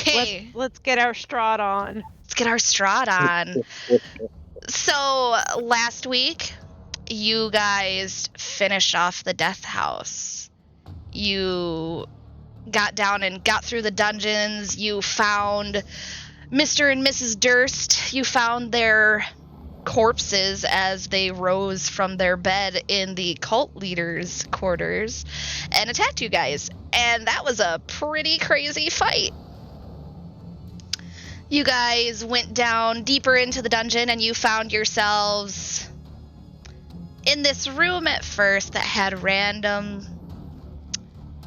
Okay. Let's get our Strahd on. Let's get our Strahd on. So, last week, you guys finished off the Death House. You got down and got through the dungeons. You found Mr. and Mrs. Durst. You found their corpses as they rose from their bed in the cult leaders' quarters and attacked you guys. And that was a pretty crazy fight. You guys went down deeper into the dungeon and you found yourselves in this room at first that had random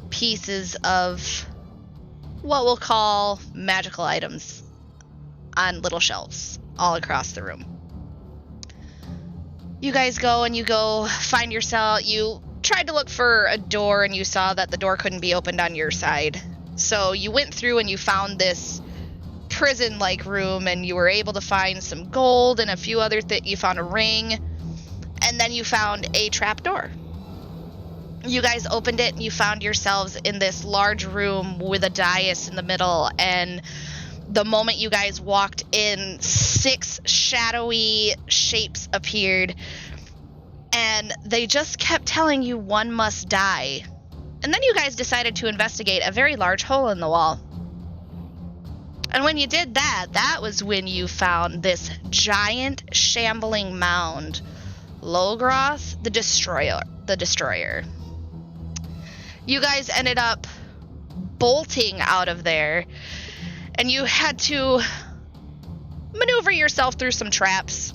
pieces of what we'll call magical items on little shelves all across the room. You guys go and you go find yourself. You tried to look for a door and you saw that the door couldn't be opened on your side. So you went through and you found this prison-like room and you were able to find some gold and a few other things. You found a ring and then you found a trap door. You guys opened it and you found yourselves in this large room with a dais in the middle, and the moment you guys walked in, 6 shadowy shapes appeared and they just kept telling you one must die. And then you guys decided to investigate a very large hole in the wall. And when you did that, that was when you found this giant shambling mound, Logroth the Destroyer. You guys ended up bolting out of there, and you had to maneuver yourself through some traps.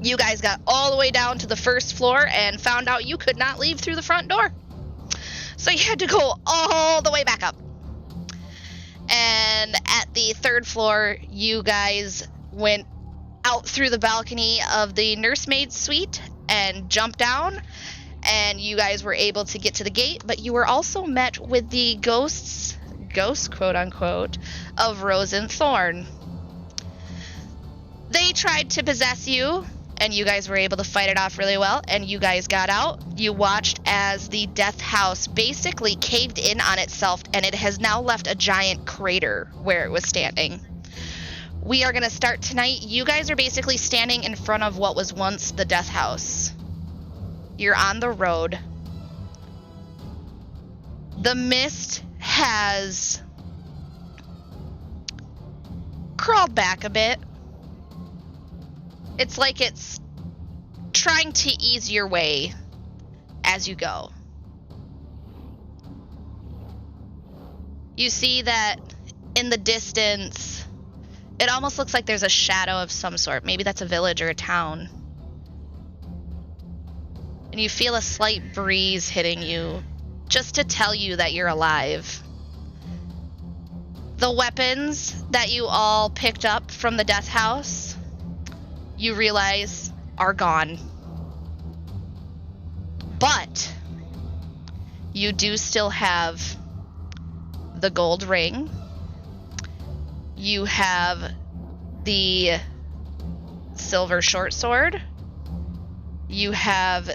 You guys got all the way down to the first floor and found out you could not leave through the front door. So you had to go all the way back up. And at the 3rd floor, you guys went out through the balcony of the nursemaid's suite and jumped down, and you guys were able to get to the gate, but you were also met with the ghost quote unquote, of Rose and Thorn. They tried to possess you, and you guys were able to fight it off really well, and you guys got out. You watched as the Death House basically caved in on itself, and it has now left a giant crater where it was standing. We are going to start tonight. You guys are basically standing in front of what was once the Death House. You're on the road. The mist has crawled back a bit. It's like it's trying to ease your way as you go. You see that in the distance, it almost looks like there's a shadow of some sort. Maybe that's a village or a town. And you feel a slight breeze hitting you, just to tell you that you're alive. The weapons that you all picked up from the Death House, you realize are gone. But you do still have the gold ring. You have the silver short sword. You have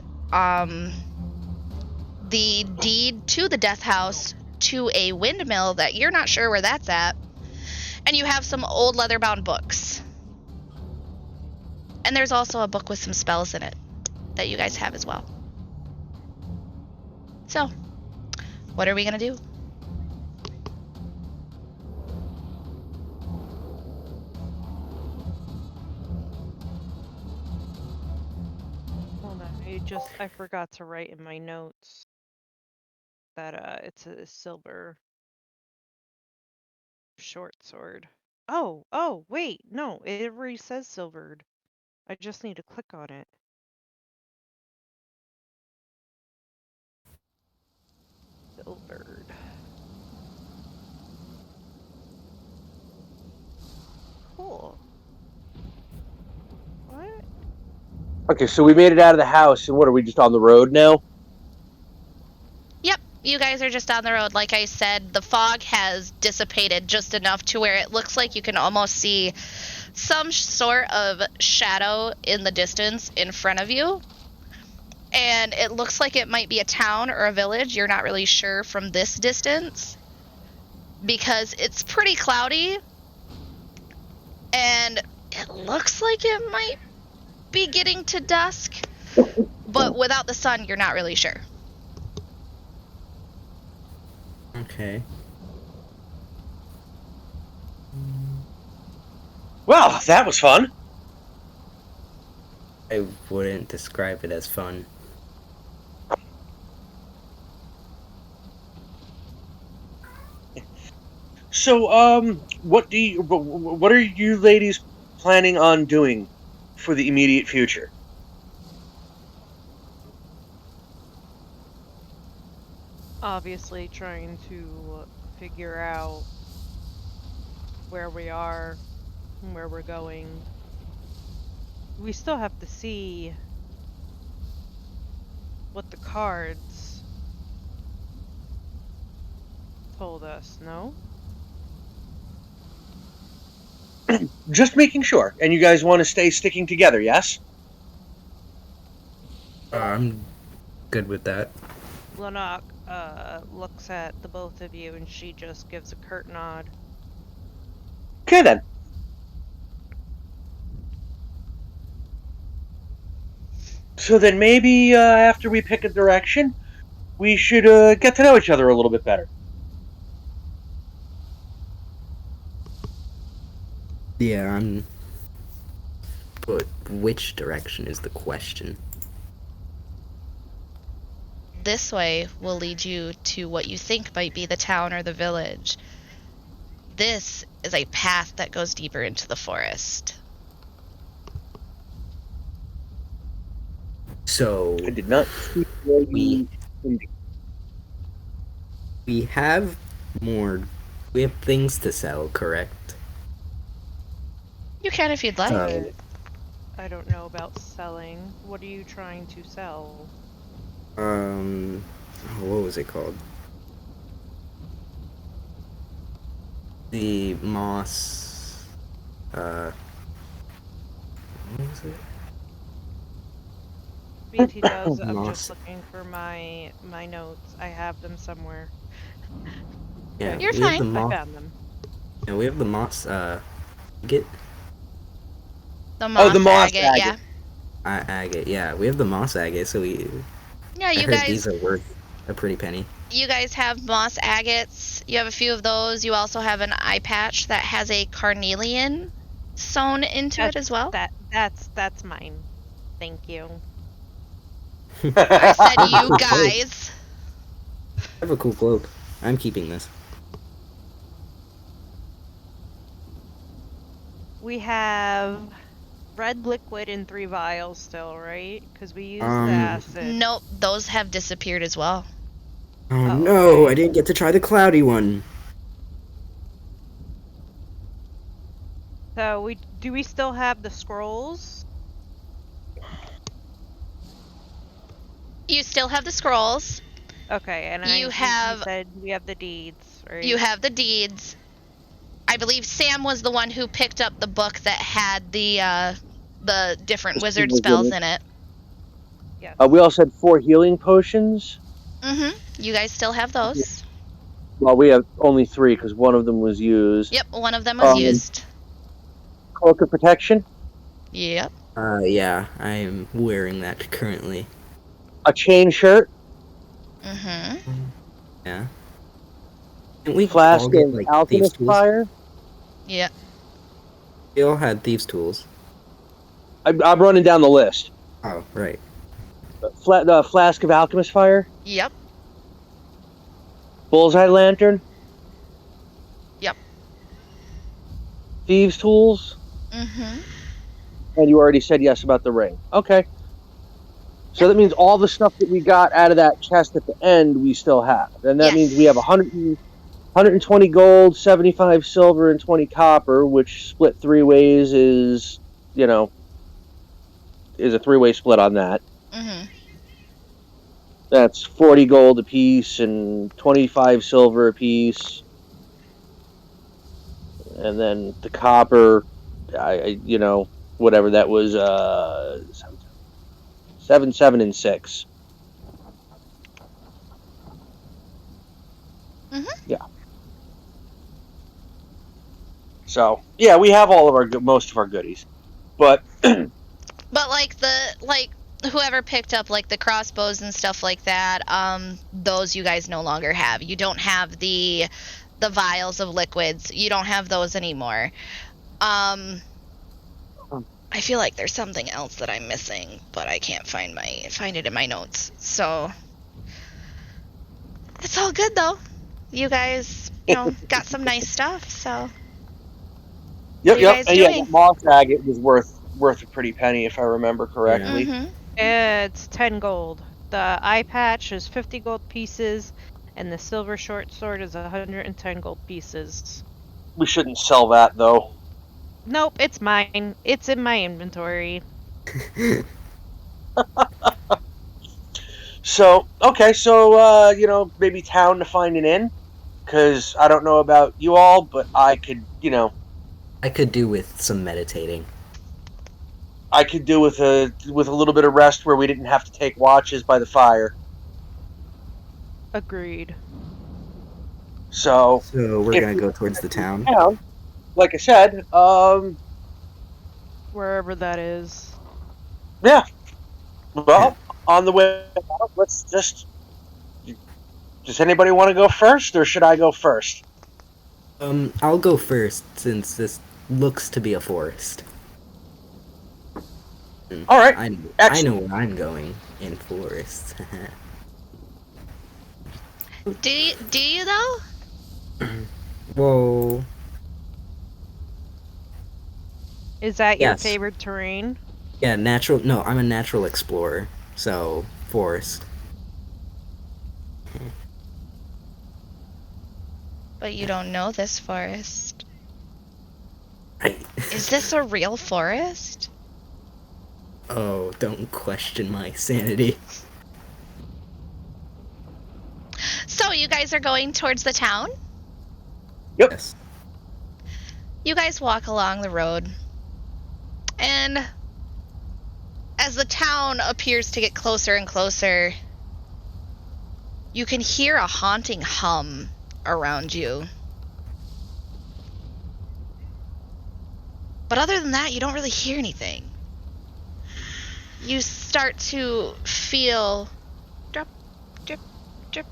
the deed to the Death House to a windmill that you're not sure where that's at. And you have some old leather-bound books. And there's also a book with some spells in it that you guys have as well. So, what are we gonna do? Hold on, I forgot to write in my notes that it's a silver short sword. Oh, wait, no, it already says silvered. I just need to click on it. Silvered. Cool. What? Okay, so we made it out of the house, and what, are we just on the road now? Yep, you guys are just on the road. Like I said, the fog has dissipated just enough to where it looks like you can almost see some sort of shadow in the distance in front of you. And it looks like it might be a town or a village. You're not really sure from this distance. because it's pretty cloudy, and it looks like it might be getting to dusk, but without the sun, you're not really sure. Okay. Well, that was fun. I wouldn't describe it as fun. So, what are you ladies planning on doing for the immediate future? Obviously trying to figure out where we are, where we're going. We still have to see what the cards told us, no? Just making sure. And you guys want to stay sticking together, yes? I'm good with that. Lanak looks at the both of you and she just gives a curt nod. Okay, then. So then maybe after we pick a direction, we should get to know each other a little bit better. Yeah, But which direction is the question? This way will lead you to what you think might be the town or the village. This is a path that goes deeper into the forest. So I did not see where we have we have things to sell, correct? You can if you'd like. I don't know about selling. What are you trying to sell? What was it called? The moss, what was it? BT does. I'm Moss. just looking for my notes. I have them somewhere. Yeah, You're we have fine. the I moss. found them. Yeah, we have the moss, The the moss agate, agate. yeah. agate. Yeah, we have the moss agate, so Yeah, I you heard guys these are worth a pretty penny. you guys have moss agates. You have a few of those. You also have an eye patch that has a carnelian sewn into it as well. That's mine. Thank you. I said That's a you cool cloak. guys. I have a cool cloak. I'm keeping this. We have red liquid in 3 vials still, right? Because we used the acid. Nope, those have disappeared as well. Oh Oh, no, okay. I didn't get to try the cloudy one. So do we still have the scrolls? You still have the scrolls. Okay, and You you said we have the deeds, right? You have the deeds. I believe Sam was the one who picked up the book that had the different wizard spells in it. Yes. We also had 4 healing potions. You guys still have those. Well, we have only 3 because one of them was used. Yep, one of them was used. Cloak of protection. Yep. Yeah, I am wearing that currently. A chain shirt. Yeah. Didn't we Flask all get, of like, thieves' alchemist tools? fire. Yep. We all had thieves' tools. I'm running down the list. Oh, right. Flask of alchemist fire. Yep. Bullseye lantern. Yep. Thieves' tools. And you already said yes about the ring. Okay. So that means all the stuff that we got out of that chest at the end, we still have. And that means we have 120 gold, 75 silver, and 20 copper, which split 3 ways is a 3-way split on that. That's 40 gold apiece and 25 silver apiece. And then the copper, whatever that was, 7, 7, and 6. Yeah. So yeah, we have all of most of our goodies, but But whoever picked up like the crossbows and stuff like that, those you guys no longer have. You don't have the vials of liquids. You don't have those anymore. I feel like there's something else that I'm missing, but I can't find it in my notes. So it's all good though. You guys, got some nice stuff. So yep, what are you guys and doing? yeah, moss agate was worth a pretty penny if I remember correctly. Mm-hmm. It's 10 gold. The eye patch is 50 gold pieces, and the silver short sword is 110 gold pieces. We shouldn't sell that though. Nope, it's mine. It's in my inventory. So okay, so maybe town to find an inn, because I don't know about you all, but I could I could do with some meditating. I could do with a little bit of rest where we didn't have to take watches by the fire. Agreed. So So we're if gonna we go towards the town. like I said, Wherever that is. yeah. Well, on the way out, let's just. Does anybody want to go first, or should I go first? I'll go first since this looks to be a forest. All right. I know where I'm going in forest. Do you though? Whoa. Is that your Yes. favorite terrain? Yeah, natural. No, I'm a natural explorer, so forest. But you don't know this forest. Right. Is this a real forest? Oh, don't question my sanity. So you guys are going towards the town? Yep. Yes. You guys walk along the road, and as the town appears to get closer and closer, you can hear a haunting hum around you. But other than that, you don't really hear anything. You start to feel drip, drip, drip.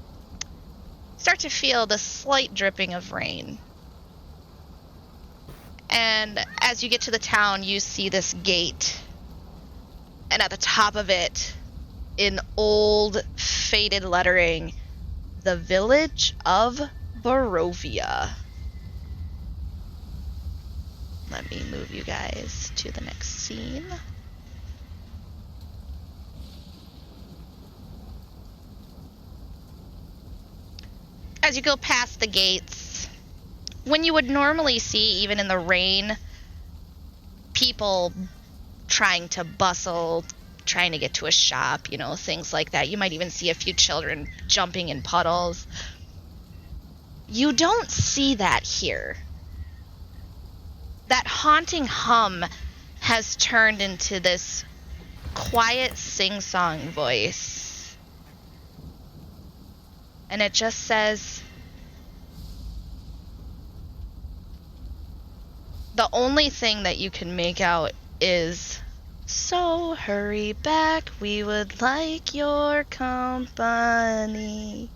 Start to feel the slight dripping of rain. And as you get to the town, you see this gate. And at the top of it, in old, faded lettering, the village of Barovia. Let me move you guys to the next scene. As you go past the gates, when you would normally see, even in the rain, people trying to bustle, trying to get to a shop, things like that. You might even see a few children jumping in puddles. You don't see that here. That haunting hum has turned into this quiet sing-song voice. And it just says, the only thing that you can make out is, "So hurry back, we would like your company."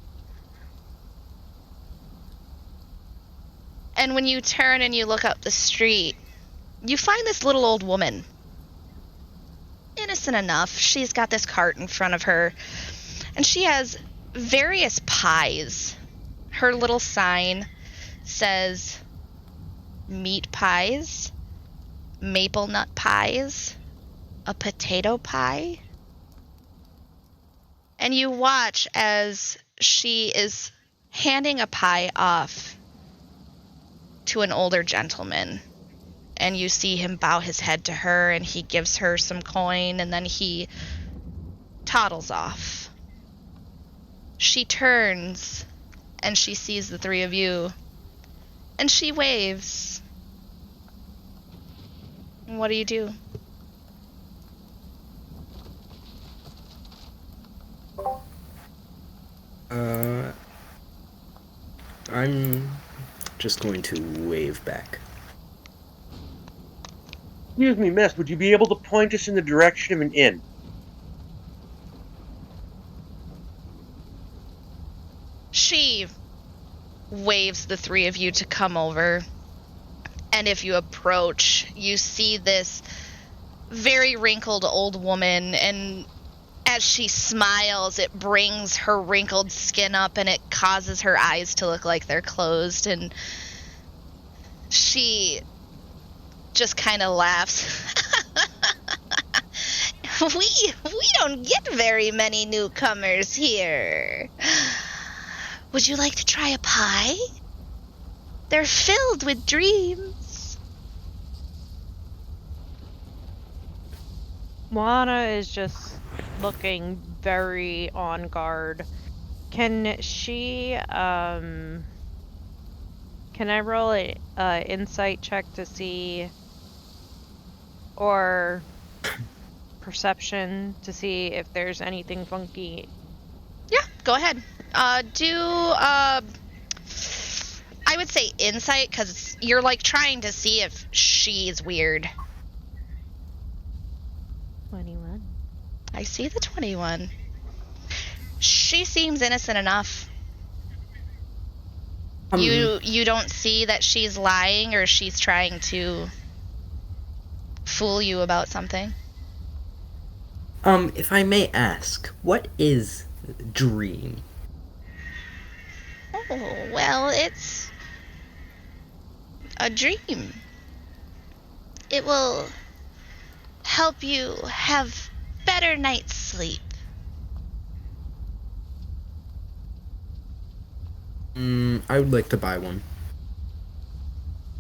And when you turn and you look up the street, you find this little old woman. Innocent enough, she's got this cart in front of her, and she has various pies. Her little sign says meat pies, maple nut pies, a potato pie. And you watch as she is handing a pie off to an older gentleman. And you see him bow his head to her, and he gives her some coin, and then he toddles off. She turns, and she sees the three of you, and she waves. What do you do? I'm just going to wave back. Excuse me, miss, would you be able to point us in the direction of an inn? She waves the three of you to come over. And if you approach, you see this very wrinkled old woman, and as she smiles, it brings her wrinkled skin up and it causes her eyes to look like they're closed, and she just kind of laughs. We don't get very many newcomers here. Would you like to try a pie? They're filled with dreams. Lana is just looking very on guard. Can she, can I roll a insight check to see, or perception to see if there's anything funky? Yeah, go ahead. I would say insight, because you're like trying to see if she's weird. 21. I see the 21. She seems innocent enough. You don't see that she's lying or she's trying to fool you about something. If I may ask, what is dream? Oh, well, it's a dream. It will help you have better night's sleep. I would like to buy one.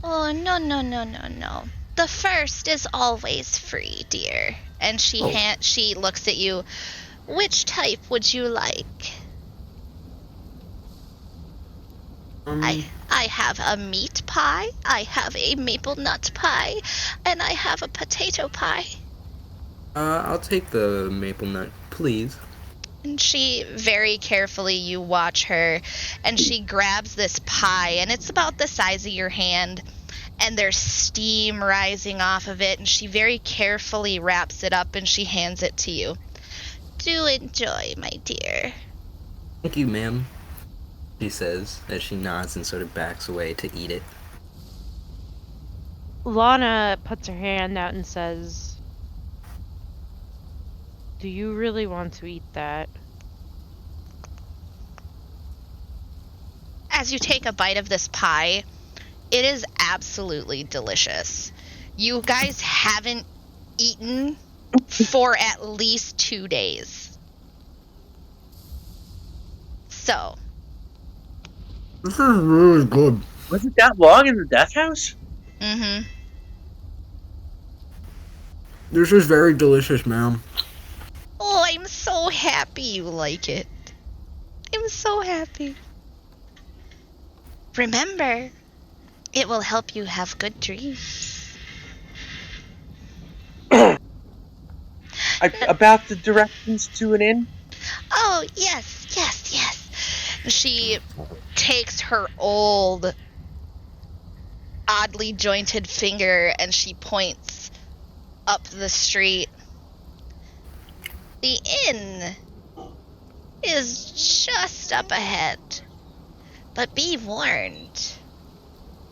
Oh, no. The first is always free, dear. And she looks at you. Which type would you like? I have a meat pie, I have a maple nut pie, and I have a potato pie. I'll take the maple nut, please. And she, very carefully, you watch her, and she grabs this pie, and it's about the size of your hand, and there's steam rising off of it, and she very carefully wraps it up, and she hands it to you. Do enjoy, my dear. Thank you, ma'am, she says, as she nods and sort of backs away to eat it. Lana puts her hand out and says, "Do you really want to eat that?" As you take a bite of this pie, it is absolutely delicious. You guys haven't eaten for at least 2 days. So. This is really good. Was it that long in the death house? Mm-hmm. This is very delicious, ma'am. Oh, I'm so happy you like it. I'm so happy. Remember, it will help you have good dreams. About the directions to an inn? Oh, yes. She takes her old, oddly jointed finger and she points up the street. The inn is just up ahead. But be warned,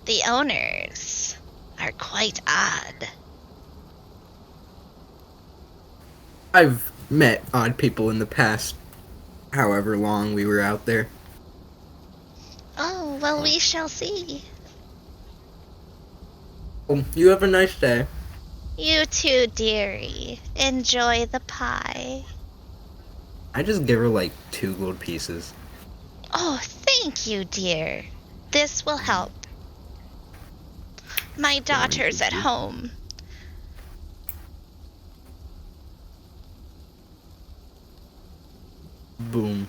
the owners are quite odd. I've met odd people in the past, however long we were out there. Oh, well, we shall see. Well, you have a nice day. You too, dearie. Enjoy the pie. I just give her like 2 gold pieces. Oh, thank you, dear. This will help. My daughter's at home. Boom.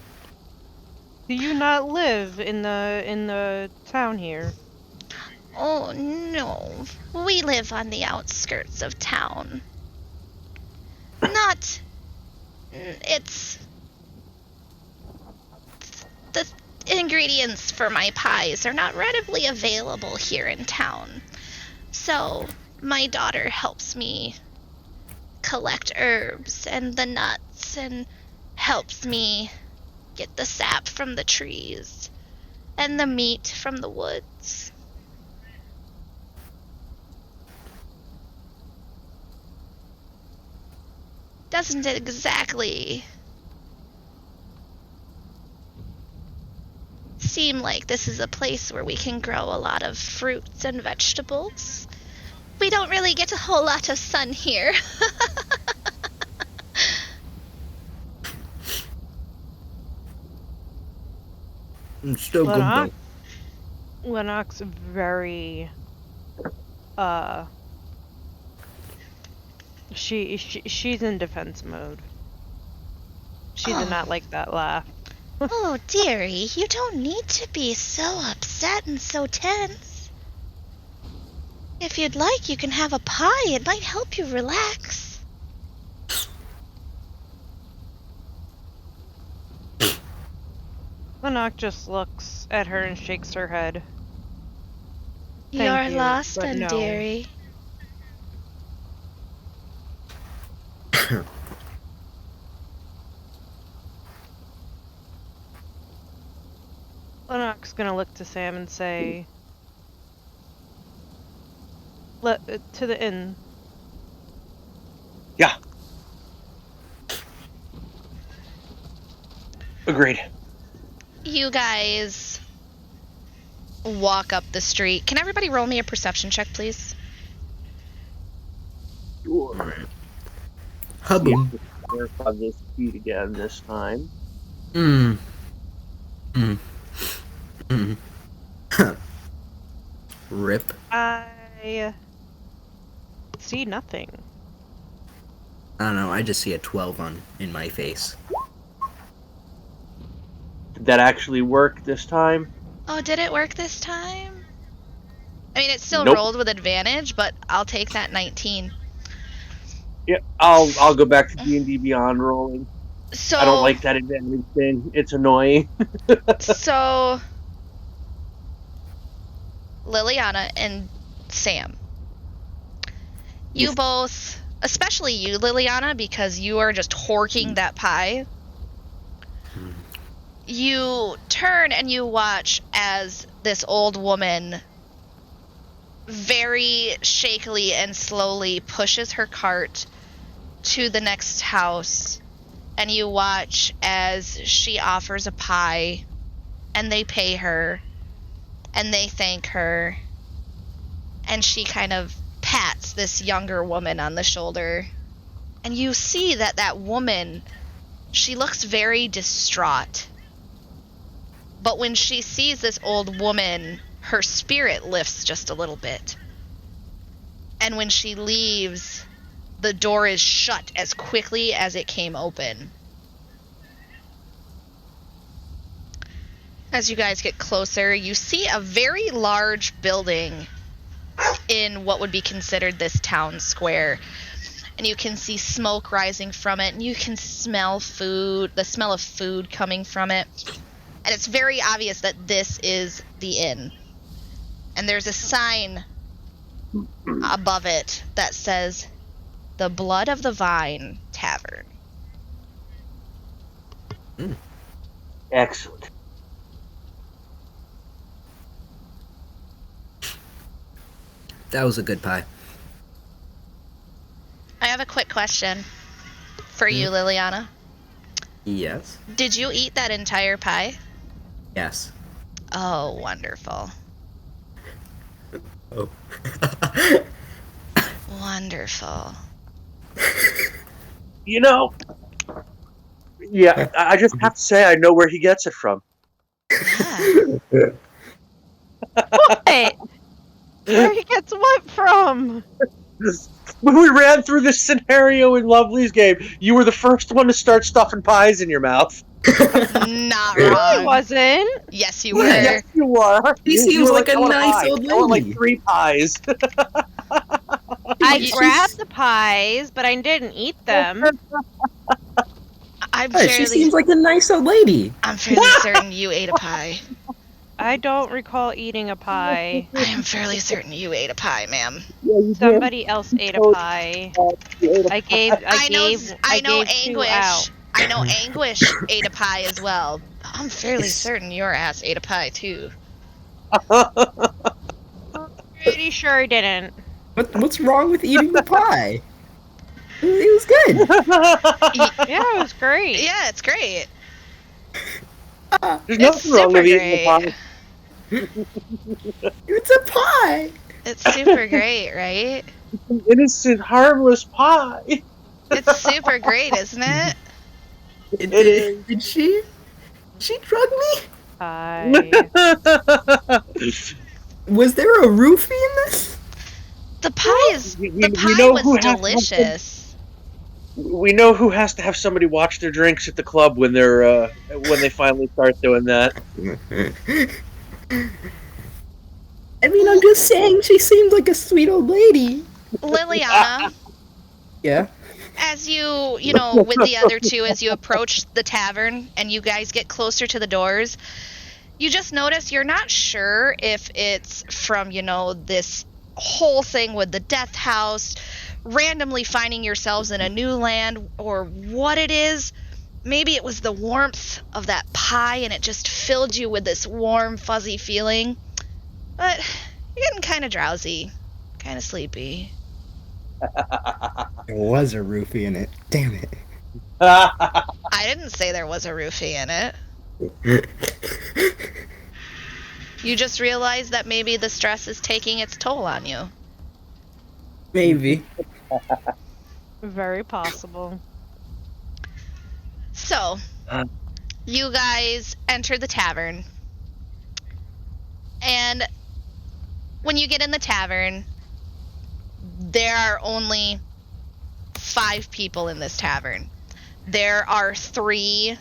Do you not live in the town here? Oh, no. We live on the outskirts of town. It's... The ingredients for my pies are not readily available here in town. So, my daughter helps me collect herbs and the nuts and helps me get the sap from the trees and the meat from the woods. Doesn't it exactly seem like this is a place where we can grow a lot of fruits and vegetables? We don't really get a whole lot of sun here. It's still good though. Lanak's very she's in defense mode. She did not like that laugh. Oh, dearie, you don't need to be so upset and so tense. If you'd like, you can have a pie. It might help you relax. Lanak just looks at her and shakes her head. You're lost, and no. dearie. Lanak's gonna look to Sam and say, to the inn. Yeah. Agreed. You guys walk up the street. Can everybody roll me a perception check, please? Sure. Hubbum. Verify this feed again this time. Rip. I see nothing. I don't know, I just see a 12 in my face. Did that actually work this time? Oh, did it work this time? I mean, it still Nope. rolled with advantage, but I'll take that 19. Yeah, I'll go back to D&D Beyond rolling. So I don't like that advantage thing. It's annoying. So Liliana and Sam, you Yes. both, especially you, Liliana, because you are just horking that pie. You turn and you watch as this old woman very shakily and slowly pushes her cart to the next house, and you watch as she offers a pie, and they pay her, and they thank her, and she kind of pats this younger woman on the shoulder, and you see that that woman, she looks very distraught. But when she sees this old woman, her spirit lifts just a little bit. And when she leaves, the door is shut as quickly as it came open. As you guys get closer, you see a very large building in what would be considered this town square. And you can see smoke rising from it, and you can smell food, the smell of food coming from it. And it's very obvious that this is the inn. And there's a sign above it that says, "The Blood of the Vine Tavern." Excellent. That was a good pie. I have a quick question for you, Liliana. Yes. Did you eat that entire pie? Yes. Oh, wonderful. Oh. Wonderful. You know, yeah, I just have to say I know where he gets it from. Yeah. What? Where he gets what from? When we ran through this scenario in Lovely's game, you were the first one to start stuffing pies in your mouth. Not I wrong. wasn't. Yes, you were. Yes, you were. He You seems were like a "I want nice pie." old I want lady. like 3 pies. I grabbed the pies, but I didn't eat them. I'm Hey, she seems like a nice old lady. I'm fairly certain you ate a pie. I don't recall eating a pie. I am fairly certain you ate a pie, ma'am. Yeah, you did. Somebody else ate a pie. You ate a I gave I know two out. Anguish. I know Anguish ate a pie as well. I'm fairly certain your ass ate a pie too. Pretty sure I didn't. What's wrong with eating the pie? It was good. Yeah, it was great. Yeah, it's great. There's It's nothing wrong super with eating a great. pie. It's a pie. It's super great, right? It's an innocent, harmless pie. It's super great, isn't it? It is. Did she? She drug me? Pie. Was there a roofie in this? The pie is We the pie know was who has to have delicious. We know who has to have somebody watch their drinks at the club when they finally start doing that. I mean, I'm just saying she seemed like a sweet old lady. Liliana, Yeah. as you know, with the other two, as you approach the tavern and you guys get closer to the doors, you just notice you're not sure if it's from, this whole thing with the death house, randomly finding yourselves in a new land, or what it is. Maybe it was the warmth of that pie and it just filled you with this warm, fuzzy feeling. But you're getting kind of drowsy, kind of sleepy. There was a roofie in it. Damn it. I didn't say there was a roofie in it. You just realized that maybe the stress is taking its toll on you. Maybe. Very possible. So, you guys enter the tavern. And when you get in the tavern, there are only 5 people in this tavern. There are three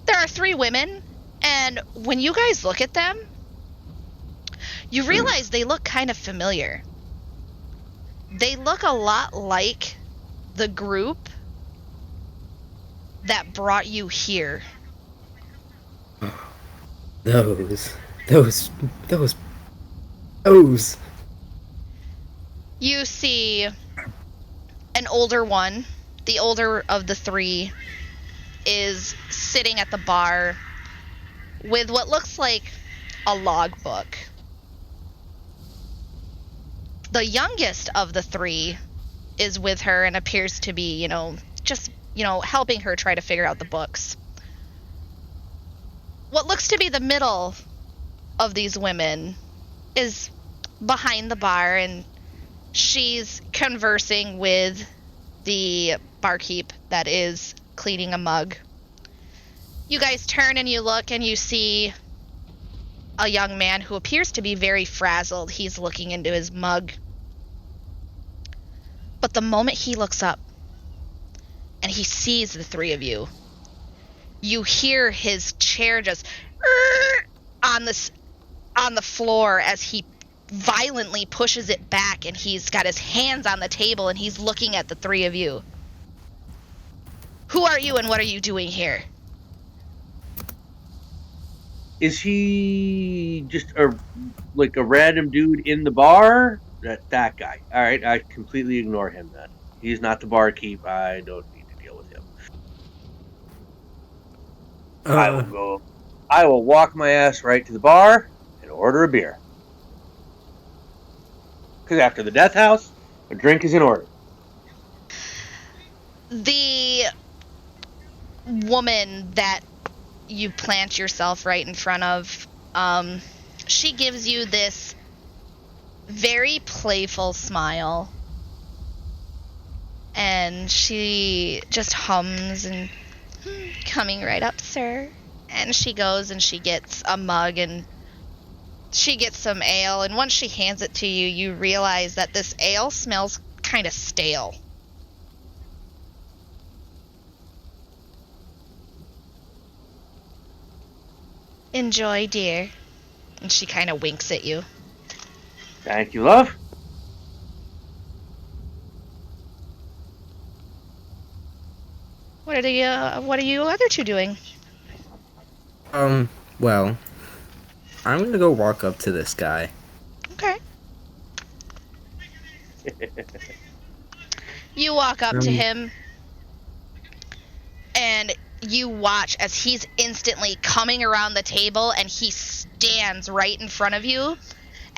women, and when you guys look at them, you realize they look kind of familiar. They look a lot like the group that brought you here. Those. You see an older one, the older of the 3, is sitting at the bar with what looks like a logbook. The youngest of the 3 is with her and appears to be, just, helping her try to figure out the books. What looks to be the middle of these women is behind the bar, and she's conversing with the barkeep that is cleaning a mug. You guys turn and you look and you see a young man who appears to be very frazzled. He's looking into his mug. But the moment he looks up and he sees the 3 of you, you hear his chair just on the floor as he violently pushes it back, and he's got his hands on the table and he's looking at the 3 of you. Who are you and what are you doing here? Is he just a random dude in the bar? That guy. All right, I completely ignore him then. He's not the barkeep. I don't need to deal with him. I will walk my ass right to the bar and order a beer. Because after the death house, a drink is in order. The woman that you plant yourself right in front of, she gives you this very playful smile. And she just hums and, coming right up, sir. And she goes and she gets a mug and she gets some ale. And once she hands it to you, you realize that this ale smells kind of stale. Enjoy, dear. And she kind of winks at you. Thank you, love. What are you other 2 doing? Well, I'm gonna go walk up to this guy. Okay. You walk up to him, and you watch as he's instantly coming around the table, and he stands right in front of you,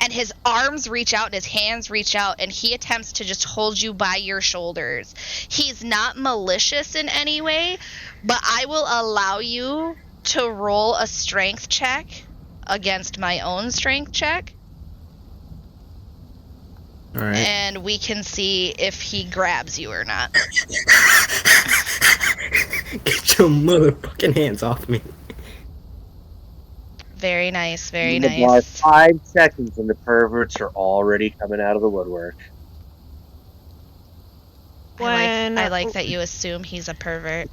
and his arms reach out and his hands reach out, and he attempts to just hold you by your shoulders. He's not malicious in any way, but I will allow you to roll a strength check against my own strength check. All right. And we can see if he grabs you or not. Get your motherfucking hands off me. Very nice, very By nice. 5 seconds, and the perverts are already coming out of the woodwork. I like that you assume he's a pervert.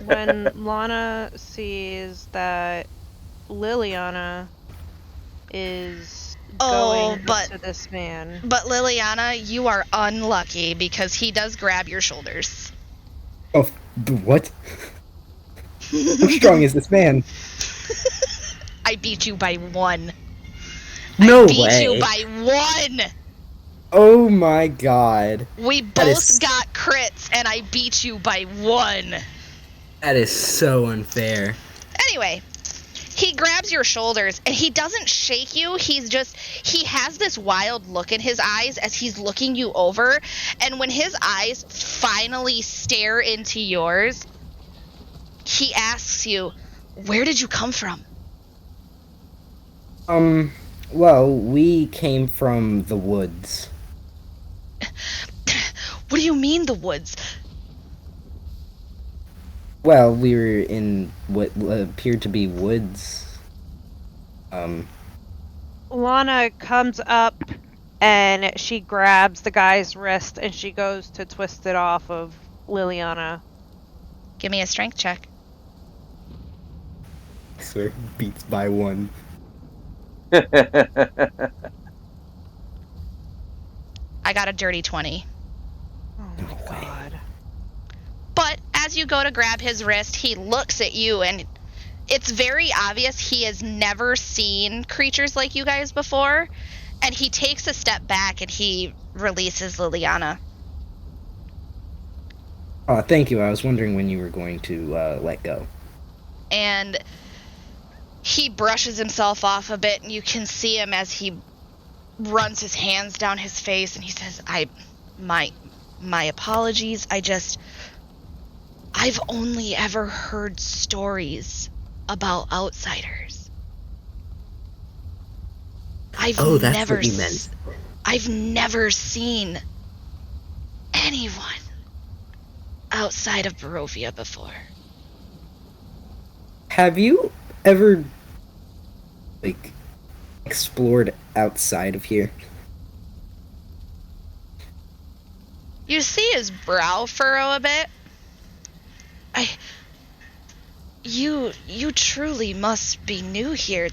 When Lana sees that Liliana is going to this man. But Liliana, you are unlucky because he does grab your shoulders. Oh, what? How strong is this man? I beat you by 1. No I beat way. you by 1. Oh my god. We both got crits, and I beat you by 1. That is so unfair. Anyway, he grabs your shoulders, and he doesn't shake you. He has this wild look in his eyes as he's looking you over, and when his eyes finally stare into yours, he asks you, "Where did you come from?" Well, we came from the woods. What do you mean, the woods? Well, we were in what appeared to be woods. Lana comes up and she grabs the guy's wrist and she goes to twist it off of Liliana. Give me a strength check. I swear, beats by 1. I got a dirty 20. Oh my god. But as you go to grab his wrist, he looks at you, and it's very obvious he has never seen creatures like you guys before, and he takes a step back and he releases Liliana. Oh, thank you. I was wondering when you were going to let go. And he brushes himself off a bit, and you can see him as he runs his hands down his face, and he says, my apologies. I've only ever heard stories about outsiders. That's what you meant. I've never seen anyone outside of Barovia before. Have you ever, explored outside of here? You see his brow furrow a bit. You truly must be new here.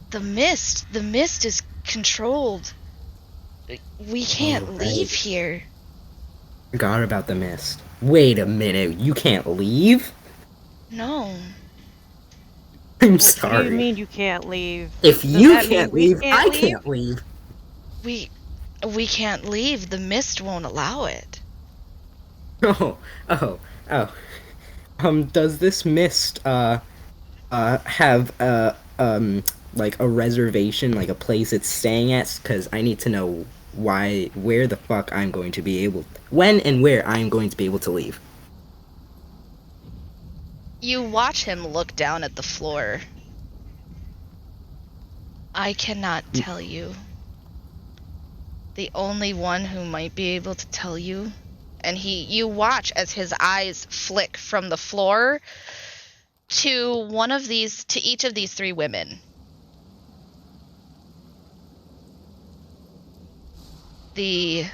The mist is controlled. We can't leave here. Forgot about the mist. Wait a minute, you can't leave? No. I'm sorry. What do you mean you can't leave? If you can't leave, I can't leave. We can't leave. The mist won't allow it. Oh. Does this mist have a reservation, like a place it's staying at? Because I need to know where the fuck I'm going to be able, when and where I'm going to be able to leave. You watch him look down at the floor. I cannot tell you. The only one who might be able to tell you, and you watch as his eyes flick from the floor to each of these 3 women. And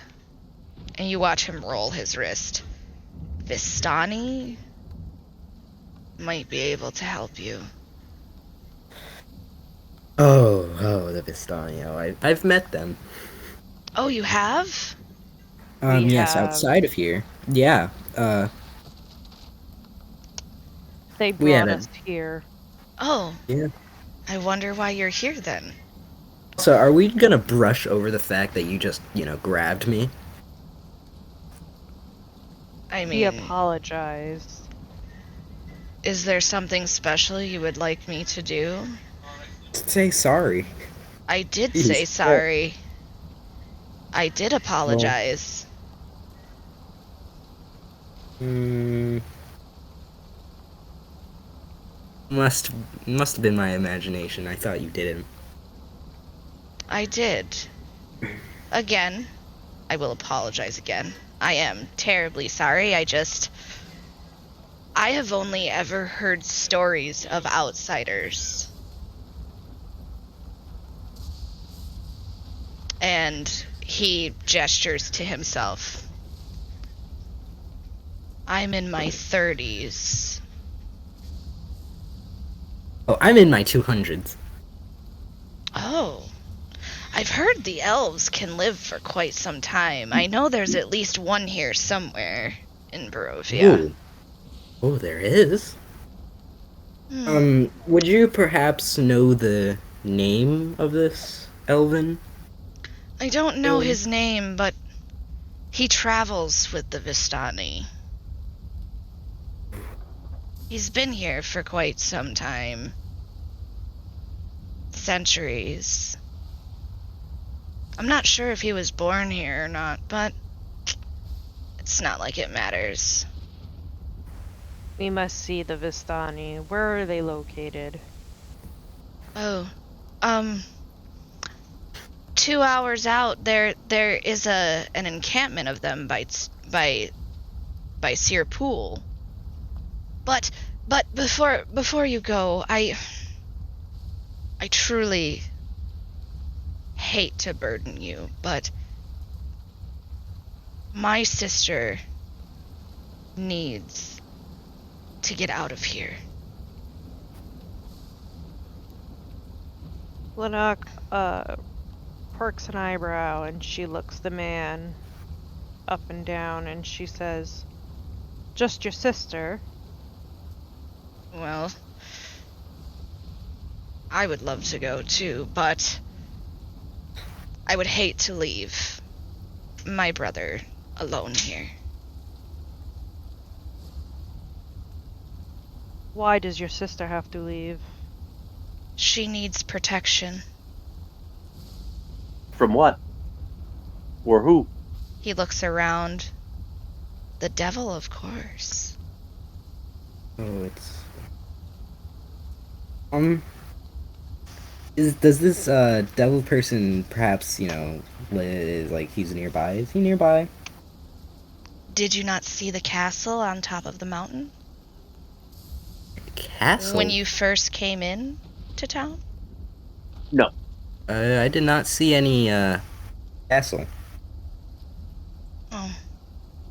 you watch him roll his wrist. Vistani might be able to help you. Oh, the Vistani. I've met them. Oh, you have? Yes, outside of here. Yeah, They brought us here. Oh, Yeah. I wonder why you're here then. So, are we gonna brush over the fact that you just, grabbed me? I He mean, apologized. is there something special you would like me to do? Say sorry. I did Jeez. say sorry. I did apologize. Must have been my imagination. I thought you didn't. I did. Again, I will apologize again. I am terribly sorry. I have only ever heard stories of outsiders. And he gestures to himself. I'm in my 30s. Oh, I'm in my 200s. Oh. I've heard the elves can live for quite some time. I know there's at least one here somewhere in Barovia. Ooh. Oh, there is. Would you perhaps know the name of this elven? I don't know his name, but he travels with the Vistani. He's been here for quite some time. Centuries. I'm not sure if he was born here or not, but it's not like it matters. We must see the Vistani. Where are they located? Oh, 2 hours out, there is an encampment of them by Seer Pool. But before you go, I truly hate to burden you, but my sister needs to get out of here. Lanak perks an eyebrow and she looks the man up and down and she says, "Just your sister?" Well, I would love to go too, but I would hate to leave my brother alone here. Why does your sister have to leave? She needs protection. From what? Or who? He looks around. The devil, of course. Oh, it's... Does this, devil person perhaps, live, like, he's nearby? Is he nearby? Did you not see the castle on top of the mountain? Castle? When you first came in to town? No. I did not see any, castle. Oh.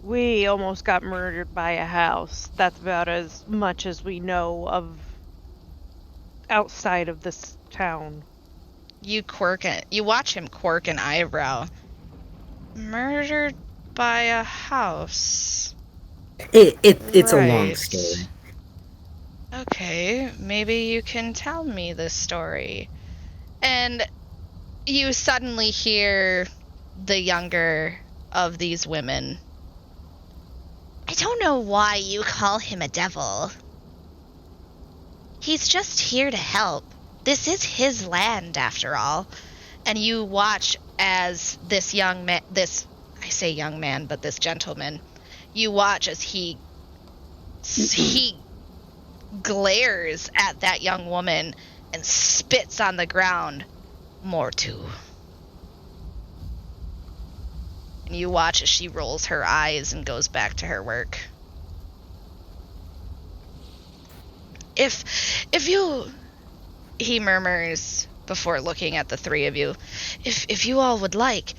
We almost got murdered by a house. That's about as much as we know of outside of this town. You watch him quirk an eyebrow. Murdered by a house. It's a long story. Okay, maybe you can tell me this story. And you suddenly hear the younger of these women. I don't know why you call him a devil. He's just here to help. This is his land, after all. And you watch as this young man, I say young man, but this gentleman, you watch as he glares at that young woman and spits on the ground. Mortu. And you watch as she rolls her eyes and goes back to her work. If you, he murmurs before looking at the three of you, if you all would like,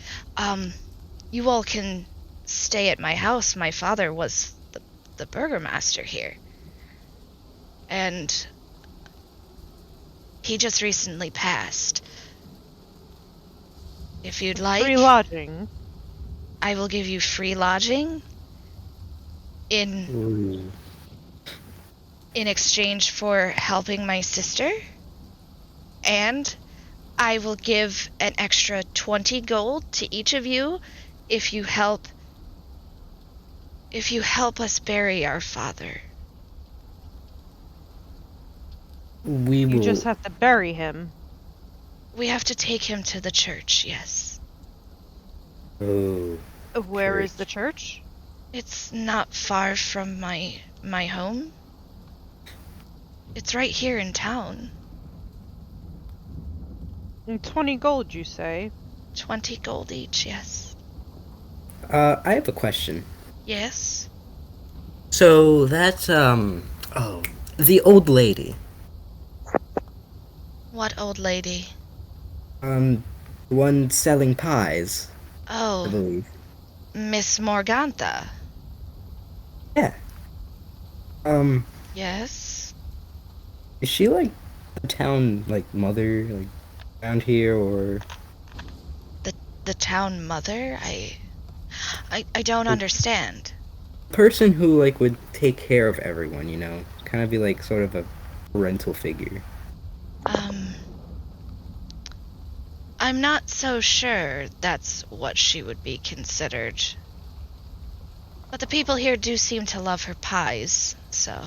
you all can stay at my house. My father was the burgomaster here. And he just recently passed. If you'd like... Free lodging. I will give you free lodging in... in exchange for helping my sister. And I will give an extra 20 gold to each of you if you help us bury our father. We will. You just have to bury him. We have to take him to the church, yes. Oh. Where is Church. the church? It's not far from my home. It's right here in town. 20 gold, you say? 20 gold each, yes. I have a question. Yes? So that's the old lady. What old lady? The one selling pies, I Oh, believe. Miss Morgantha. Yeah. Yes? Is she like the town mother around here, or The town mother? I don't understand. person who would take care of everyone? Kind of be sort of a parental figure. I'm not so sure that's what she would be considered. But the people here do seem to love her pies, so...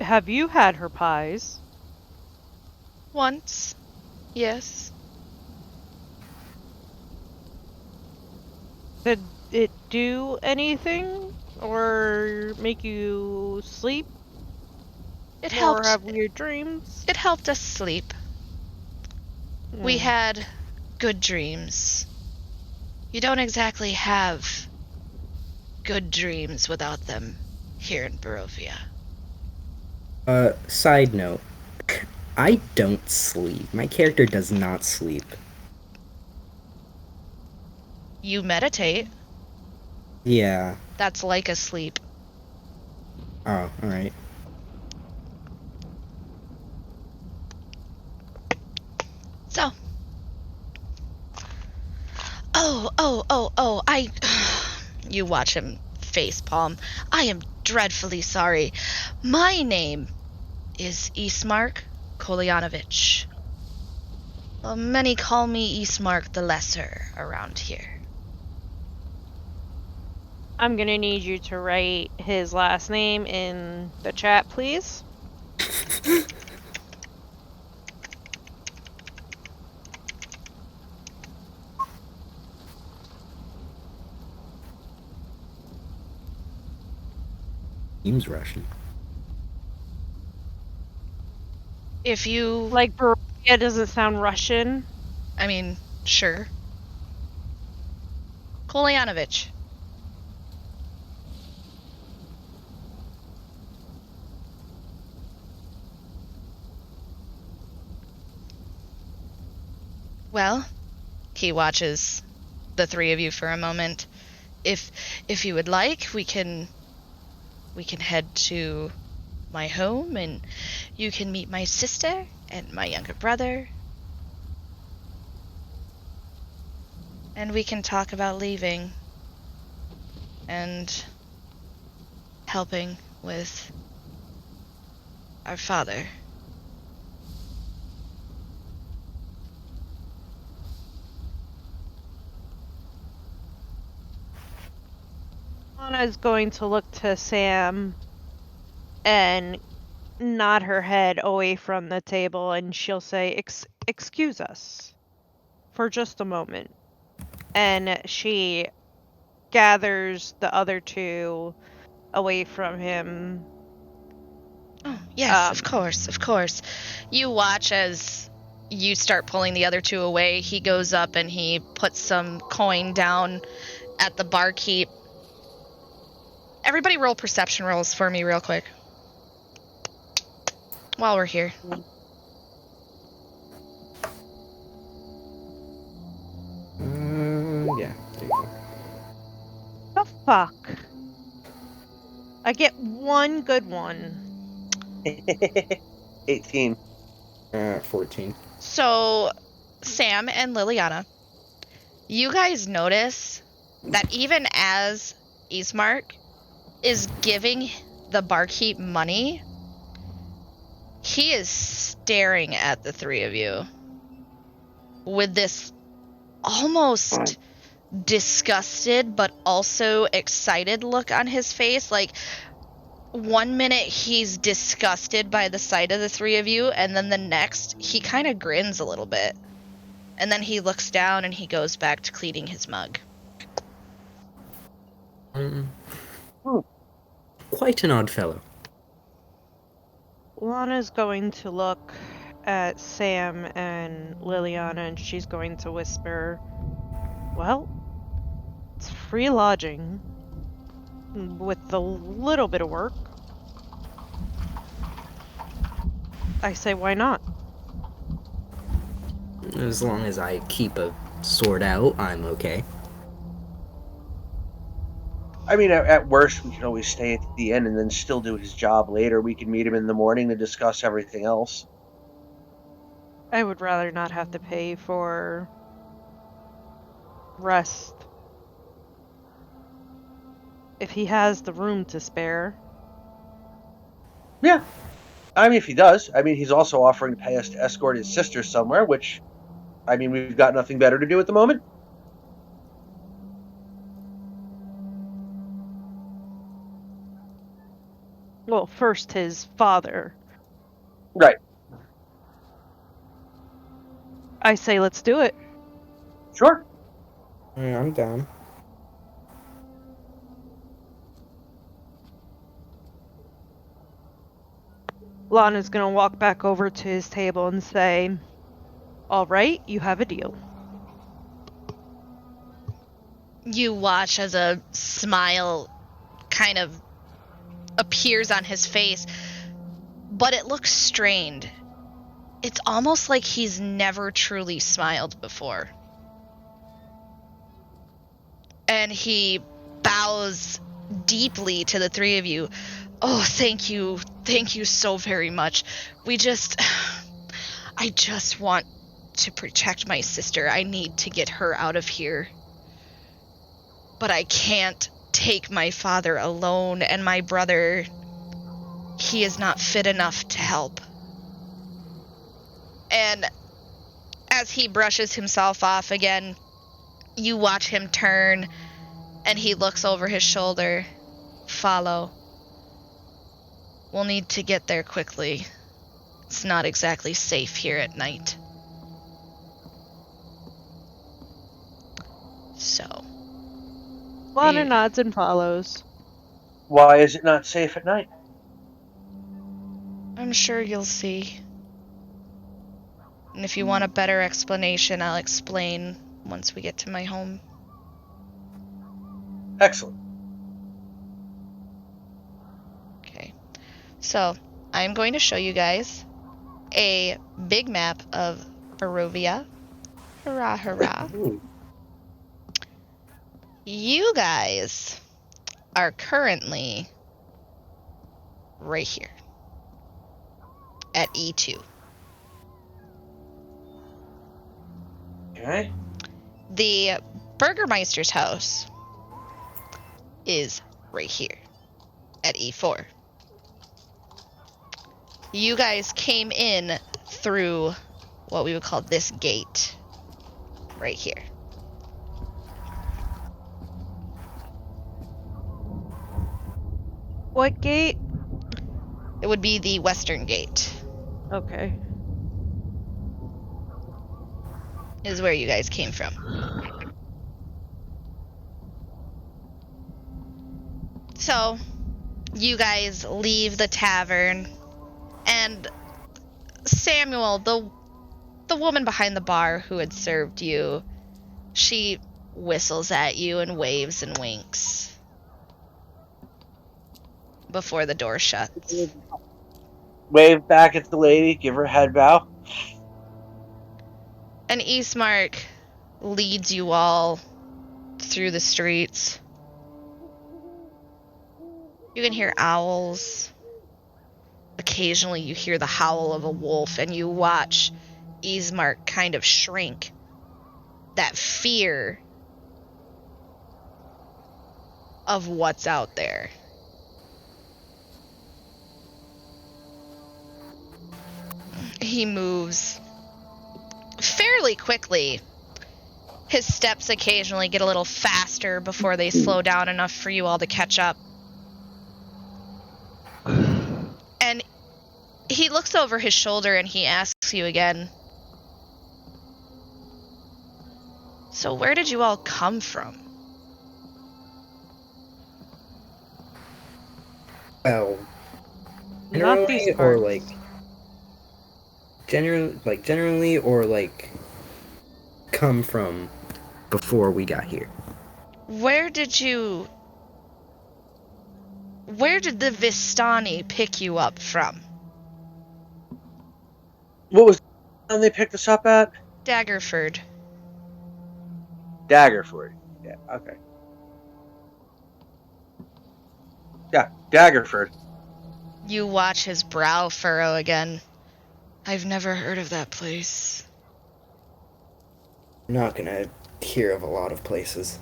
Have you had her pies? Once. Yes. Did it do anything? Or make you sleep? It Or helped. have weird dreams? It helped us sleep. We had good dreams. You don't exactly have good dreams without them here in Barovia. Side note. I don't sleep. My character does not sleep. You meditate. Yeah. That's like a sleep. Oh, alright. So. You watch him facepalm. I am dreadfully sorry. My name is Ismark Kolyanovich. Well, many call me Ismark the Lesser around here. I'm gonna need you to write his last name in the chat, please. Seems Russian. If you... Like, Barovia doesn't sound Russian. I mean, sure. Kolyanovich. Well, he watches the three of you for a moment. If you would like, we can head to my home and you can meet my sister and my younger brother. And we can talk about leaving and helping with our father. Lana is going to look to Sam and nod her head away from the table, and she'll say, excuse us for just a moment. And she gathers the other two away from him. Oh, yes, of course. You watch as you start pulling the other two away. He goes up and he puts some coin down at the barkeep. Everybody roll perception rolls for me real quick. While we're here. Yeah. There you go. The fuck? I get one good one. 18. 14. So, Sam and Liliana, you guys notice that even as Ismark is giving the barkeep money, he is staring at the three of you with this almost disgusted but also excited look on his face. Like, 1 minute he's disgusted by the sight of the three of you, and then the next he kind of grins a little bit. And then he looks down and he goes back to cleaning his mug. Quite an odd fellow. Lana's going to look at Sam and Liliana, and she's going to whisper, well, it's free lodging with a little bit of work. I say, why not? As long as I keep a sword out, I'm okay. I mean, at worst, we can always stay at the inn and then still do his job later. We can meet him in the morning to discuss everything else. I would rather not have to pay for rest. If he has the room to spare. Yeah. I mean, if he does. I mean, he's also offering to pay us to escort his sister somewhere, which, I mean, we've got nothing better to do at the moment. Well, first his father. Right. I say let's do it. Sure. Yeah, I'm down. Lana's gonna walk back over to his table and say, all right, you have a deal. You watch as a smile kind of appears on his face, but it looks strained. It's almost like he's never truly smiled before. And he bows deeply to the three of you. Oh, thank you so very much. I just want to protect my sister. I need to get her out of here. But I can't take my father alone, and my brother, he is not fit enough to help. And as he brushes himself off again, you watch him turn, and he looks over his shoulder. Follow. We'll need to get there quickly. It's not exactly safe here at night. So. Lana nods and follows. Why is it not safe at night? I'm sure you'll see. And if you want a better explanation, I'll explain once we get to my home. Excellent. Okay. So, I'm going to show you guys a big map of Barovia. Hurrah, hurrah. Ooh. You guys are currently right here at E2. Okay. The Burgermeister's house is right here at E4. You guys came in through what we would call this gate right here. What gate? It would be the western gate, Okay. is where you guys came from. So, you guys leave the tavern, and Samuel, the woman behind the bar who had served you, she whistles at you and waves and winks before the door shuts. Wave back at the lady, give her a head bow. And Eastmark leads you all through the streets. You can hear owls. Occasionally you hear the howl of a wolf, and you watch Eastmark kind of shrink. That fear of what's out there. he moves fairly quickly. His steps occasionally get a little faster before they slow down enough for you all to catch up. And he looks over his shoulder and he asks you again, "So where did you all come from?" Well, Not these or parts. generally, or like come from before we got here. Where did the Vistani pick you up from? What was the town they picked us up at? Daggerford. Daggerford. Yeah, okay. Yeah, Daggerford. You watch his brow furrow again. "I've never heard of that place." I'm not gonna hear of a lot of places.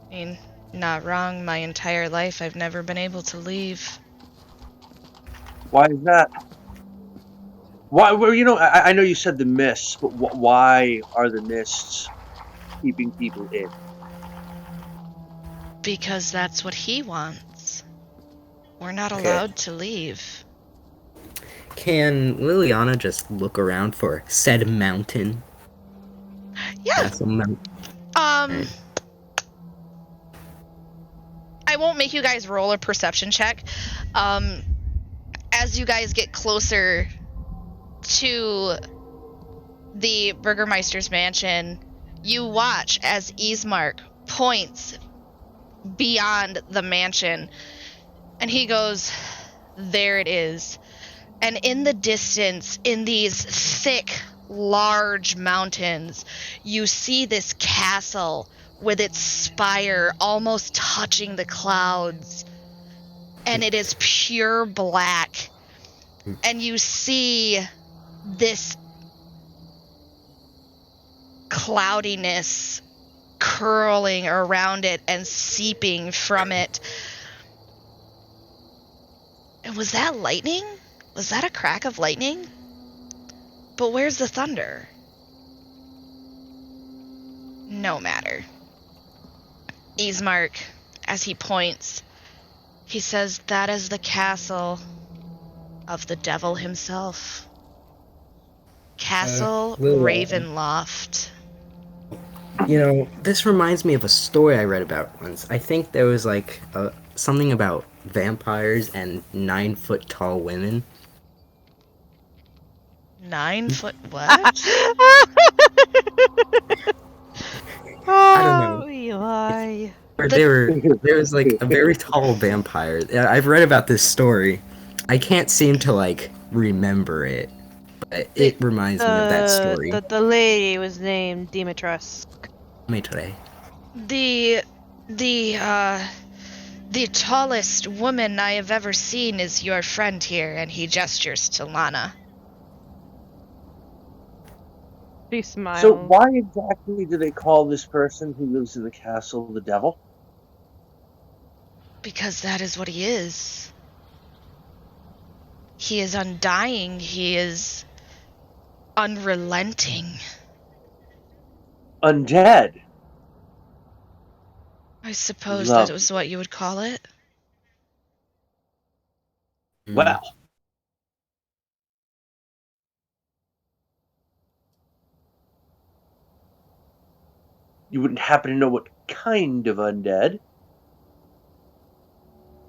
I mean, not wrong. My entire life I've never been able to leave. Why is that? Why? Well, I know you said the mists, but why are the mists keeping people in? Because that's what he wants. We're not Okay. allowed to leave. Can Liliana just look around for said mountain? Yeah. Castle mountain. I won't make you guys roll a perception check. As you guys get closer to the Burgermeister's mansion, you watch as Ismark points beyond the mansion, and he goes, "There it is." And in the distance, in these thick, large mountains, you see this castle with its spire almost touching the clouds. And it is pure black. And you see this cloudiness curling around it and seeping from it. And was that lightning? Was that a crack of lightning? But where's the thunder? No matter. Ismark, as he points, he says, "That is the castle of the devil himself. Castle Ravenloft." This reminds me of a story I read about once. I think there was something about vampires and 9-foot tall women. 9 foot what? I don't know. Oh, Eli. There was a very tall vampire. I've read about this story. I can't seem to remember it, but it reminds me of that story. The lady was named Demetrus. Maitre. The tallest woman I have ever seen is your friend here, and he gestures to Lana. She smiles. So why exactly do they call this person who lives in the castle the devil? Because that is what he is. He is undying. He is unrelenting. Undead. I suppose that was what you would call it. Well. You wouldn't happen to know what kind of undead?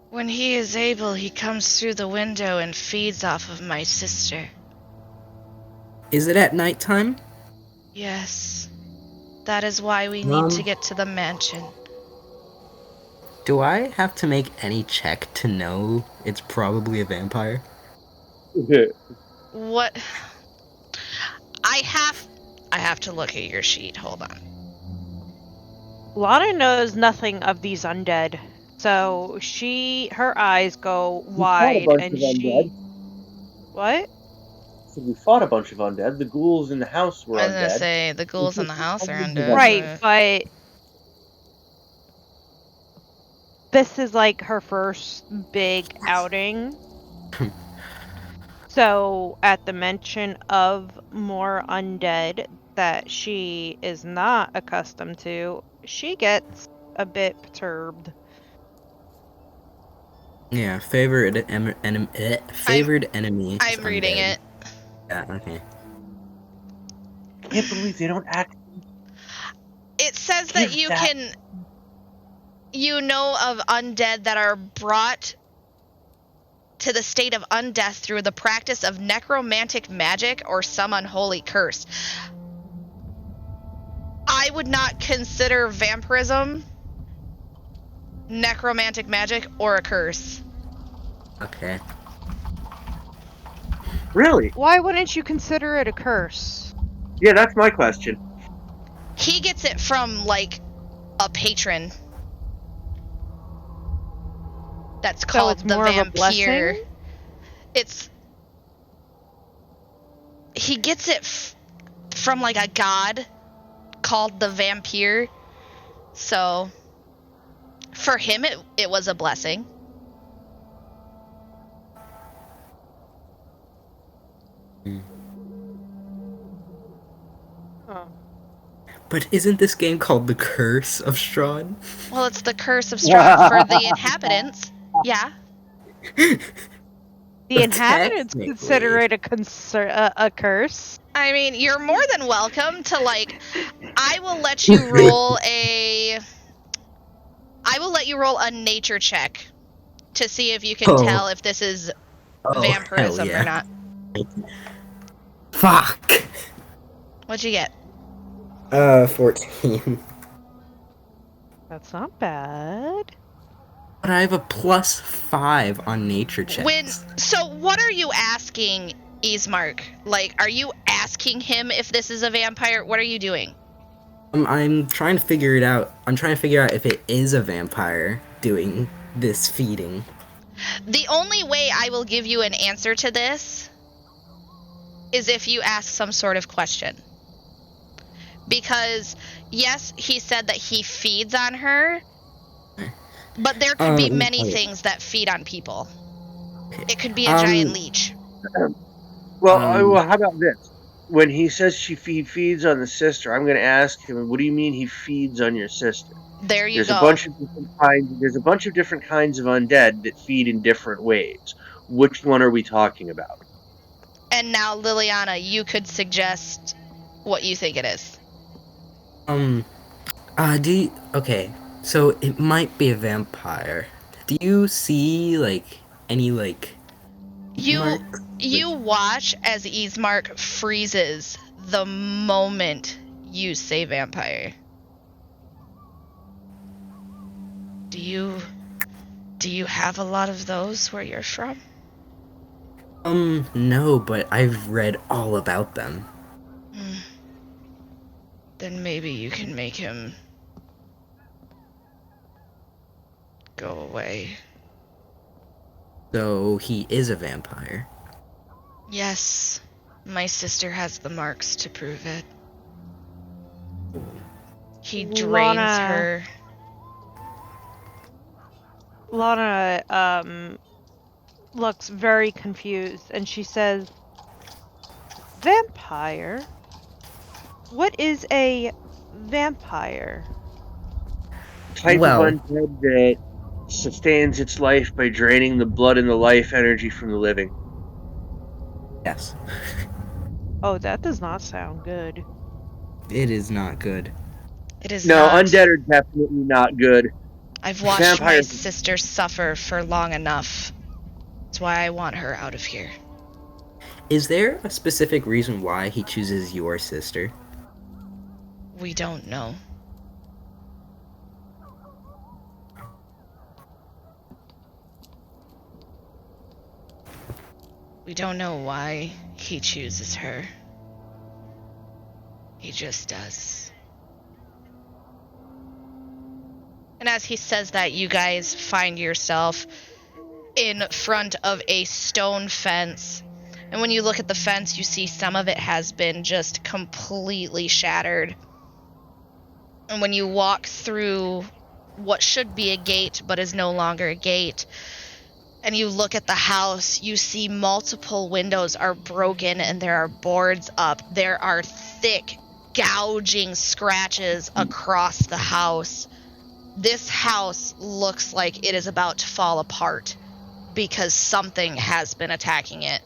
When he is able, he comes through the window and feeds off of my sister. Is it at nighttime? Yes. That is why we need to get to the mansion. Do I have to make any check to know it's probably a vampire? What? I have to look at your sheet. Hold on. Lana knows nothing of these undead, so her eyes go wide, and she. What? So we fought a bunch of undead. The ghouls in the house were undead. I was gonna say the ghouls in the house are undead. Right, but this is her first big outing. So, at the mention of more undead that she is not accustomed to, she gets a bit perturbed. Yeah, favored enemy. I'm reading it. Yeah, okay. I can't believe they don't act. It says that you know of undead that are brought to the state of undeath through the practice of necromantic magic or some unholy curse. I would not consider vampirism necromantic magic or a curse. Okay. Really? Why wouldn't you consider it a curse? Yeah, that's my question. He gets it from, like, a patron. That's called it's the more of a vampire. blessing? He gets it from, like, a god called the vampire. So, for him, it was a blessing. Oh. But isn't this game called The Curse of Strahd? Well, it's the Curse of Strahd for the inhabitants. Yeah. The inhabitants consider it a curse. I mean, you're more than welcome to, like, I will let you roll a nature check to see if you can tell if this is vampirism or not. Fuck! What'd you get? 14. That's not bad. But I have a +5 on nature checks. So what are you asking Ismark? Like, are you asking him if this is a vampire? What are you doing? I'm trying to figure it out. I'm trying to figure out if it is a vampire doing this feeding. The only way I will give you an answer to this is if you ask some sort of question. Because, yes, he said that he feeds on her, but there could be many things that feed on people. It could be a giant leech. Well, how about this? When he says she feeds on the sister, I'm going to ask him, what do you mean he feeds on your sister? There you There's go. a bunch of different kinds. There's a bunch of different kinds of undead that feed in different ways. Which one are we talking about? And now, Liliana, you could suggest what you think it is. Okay, so it might be a vampire. Do you see, like, any, like... You watch as Ismark freezes the moment you say vampire. Do you have a lot of those where you're from? No, but I've read all about them. Then maybe you can make him go away. So he is a vampire. Yes, my sister has the marks to prove it. He drains her. Lana looks very confused, and she says, "Vampire? What is a vampire?" Type of undead that sustains its life by draining the blood and the life energy from the living. Yes. Oh, that does not sound good. It is not good. It is not. No, undead are definitely not good. I've watched my sister suffer for long enough. That's why I want her out of here. Is there a specific reason why he chooses your sister? We don't know. We don't know why he chooses her. He just does. And as he says that, you guys find yourself in front of a stone fence. And when you look at the fence, you see some of it has been just completely shattered. And when you walk through what should be a gate, but is no longer a gate, and you look at the house, you see multiple windows are broken and there are boards up. There are thick, gouging scratches across the house. This house looks like it is about to fall apart because something has been attacking it.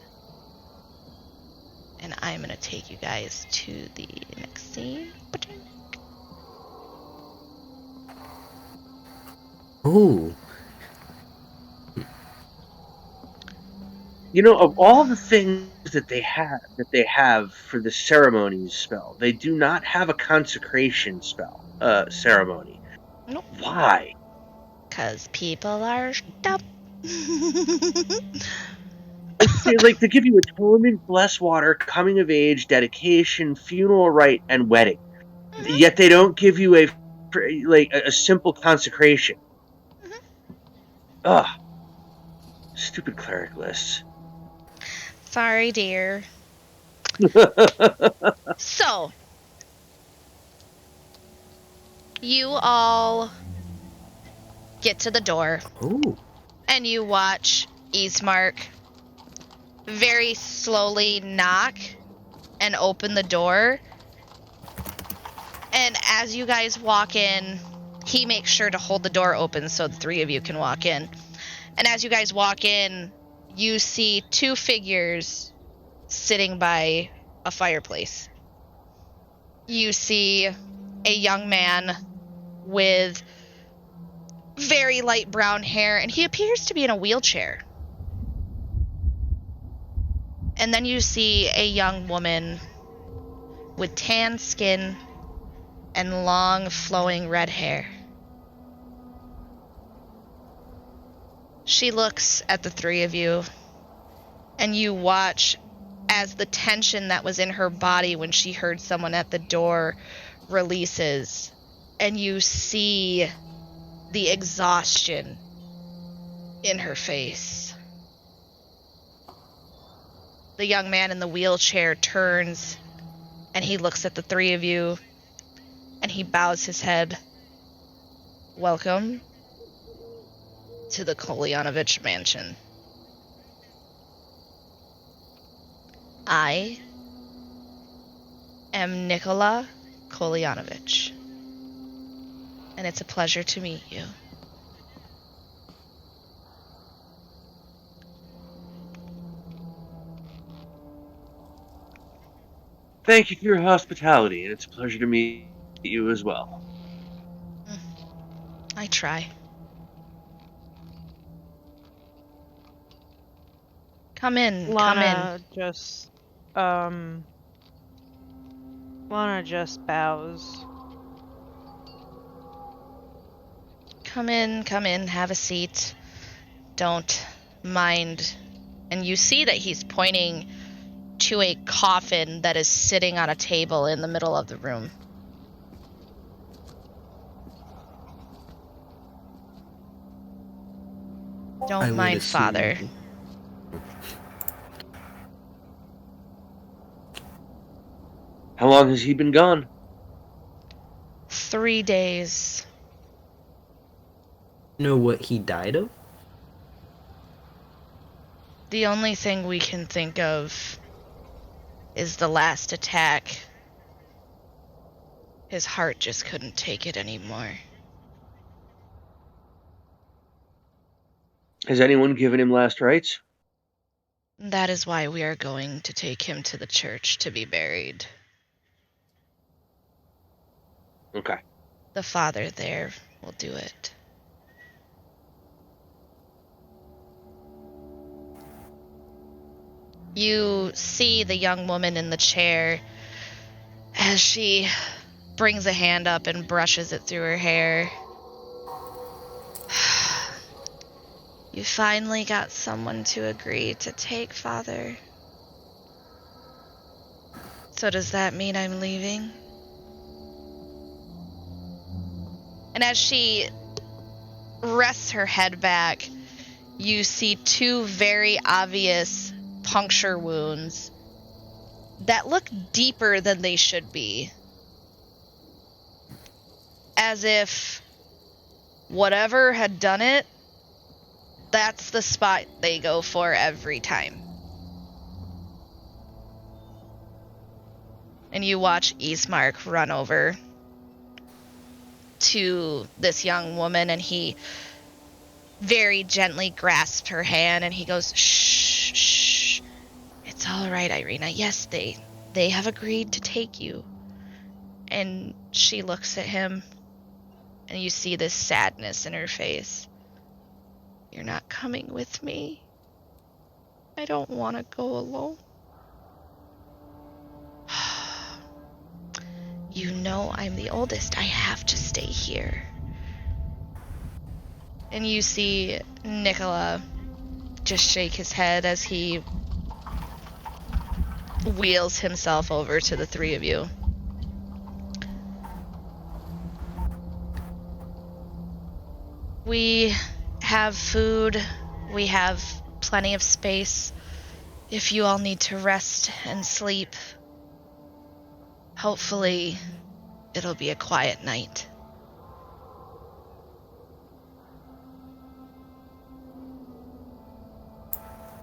And I'm going to take you guys to the next scene. Ooh. You know, of all the things that they have for the ceremonies spell, they do not have a consecration spell ceremony. Nope. Why? Because people are dumb. Like to give you atonement, bless water, coming of age, dedication, funeral rite, and wedding. Yet they don't give you a simple consecration. Ugh. Stupid cleric lists. Sorry, dear. So, you all get to the door. Ooh. And you watch Ismark very slowly knock and open the door. And as you guys walk in, he makes sure to hold the door open so the three of you can walk in. And as you guys walk in, you see two figures sitting by a fireplace. You see a young man with very light brown hair, and he appears to be in a wheelchair. And then you see a young woman with tan skin and long flowing red hair. She looks at the three of you, and you watch as the tension that was in her body when she heard someone at the door releases, and you see the exhaustion in her face. The young man in the wheelchair turns and he looks at the three of you and he bows his head. Welcome to the Kolyanovich mansion. I am Nikola Kolyanovich, and it's a pleasure to meet you. Thank you for your hospitality, and it's a pleasure to meet you as well. I try. Come in, Lana just bows. Come in, have a seat. Don't mind. And you see that he's pointing to a coffin that is sitting on a table in the middle of the room. Don't mind, Father. How long has he been gone? 3 days. Know what he died of? The only thing we can think of is the last attack. His heart just couldn't take it anymore. Has anyone given him last rites? That is why we are going to take him to the church to be buried. Okay. The father there will do it. You see the young woman in the chair as she brings a hand up and brushes it through her hair. You finally got someone to agree to take Father. So does that mean I'm leaving? And as she rests her head back, you see two very obvious puncture wounds that look deeper than they should be. As if whatever had done it, That's the spot they go for every time. And you watch Ismark run over to this young woman, and he very gently grasps her hand, and he goes, shh, shh. It's all right, Irina. Yes, they have agreed to take you. And she looks at him, and you see this sadness in her face. You're not coming with me. I don't want to go alone. You know I'm the oldest. I have to stay here. And you see Nicola just shake his head as he wheels himself over to the three of you. We have food. We have plenty of space. If you all need to rest and sleep, hopefully it'll be a quiet night.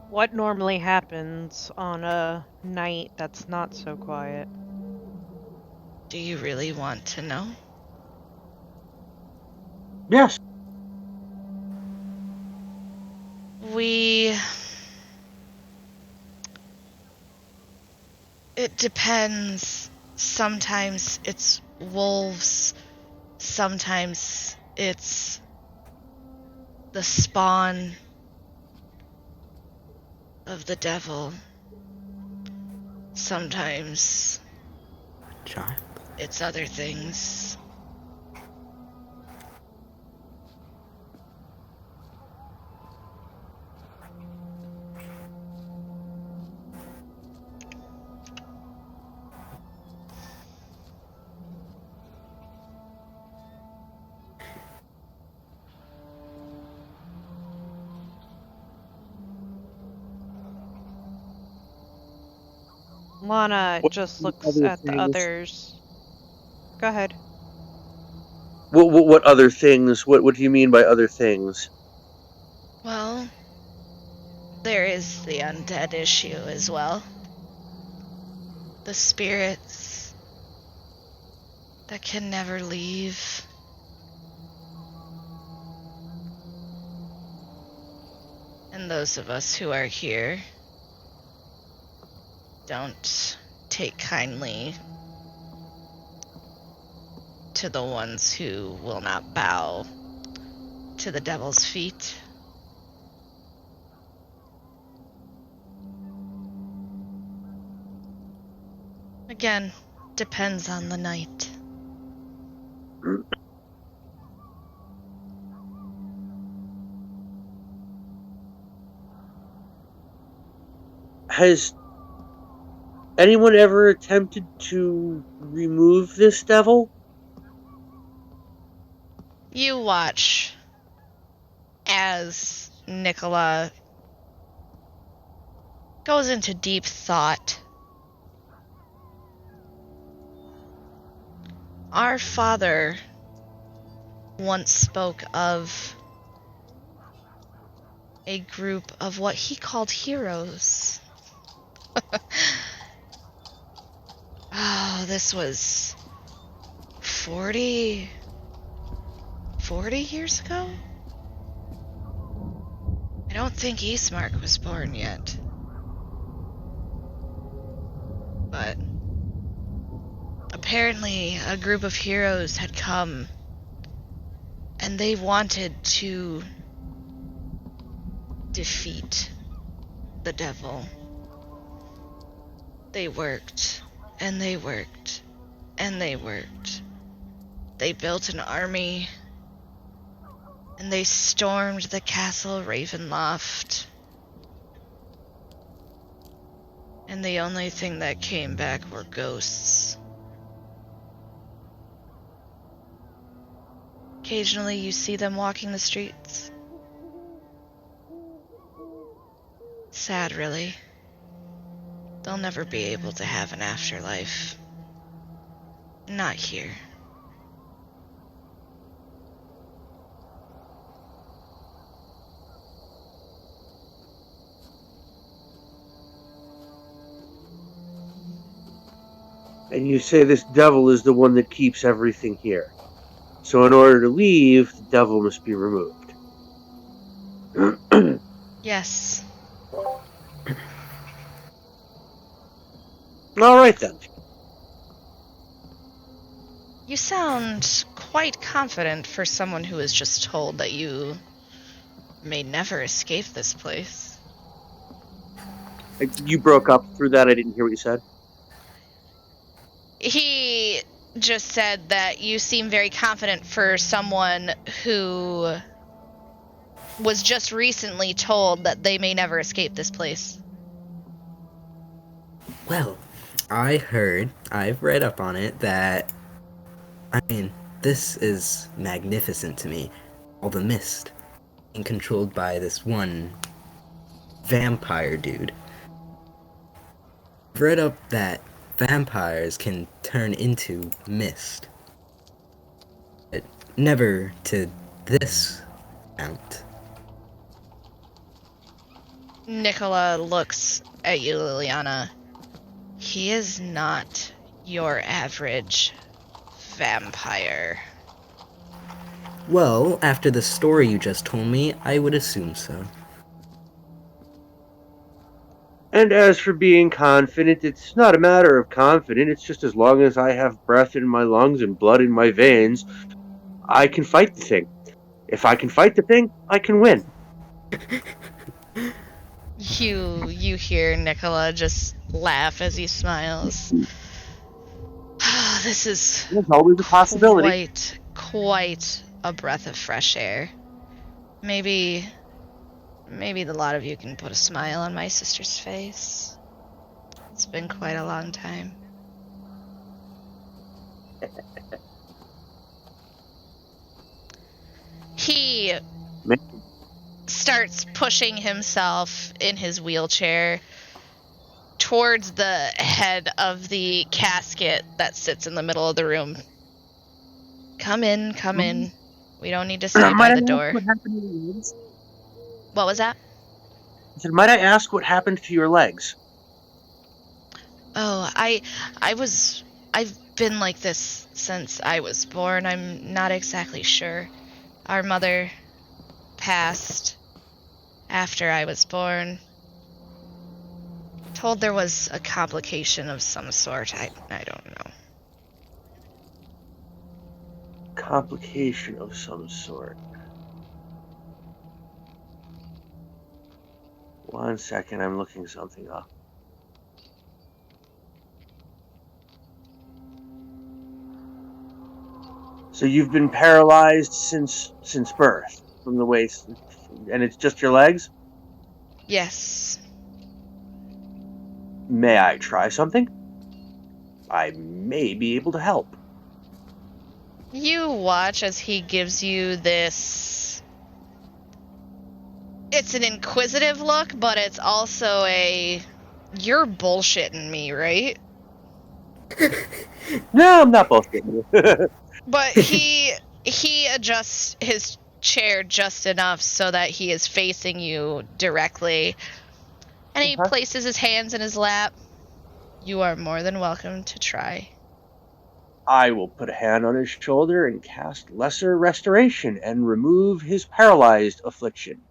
What normally happens on a night that's not so quiet? Do you really want to know? Yes. It depends. Sometimes it's wolves. Sometimes it's the spawn of the devil. Sometimes Child. it's other things. Lana What just other looks at the things? others. Go ahead. What other things? What do you mean by other things? Well, there is the undead issue as well. The spirits that can never leave. And those of us who are here don't take kindly to the ones who will not bow to the devil's feet. Again, depends on the night. Has anyone ever attempted to remove this devil? You watch as Nicola goes into deep thought. Our father once spoke of a group of what he called heroes. Oh, this was 40 years ago? I don't think Ismark was born yet. But apparently a group of heroes had come, and they wanted to defeat the devil. They worked, and they worked, and they worked. They built an army, and they stormed the castle Ravenloft. And the only thing that came back were ghosts. Occasionally you see them walking the streets. Sad, really. They'll never be able to have an afterlife. Not here. And you say this devil is the one that keeps everything here. So in order to leave, the devil must be removed. Yes. All right, then. You sound quite confident for someone who was just told that you may never escape this place. You broke up through that. I didn't hear what you said. He just said that you seem very confident for someone who was just recently told that they may never escape this place. Well, I've read up on it that, this is magnificent to me. All the mist being controlled by this one vampire dude. I've read up that vampires can turn into mist. But never to this amount. Nicola looks at you, Liliana. He is not your average vampire. Well, after the story you just told me, I would assume so. And as for being confident, it's not a matter of confident. It's just as long as I have breath in my lungs and blood in my veins, I can fight the thing. If I can fight the thing, I can win. You hear Nicola just laugh as he smiles. This is There's always a possibility. quite a breath of fresh air. Maybe the lot of you can put a smile on my sister's face. It's been quite a long time. He starts pushing himself in his wheelchair towards the head of the casket that sits in the middle of the room. Come in. We don't need to stay by the door. What happened to your legs? What was that? I said, might I ask what happened to your legs? Oh, I've been like this since I was born. I'm not exactly sure. Our mother passed after I was born. Told there was a complication of some sort. I don't know. Complication of some sort. One second, I'm looking something up. So you've been paralyzed since birth, from the waist, and it's just your legs? Yes. May I try something? I may be able to help. You watch as he gives you this... It's an inquisitive look, but it's also a... You're bullshitting me, right? No, I'm not bullshitting you. But he adjusts his chair just enough so that he is facing you directly. And he places his hands in his lap. You are more than welcome to try. I will put a hand on his shoulder and cast Lesser Restoration and remove his paralyzed affliction.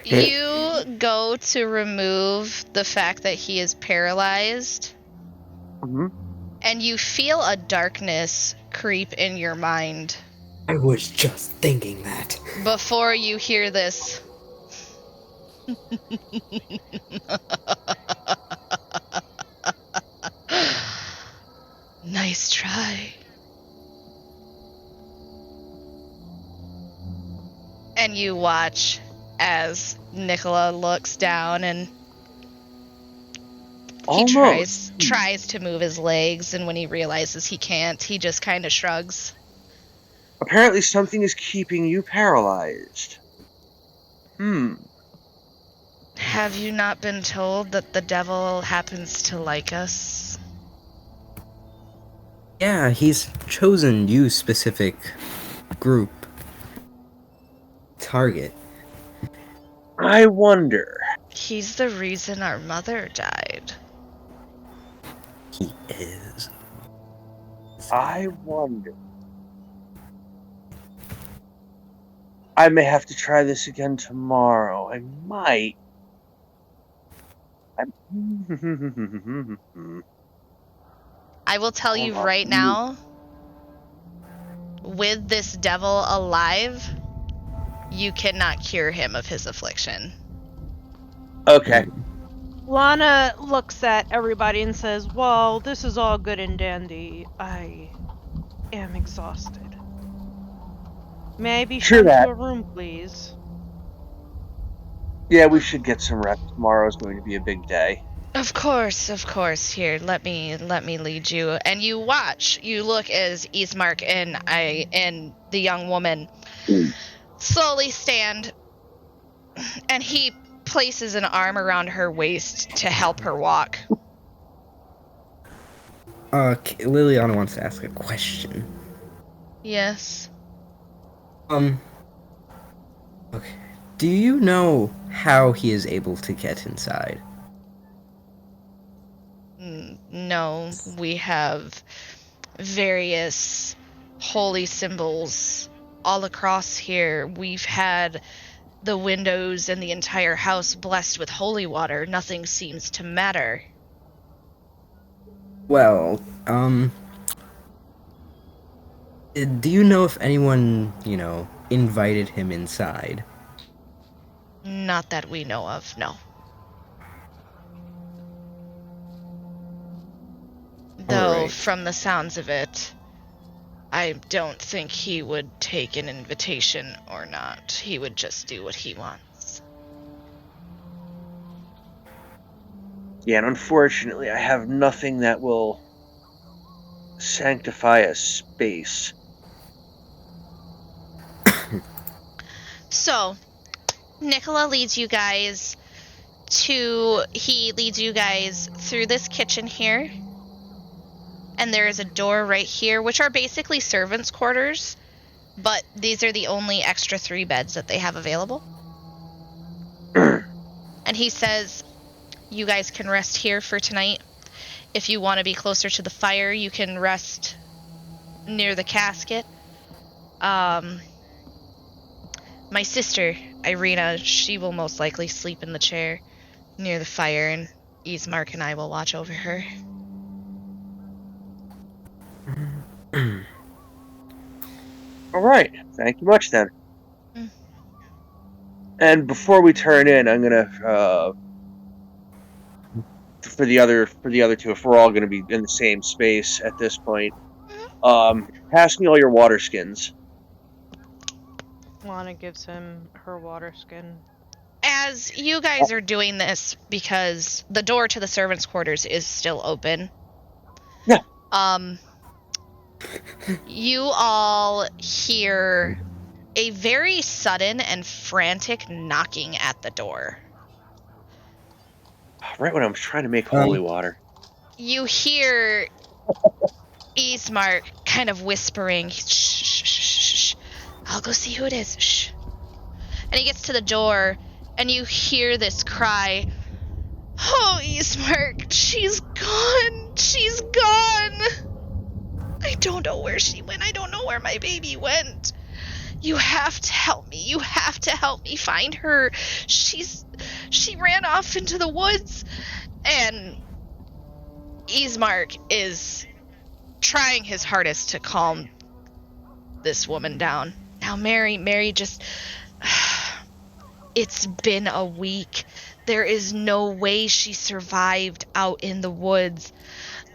You go to remove the fact that he is paralyzed, and you feel a darkness creep in your mind. I was just thinking that. Before you hear this. Nice try. And you watch as Nicola looks down and he tries to move his legs, and when he realizes he can't, he just kind of shrugs. Apparently something is keeping you paralyzed. Have you not been told that the devil happens to like us? Yeah, he's chosen you specific group target. I wonder. He's the reason our mother died. He is. I wonder. I may have to try this again tomorrow. I might. I will tell you right now, with this devil alive, you cannot cure him of his affliction. Okay. Lana looks at everybody and says, well, this is all good and dandy. I am exhausted. May I be Sure shown that. to a room, please? Yeah, we should get some rest. Tomorrow is going to be a big day. Of course. Here, let me lead you. And you watch. You look as Ismark and the young woman slowly stand, and he places an arm around her waist to help her walk. Liliana wants to ask a question. Yes. Okay. Do you know how he is able to get inside? No, we have various holy symbols all across here. We've had the windows and the entire house blessed with holy water. Nothing seems to matter. Well, do you know if anyone, invited him inside? Not that we know of, no. Though, Alright. from the sounds of it, I don't think he would take an invitation or not. He would just do what he wants. Yeah, and unfortunately, I have nothing that will sanctify a space. So, Nicola leads you guys through this kitchen here. And there is a door right here, which are basically servants' quarters. But these are the only extra 3 beds that they have available. And he says, you guys can rest here for tonight. If you want to be closer to the fire, you can rest near the casket. My sister, Irina, she will most likely sleep in the chair near the fire, and Ismark and I will watch over her. All right. Thank you much, then. And before we turn in, I'm gonna for the other 2, if we're all gonna be in the same space at this point, pass me all your water skins. Lana gives him her water skin. As you guys are doing this, because the door to the servants' quarters is still open. Yeah. You all hear a very sudden and frantic knocking at the door. Right when I was trying to make holy water. You hear Ismark kind of whispering, shh, shh, shh, shh, shh. I'll go see who it is. Shh. And he gets to the door, and you hear this cry, oh, Ismark, she's gone. She's gone. I don't know where she went. I don't know where my baby went. You have to help me. You have to help me find her. She ran off into the woods. And Ismark is trying his hardest to calm this woman down. Now, Mary just... It's been a week. There is no way she survived out in the woods.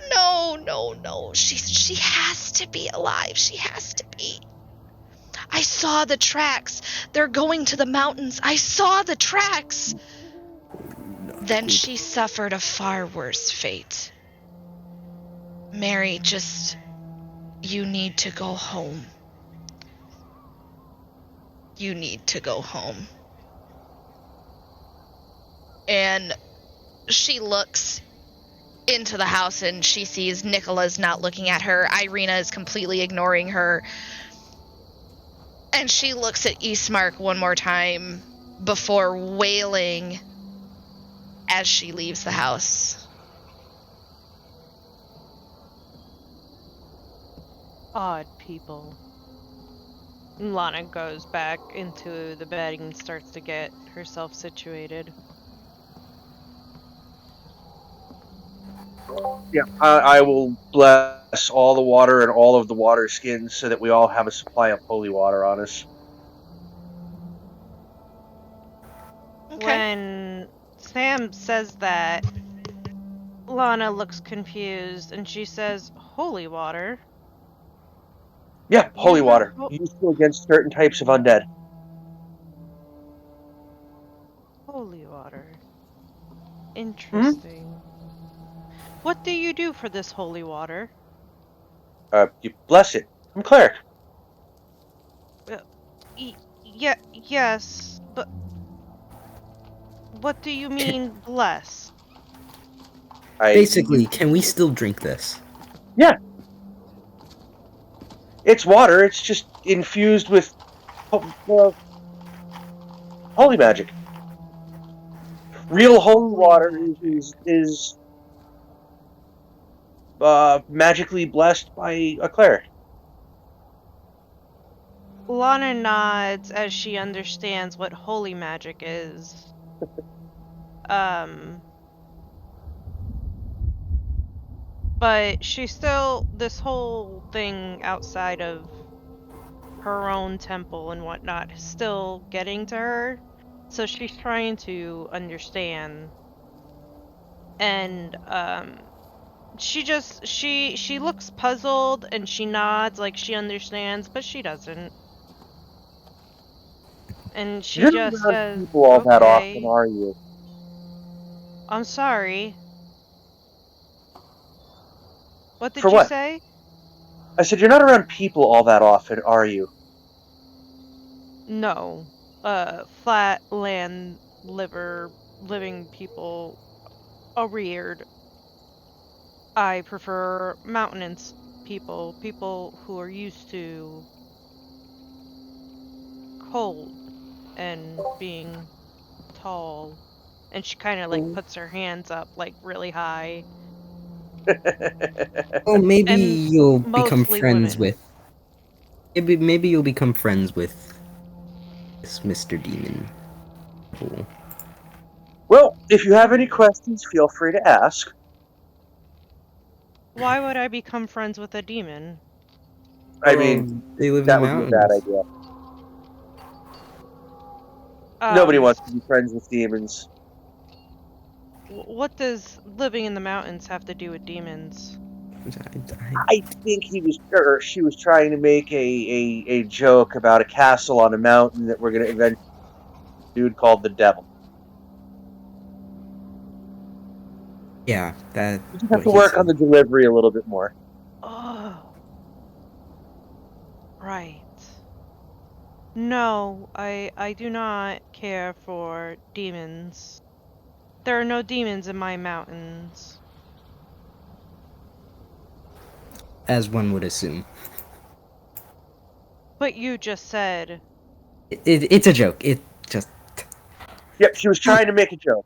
No. She has to be alive. She has to be. I saw the tracks. They're going to the mountains. I saw the tracks. Then she suffered a far worse fate. Mary, you need to go home. You need to go home. And she looks into the house, and she sees Nicola's not looking at her. Irina is completely ignoring her. And she looks at Eastmark one more time before wailing as she leaves the house. Odd people. Lana goes back into the bed and starts to get herself situated. Yeah, I will bless all the water and all of the water skins so that we all have a supply of holy water on us. Okay. When Sam says that, Lana looks confused and she says, "Holy water?" Yeah, holy You water. have Useful against certain types of undead. holy water. Interesting. What do you do for this holy water? You bless it. I'm Cleric. Yes, but what do you mean bless? Basically, can we still drink this? Yeah. It's water, it's just infused with holy magic. Real holy water is magically blessed by a cleric. Lana nods as she understands what holy magic is. But she's still, this whole thing outside of her own temple and whatnot is still getting to her. So she's trying to understand. And, she looks puzzled and she nods like she understands, but she doesn't. And she You're just not around says, people all that often, "Okay, are you?" I'm sorry." What For did you what? say? I said, you're not around people all that often, are you? No. Flat land living people are weird. I prefer mountainous people who are used to cold and being tall. And she kind of like puts her hands up like really high. Well, maybe And you'll become mostly friends women. with. Maybe you'll become friends with this Mr. Demon. Cool. Well, if you have any questions, feel free to ask. Why would I become friends with a demon? I mean, They live in the that would be a bad mountains. idea. Nobody wants to be friends with demons. What does living in the mountains have to do with demons? I think she was trying to make a joke about a castle on a mountain that we're going to eventually dude called the devil. Yeah, that. You just have to work on the delivery a little bit more. Oh. Right. No, I do not care for demons. There are no demons in my mountains. As one would assume. But you just said. It's a joke. It just. Yep, she was trying to make a joke.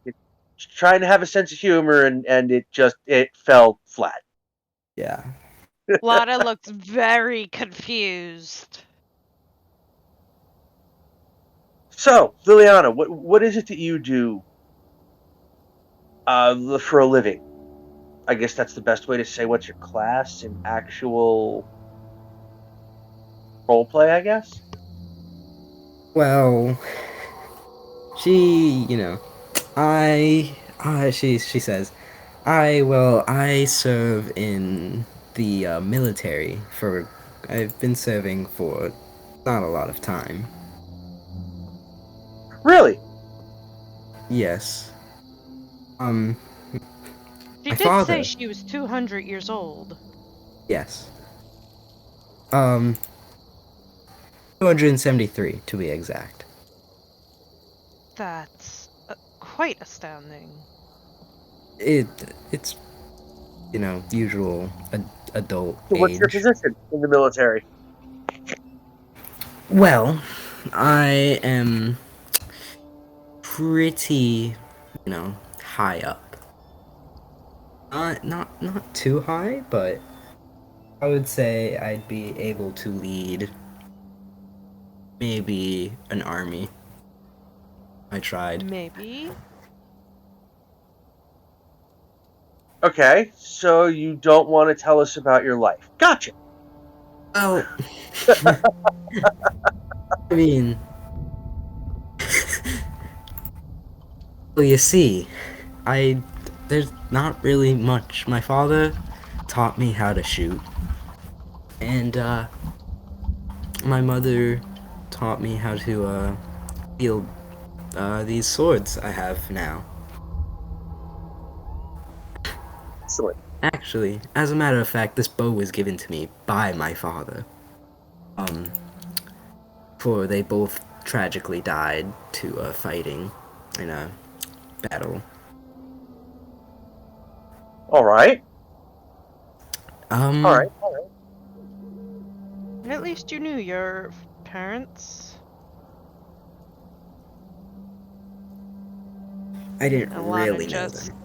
Trying to have a sense of humor, and it fell flat. Yeah. Lana looks very confused. So, Liliana, what is it that you do for a living? I guess that's the best way to say what's your class in actual roleplay, I guess? Well, she, she says, I serve in the military I've been serving for not a lot of time. Really? Yes. She My did father. say she was 200 years old. Yes. 273 to be exact. That's quite astounding. It's usual adult So what's your age. position in the military? Well, I am pretty, high up. Not too high, but I would say I'd be able to lead maybe an army. I tried. Maybe. Okay, so you don't want to tell us about your life. Gotcha. Well, I mean, well, you see, there's not really much. My father taught me how to shoot, and my mother taught me how to wield these swords I have now. Excellent. Actually, as a matter of fact, this bow was given to me by my father. For they both tragically died to fighting in a battle. All right. All right. At least you knew your parents. I didn't Lana really know them.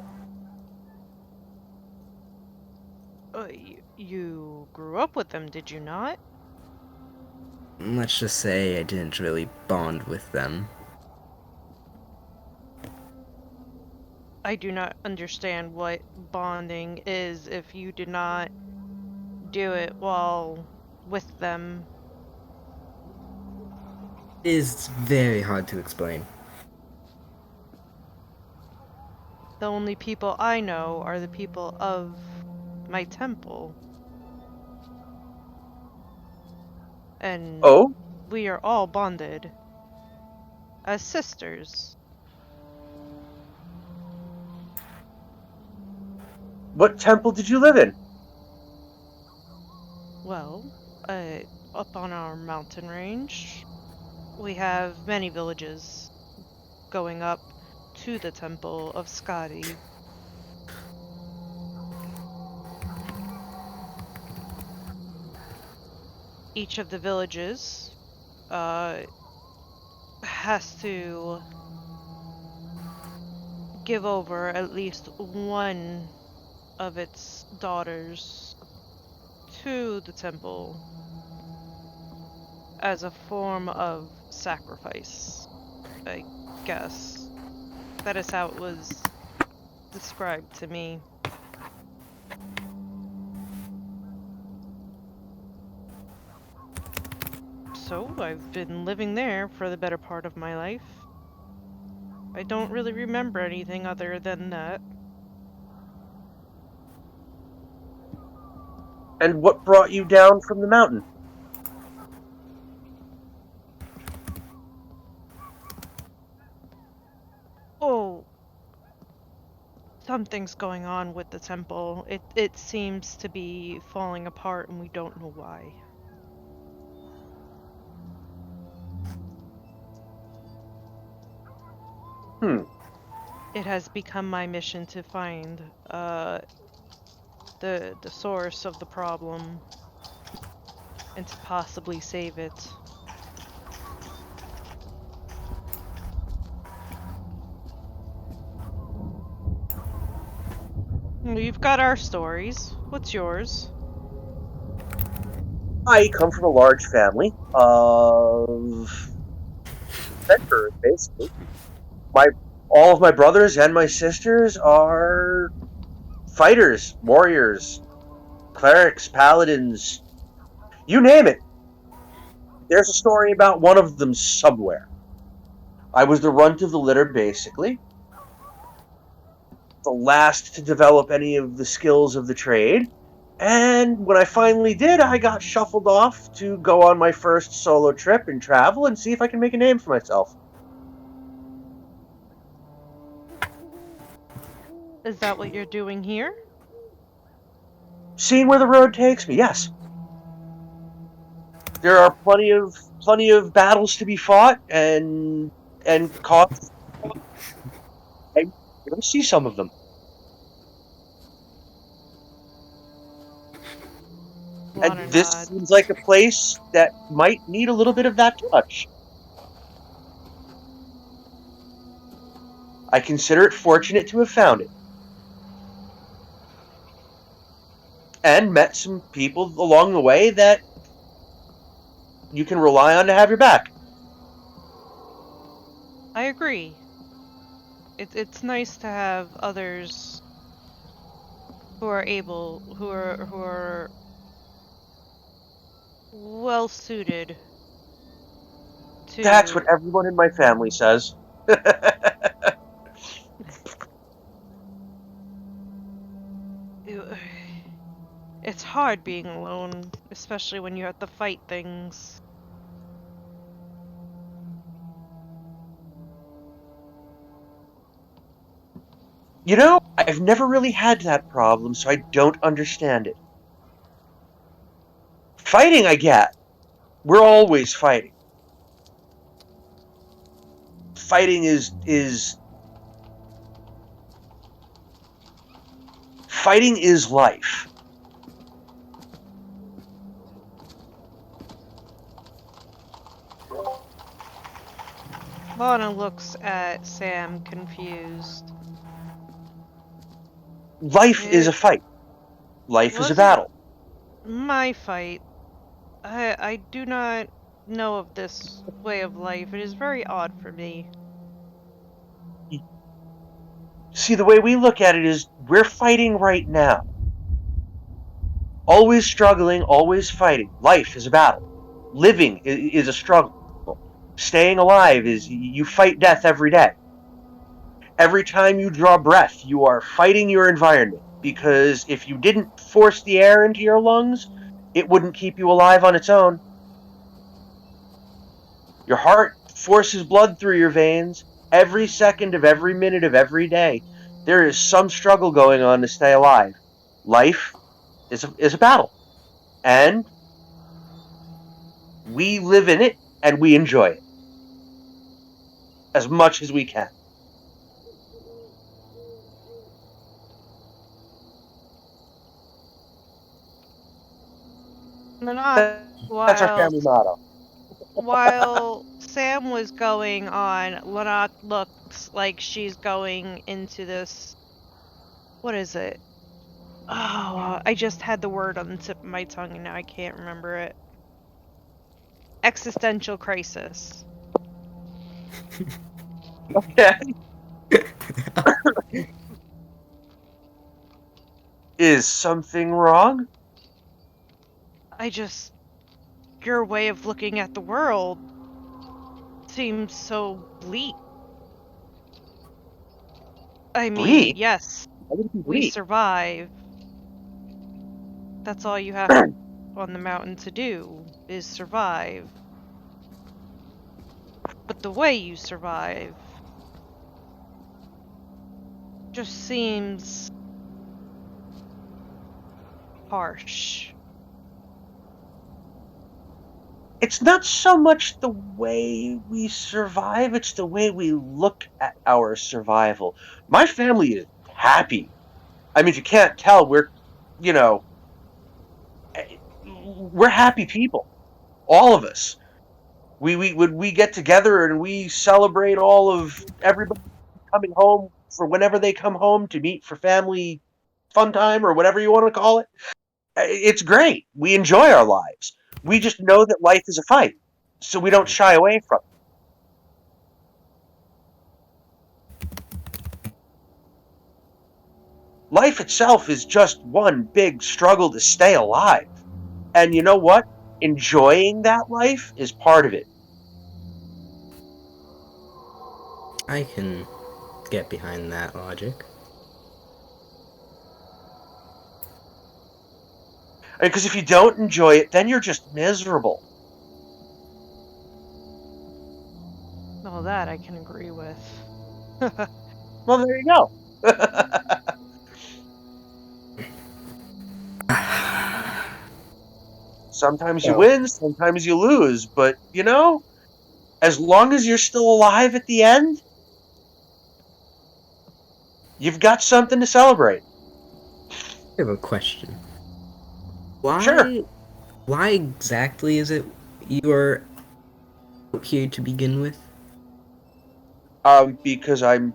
You grew up with them, did you not? Let's just say I didn't really bond with them. I do not understand what bonding is if you did not do it while with them. It is very hard to explain. The only people I know are the people of my temple. And we are all bonded as sisters. What temple did you live in? Well, up on our mountain range, we have many villages going up to the Temple of Strahd. Each of the villages has to give over at least one of its daughters to the temple as a form of sacrifice, I guess. That is how it was described to me. So, I've been living there for the better part of my life. I don't really remember anything other than that. And what brought you down from the mountain? Oh, something's going on with the temple. It seems to be falling apart and we don't know why. It has become my mission to find the source of the problem and to possibly save it. We've got our stories. What's yours? I come from a large family of adventurers, basically. All of my brothers and my sisters are fighters, warriors, clerics, paladins, you name it. There's a story about one of them somewhere. I was the runt of the litter, basically. The last to develop any of the skills of the trade. And when I finally did, I got shuffled off to go on my first solo trip and travel and see if I can make a name for myself. Is that what you're doing here? Seeing where the road takes me, yes. There are plenty of battles to be fought and costs. I see some of them. Lana And this nods. seems like a place that might need a little bit of that touch. I consider it fortunate to have found it. And met some people along the way that you can rely on to have your back. I agree. It's nice to have others who are well suited to. That's what everyone in my family says. It's hard being alone, especially when you have to fight things. You know, I've never really had that problem, so I don't understand it. Fighting, I get. We're always fighting. Fighting is life. Lana looks at Sam confused. Life is a fight. Life is a battle. My fight. I do not know of this way of life. It is very odd for me. See, the way we look at it is we're fighting right now. Always struggling, always fighting. Life is a battle. Living is a struggle. Staying alive is you fight death every day. Every time you draw breath, you are fighting your environment, because if you didn't force the air into your lungs, it wouldn't keep you alive on its own. Your heart forces blood through your veins every second of every minute of every day. There is some struggle going on to stay alive. Life is a battle. And we live in it and we enjoy it as much as we can. That's our family motto. While Sam was going on, Lanak looks like she's going into this. What is it? Oh, I just had the word on the tip of my tongue and now I can't remember it. Existential crisis. Okay. Is something wrong? Your way of looking at the world seems so bleak. I mean, Bleak? yes, Why would it be we bleak? survive. That's all you have on the mountain to do, is survive. But the way you survive just seems harsh. It's not so much the way we survive, it's the way we look at our survival. My family is happy. I mean, if you can't tell, we're happy people. All of us. We get together and we celebrate all of everybody coming home for whenever they come home to meet for family fun time or whatever you want to call it. It's great. We enjoy our lives. We just know that life is a fight, so we don't shy away from it. Life itself is just one big struggle to stay alive. And you know what? Enjoying that life is part of it. I can get behind that logic. Because if you don't enjoy it, then you're just miserable. Well, that I can agree with. Well, there you go. Sometimes you win, sometimes you lose, but as long as you're still alive at the end, you've got something to celebrate. I have a question. Why Sure. Why exactly is it you are out here to begin with? Because I'm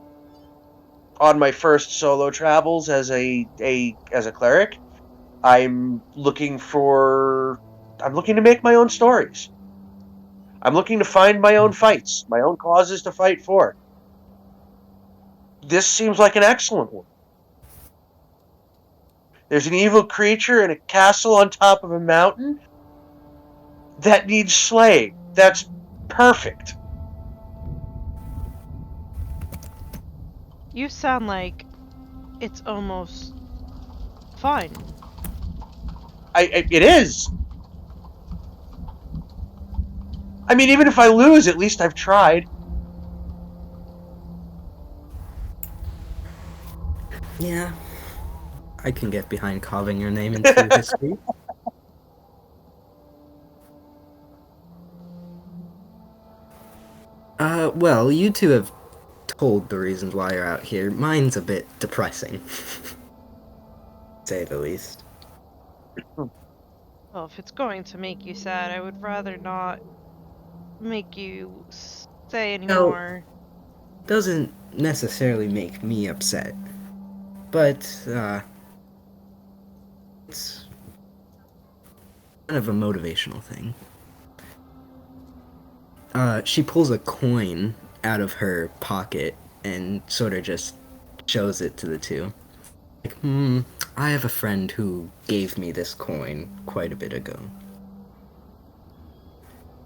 on my first solo travels as a cleric. I'm looking to make my own stories. I'm looking to find my own fights, my own causes to fight for. This seems like an excellent one. There's an evil creature in a castle on top of a mountain that needs slaying. That's perfect. You sound like it's almost fun. It is. I mean, even if I lose, at least I've tried. Yeah, I can get behind carving your name into history. Well, you two have told the reasons why you're out here. Mine's a bit depressing, to say the least. Well, if it's going to make you sad, I would rather not make you say anymore. Doesn't necessarily make me upset, but it's kind of a motivational thing. She pulls a coin out of her pocket and sort of just shows it to the two. Like, I have a friend who gave me this coin quite a bit ago.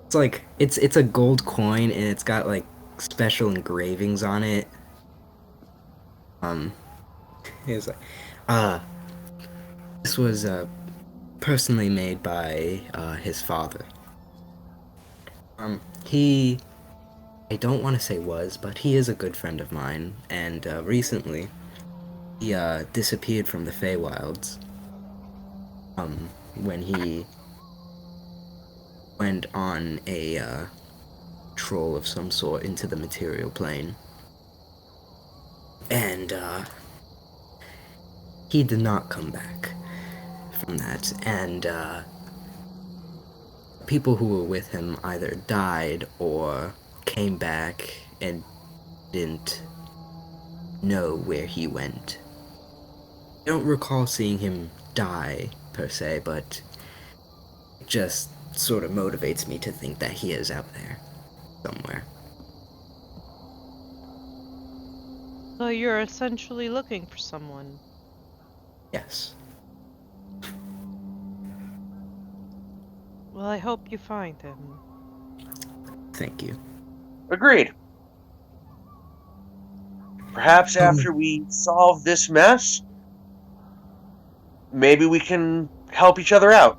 It's like, it's a gold coin and it's got like special engravings on it. It's like, this was personally made by his father. I don't want to say was, but he is a good friend of mine, and recently he disappeared from the Feywilds. When he went on a troll of some sort into the material plane. And he did not come back from that, and people who were with him either died or came back and didn't know where he went. I don't recall seeing him die, per se, but it just sort of motivates me to think that he is out there somewhere. So you're essentially looking for someone. Yes. Well, I hope you find him. Thank you. Agreed. Perhaps after we solve this mess, maybe we can help each other out.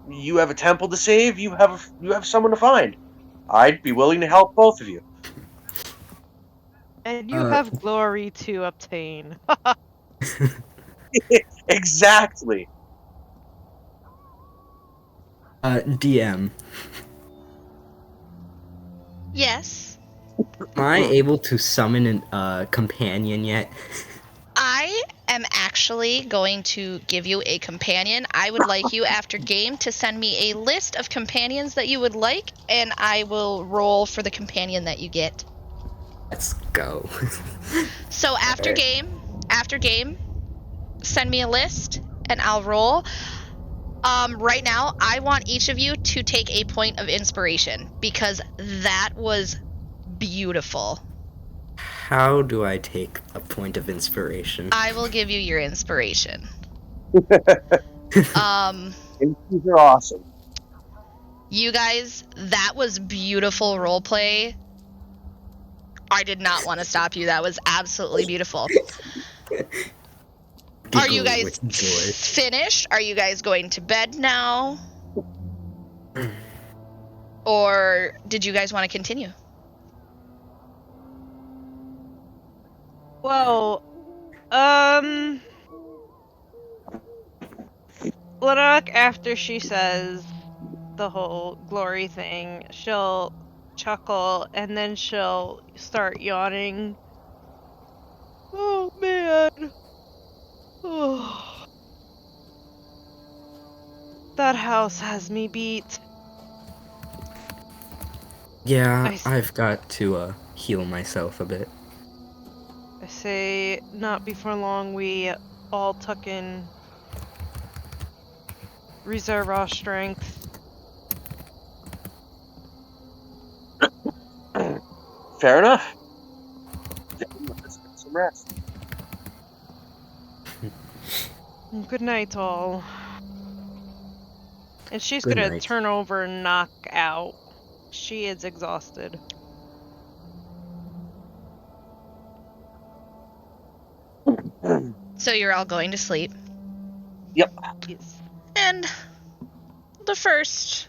You have a temple to save, you have someone to find. I'd be willing to help both of you. And you have glory to obtain. Exactly. DM. Yes. Am I able to summon a companion yet? I am actually going to give you a companion. I would like you after game to send me a list of companions that you would like, and I will roll for the companion that you get. Let's go. So after game, send me a list and I'll roll. Right now, I want each of you to take a point of inspiration because that was beautiful. How do I take a point of inspiration? I will give you your inspiration. These are awesome. You guys, that was beautiful roleplay. I did not want to stop you. That was absolutely beautiful. Are you guys finished? Are you guys going to bed now? Or did you guys want to continue? Well, Lanak, after she says the whole glory thing, she'll chuckle and then she'll start yawning. Oh man. Oh. That house has me beat. Yeah, I've got to heal myself a bit. I say not before long we all tuck in, reserve our strength. Fair enough. Let's get some rest. Good night, all. And she's Good gonna night. turn over and knock out. She is exhausted. So you're all going to sleep. Yep. Yes. And the first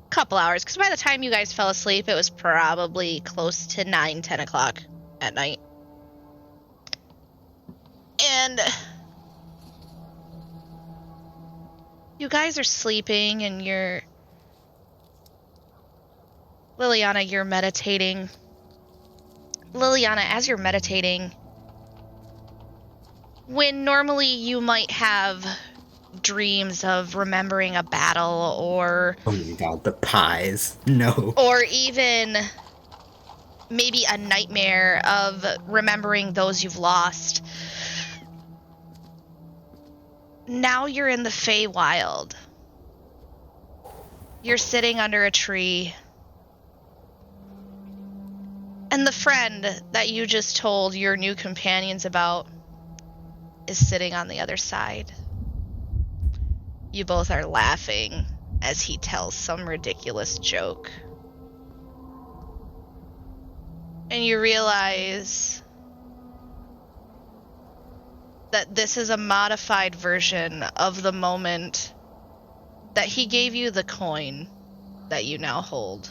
couple hours, because by the time you guys fell asleep, it was probably close to 9-10 o'clock at night. And you guys are sleeping, and Liliana, you're meditating. Liliana, as you're meditating, when normally you might have dreams of remembering a battle or... Oh my god, the pies. No. Or even maybe a nightmare of remembering those you've lost. Now you're in the Feywild. You're sitting under a tree. And the friend that you just told your new companions about is sitting on the other side. You both are laughing as he tells some ridiculous joke. And you realize that this is a modified version of the moment that he gave you the coin that you now hold.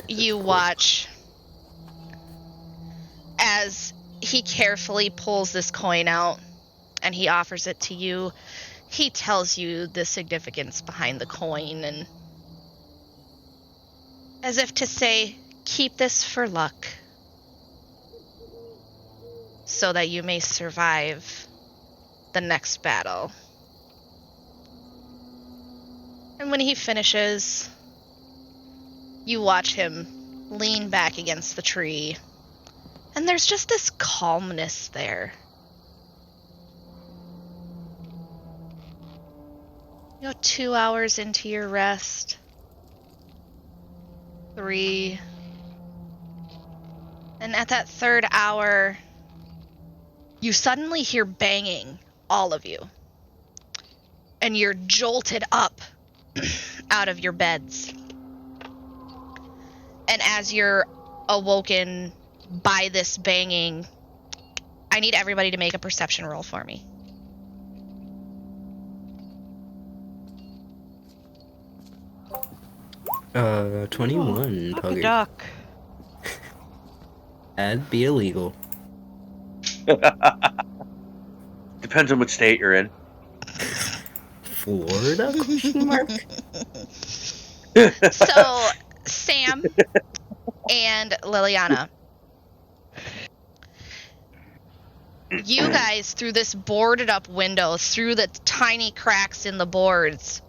You watch as he carefully pulls this coin out and he offers it to you. He tells you the significance behind the coin, and as if to say, keep this for luck so that you may survive the next battle. And when he finishes, you watch him lean back against the tree, and there's just this calmness there. 2 hours into your rest, 3, and at that 3rd hour, you suddenly hear banging, all of you, and you're jolted up out of your beds. And as you're awoken by this banging, I need everybody to make a perception roll for me. 21. Puppy duck. That'd be illegal. Depends on what state you're in. Florida? Question mark? So, Sam and Liliana, you guys, through this boarded up window, through the tiny cracks in the boards,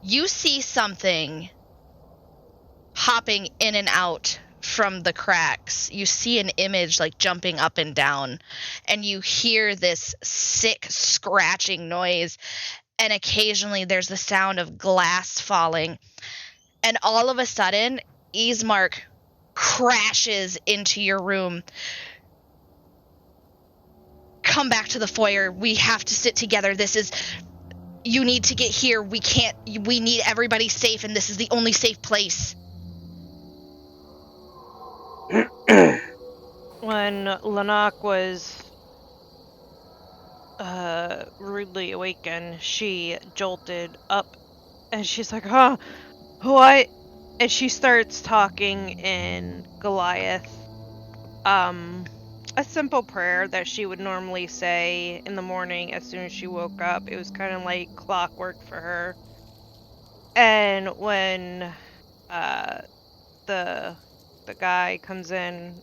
you see something hopping in and out from the cracks. You see an image like jumping up and down, and you hear this sick scratching noise, and occasionally there's the sound of glass falling, and all of a sudden Ismark crashes into your room. Come back to the foyer. We have to sit together. You need to get here. We need everybody safe, and this is the only safe place. When Lanak was rudely awakened, she jolted up and she's like, huh, what? And she starts talking in Goliath. A simple prayer that she would normally say in the morning as soon as she woke up. It was kind of like clockwork for her. And when the guy comes in,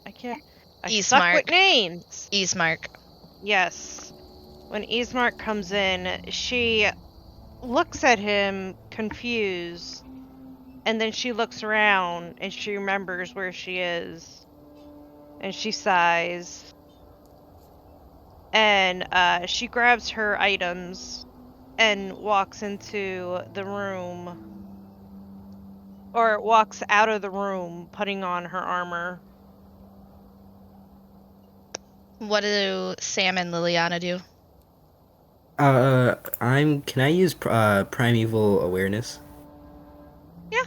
I suck with names. Ismark. Yes. When Ismark comes in, she looks at him confused, and then she looks around and she remembers where she is, and she sighs, and she grabs her items and walks into the room, or walks out of the room putting on her armor. What do Sam and Liliana do? Can I use primeval awareness? Yeah.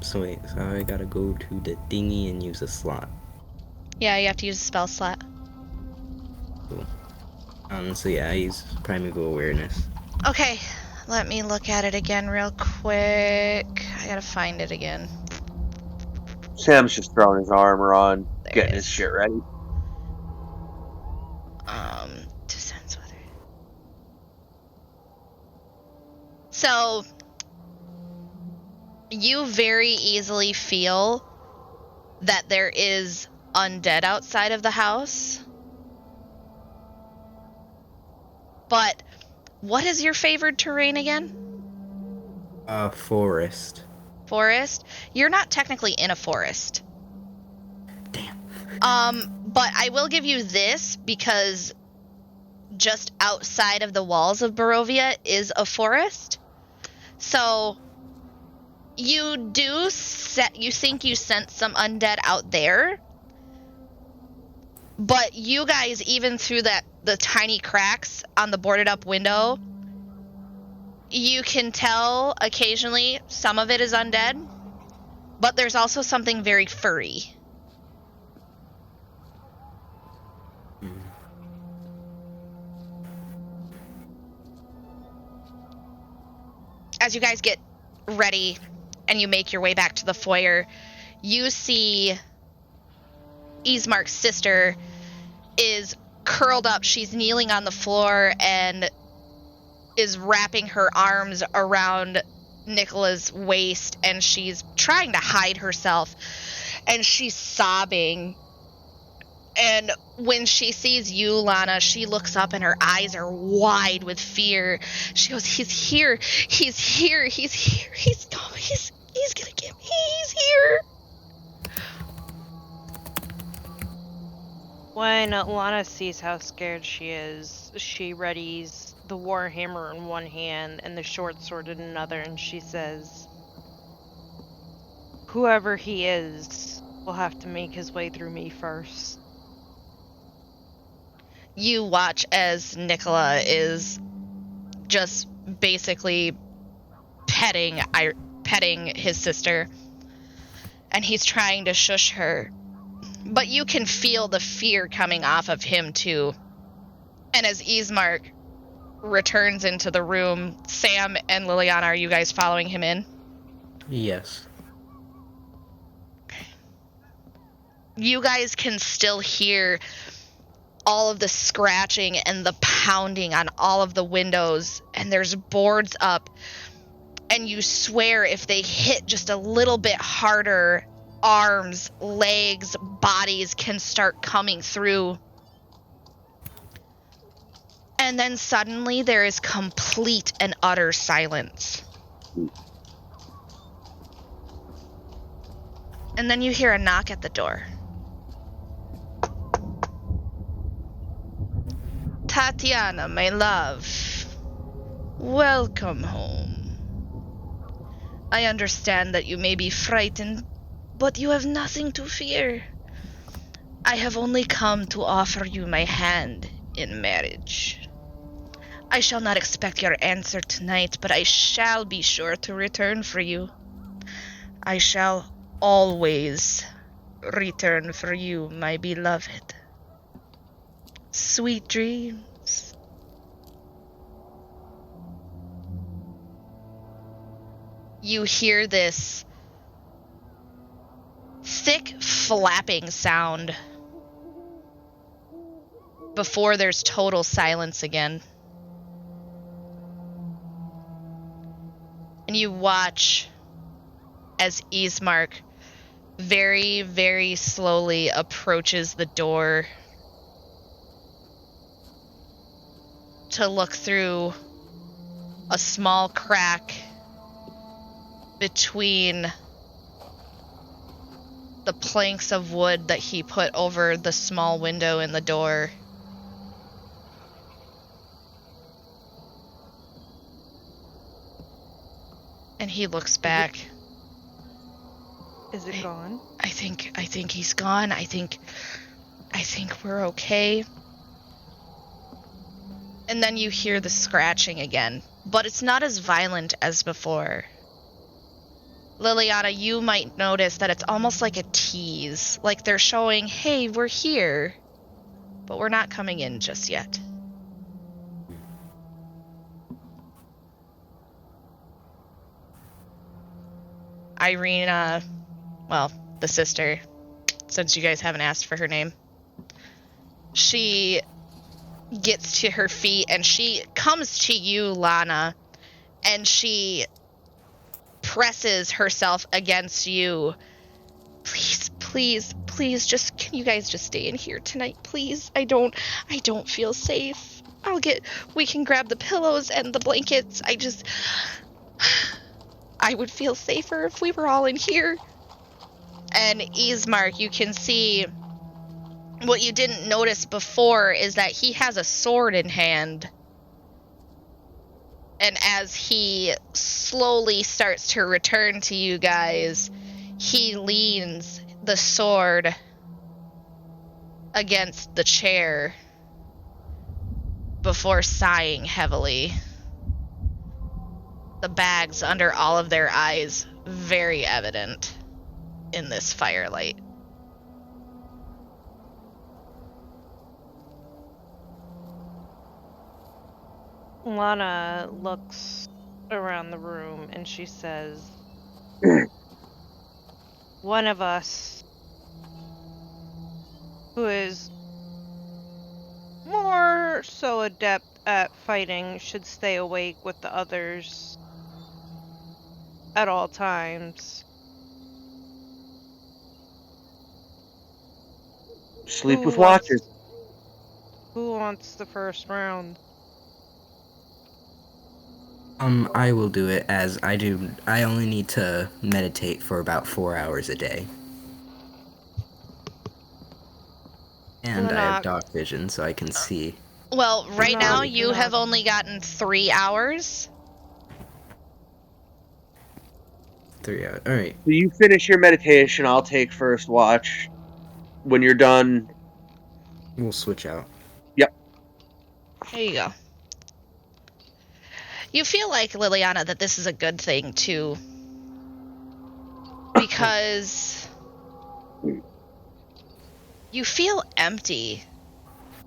So wait, so I gotta go to the thingy and use a slot. Yeah, you have to use a spell slot. Cool. So yeah, I use primeval awareness. Okay, let me look at it again real quick. I gotta find it again. Sam's just throwing his armor on, There getting it his is. shit ready. To sense whether. So, you very easily feel that there is undead outside of the house. But what is your favored terrain again? Forest. Forest? You're not technically in a forest. Damn. But I will give you this because just outside of the walls of Barovia is a forest. So you think you sense some undead out there, but you guys, even through the tiny cracks on the boarded up window, you can tell occasionally some of it is undead, but there's also something very furry. As you guys get ready and you make your way back to the foyer, you see Ismark's sister is curled up. She's kneeling on the floor and is wrapping her arms around Nicola's waist, and she's trying to hide herself, and she's sobbing. And when she sees you, Lana, she looks up and her eyes are wide with fear. She goes, he's here, he's here, he's here, he's coming, he's gonna get me, he's here. When Lana sees how scared she is, she readies the warhammer in one hand and the short sword in another, and she says, "Whoever he is will have to make his way through me first." You watch as Nicola is just basically petting his sister, and he's trying to shush her, but you can feel the fear coming off of him too. And as Ismark returns into the room, Sam and Liliana, are you guys following him in? Yes. You guys can still hear all of the scratching and the pounding on all of the windows, and there's boards up, and you swear if they hit just a little bit harder, arms, legs, bodies can start coming through. And then suddenly there is complete and utter silence. And then you hear a knock at the door. Tatiana, my love, welcome home. I understand that you may be frightened, but you have nothing to fear. I have only come to offer you my hand in marriage. I shall not expect your answer tonight, but I shall be sure to return for you. I shall always return for you, my beloved. Sweet dreams. You hear this thick flapping sound before there's total silence again. And you watch as Ismark very, very slowly approaches the door to look through a small crack between the planks of wood that he put over the small window in the door. And he looks back. Is it gone? I think he's gone. I think we're okay. And then you hear the scratching again, but it's not as violent as before. Liliana, you might notice that it's almost like a tease, like they're showing, hey, we're here, but we're not coming in just yet. Irina, well, the sister, since you guys haven't asked for her name, she gets to her feet and she comes to you, Lana, and she presses herself against you. Please, just can you guys just stay in here tonight, please? I don't feel safe. We can grab the pillows and the blankets. I would feel safer if we were all in here. And Ismark, you can see what you didn't notice before is that he has a sword in hand. And as he slowly starts to return to you guys, he leans the sword against the chair before sighing heavily. The bags under all of their eyes, very evident in this firelight. Lana looks around the room and she says, one of us who is more so adept at fighting should stay awake with the others at all times. Sleep with watchers. Who wants the first round? I will do it as I do. I only need to meditate for about 4 hours a day. And I have dark vision, so I can see. Well, right now you have only gotten 3 hours. 3 hours. Alright. So you finish your meditation, I'll take first watch. When you're done, we'll switch out. Yep. There you go. You feel like, Liliana, that this is a good thing, too. Because you feel empty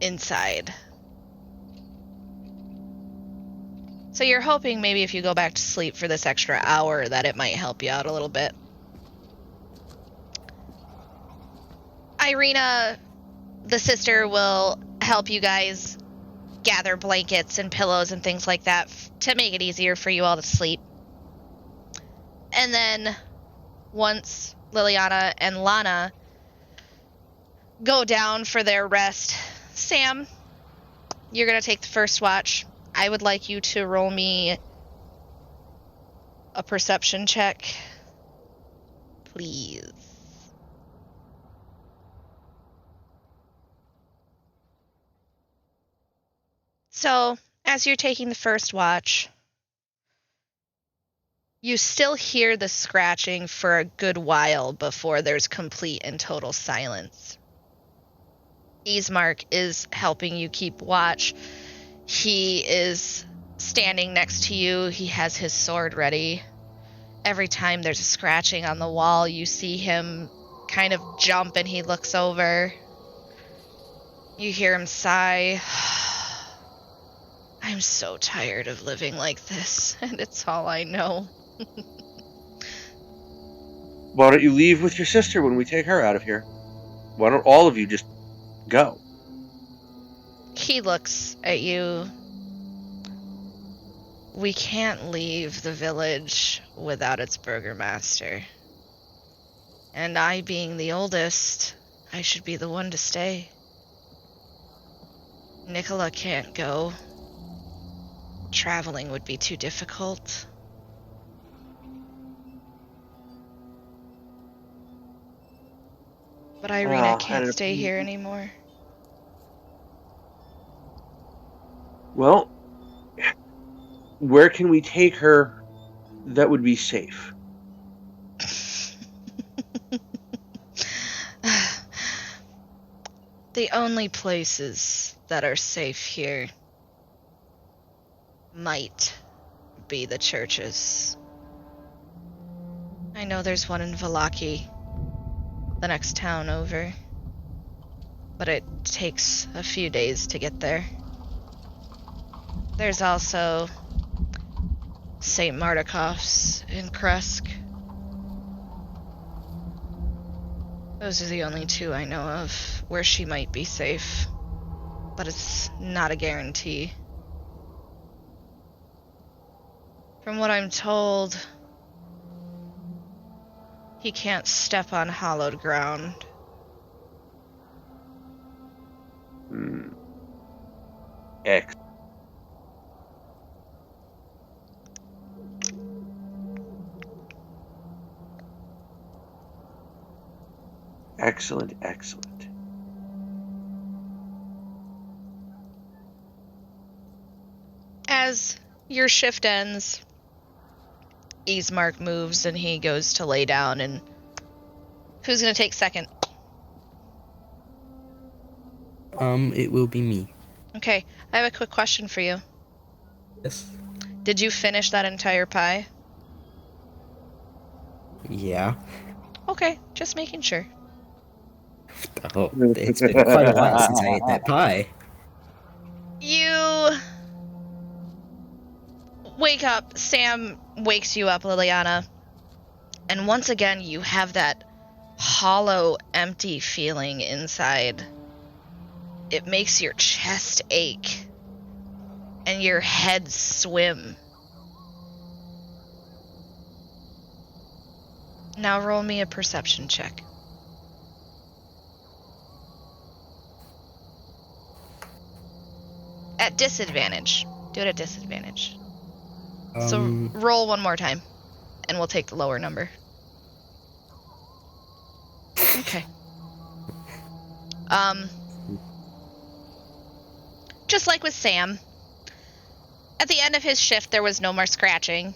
inside. So you're hoping maybe if you go back to sleep for this extra hour that it might help you out a little bit. Irina, the sister, will help you guys gather blankets and pillows and things like that to make it easier for you all to sleep. And then once Liliana and Lana go down for their rest, Sam, you're going to take the first watch. I would like you to roll me a perception check, please. So, as you're taking the first watch, you still hear the scratching for a good while before there's complete and total silence. Ismark is helping you keep watch. He is standing next to you. He has his sword ready. Every time there's a scratching on the wall, you see him kind of jump and he looks over. You hear him sigh. I'm so tired of living like this, and it's all I know. Why don't you leave with your sister when we take her out of here? Why don't all of you just go? He looks at you. We can't leave the village without its burgomaster. And I, being the oldest, I should be the one to stay. Nicola can't go. traveling would be too difficult. But Irina can't stay here anymore. Well, where can we take her that would be safe? The only places that are safe here might be the churches. I know there's one in Vallaki, the next town over, but it takes a few days to get there. There's also St. Mardikov's in Kresk. Those are the only two I know of where she might be safe, but it's not a guarantee. From what I'm told, he can't step on hallowed ground. Excellent, excellent. As your shift ends, Ismark moves and he goes to lay down, and who's gonna take second? It will be me. Okay, I have a quick question for you. Yes. Did you finish that entire pie? Yeah. Okay, just making sure. Oh, it's been quite a while since I ate that pie. You wake up, Sam wakes you up, Liliana, and once again you have that hollow, empty feeling inside. It makes your chest ache and your head swim. Now roll me a perception check. At disadvantage. Do it at disadvantage. So roll one more time, and we'll take the lower number. Okay. Just like with Sam, at the end of his shift, there was no more scratching.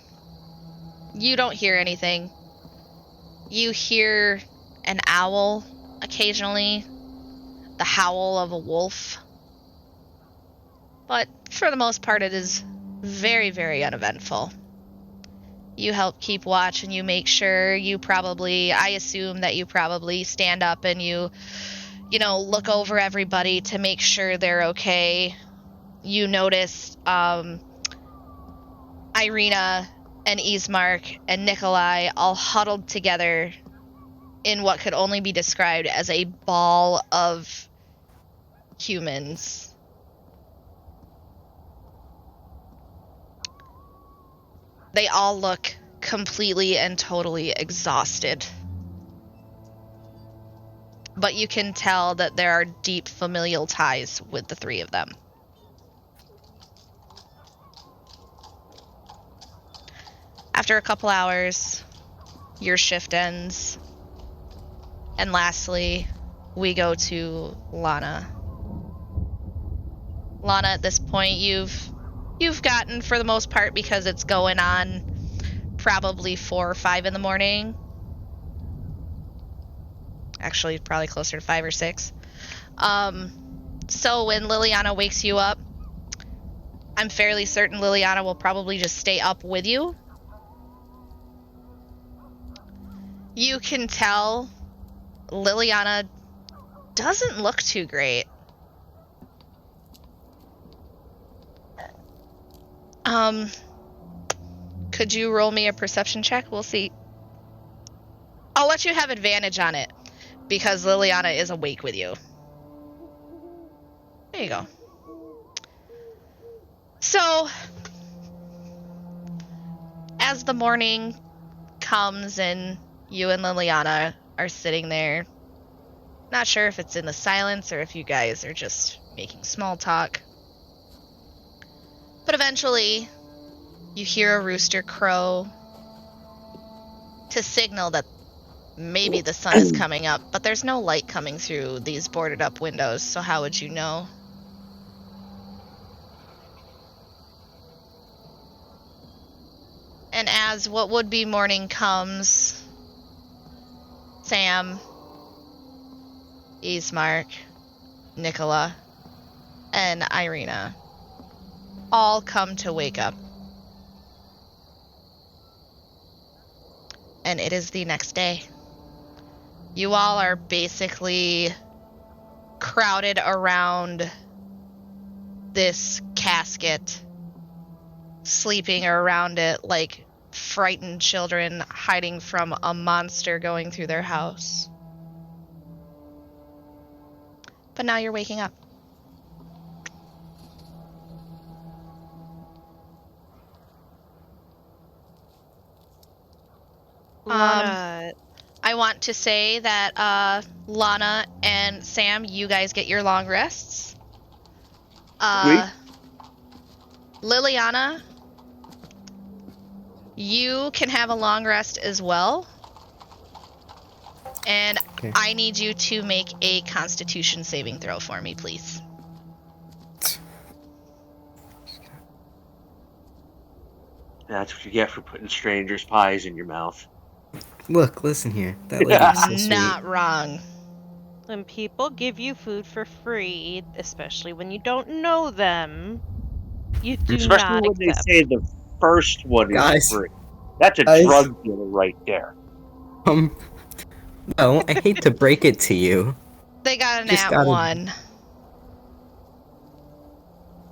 You don't hear anything. You hear an owl occasionally, the howl of a wolf. But for the most part, it is very, very uneventful. You help keep watch, and you make sure I assume that you probably stand up and you look over everybody to make sure they're okay. You notice Irina and Ismark and Nikolai all huddled together in what could only be described as a ball of humans. They all look completely and totally exhausted. But you can tell that there are deep familial ties with the three of them. After a couple hours, your shift ends. And lastly, we go to Lana. Lana, at this point, you've gotten, for the most part, because it's going on probably 4 or 5 in the morning. Actually, probably closer to 5 or 6. So when Liliana wakes you up, I'm fairly certain Liliana will probably just stay up with you. You can tell Liliana doesn't look too great. Could you roll me a perception check? We'll see. I'll let you have advantage on it, because Liliana is awake with you. There you go. So, as the morning comes and you and Liliana are sitting there, not sure if it's in the silence or if you guys are just making small talk. But But eventually, you hear a rooster crow to signal that maybe the sun is coming up, but there's no light coming through these boarded up windows, so how would you know? And as what would be morning comes, Sam, Ismark, Nicola, and Irina all come to wake up. And it is the next day. You all are basically crowded around this casket, sleeping around it like frightened children hiding from a monster going through their house. But now you're waking up. Lana, I want to say that Lana and Sam, you guys get your long rests. Sweet. Liliana, you can have a long rest as well. And Okay. I need you to make a Constitution saving throw for me, please. That's what you get for putting strangers' pies in your mouth. Look, listen here. That lady's so sweet. Not wrong. when people give you food for free, especially when you don't know them, you do Especially not when they accept. say the first one is Guys. free. That's a Guys. drug dealer right there. Well, I hate to break it to you. They got a Just nat gotta- 1.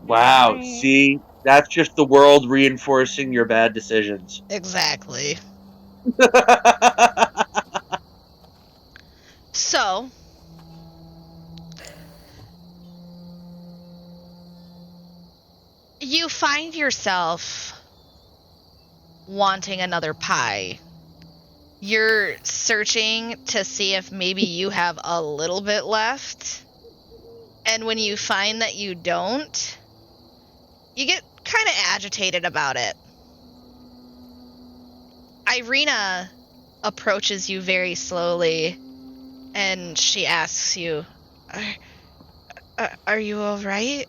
Wow, Right. see? That's just the world reinforcing your bad decisions. Exactly. So, you find yourself wanting another pie. You're searching to see if maybe you have a little bit left. And when you find that you don't, you get kind of agitated about it. Irina approaches you very slowly, and she asks you, are you alright?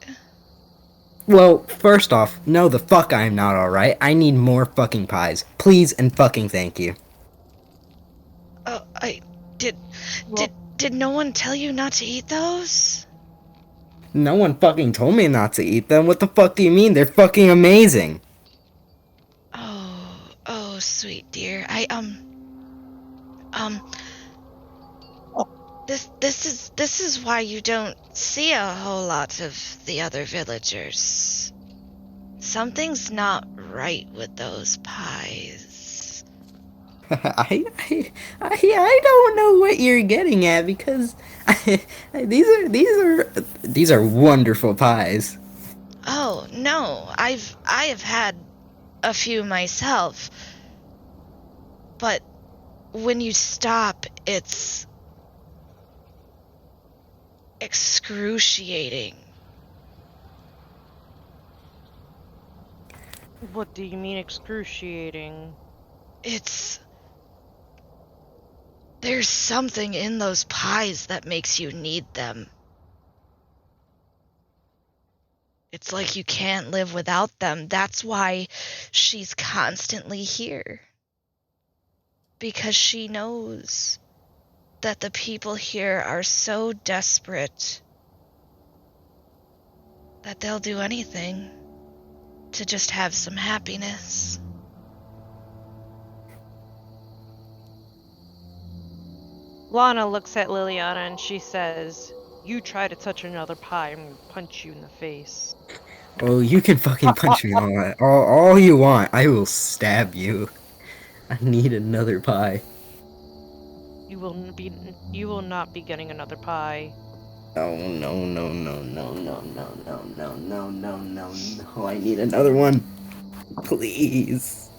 Well, first off, no the fuck I'm not alright. I need more fucking pies. Please and fucking thank you. Oh, did no one tell you not to eat those? No one fucking told me not to eat them. What the fuck do you mean? They're fucking amazing. Oh, sweet dear. This is why you don't see a whole lot of the other villagers. Something's not right with those pies. I don't know what you're getting at because these are wonderful pies. Oh no, I have had a few myself, but when you stop, it's excruciating. What do you mean excruciating? There's something in those pies that makes you need them. It's like you can't live without them. That's why she's constantly here. Because she knows that the people here are so desperate that they'll do anything to just have some happiness. Lana looks at Liliana and she says, "You try to touch another pie, I'm gonna punch you in the face." Oh, you can fucking punch me all you want. I will stab you. I need another pie. You will not be getting another pie. No. I need another one. Please.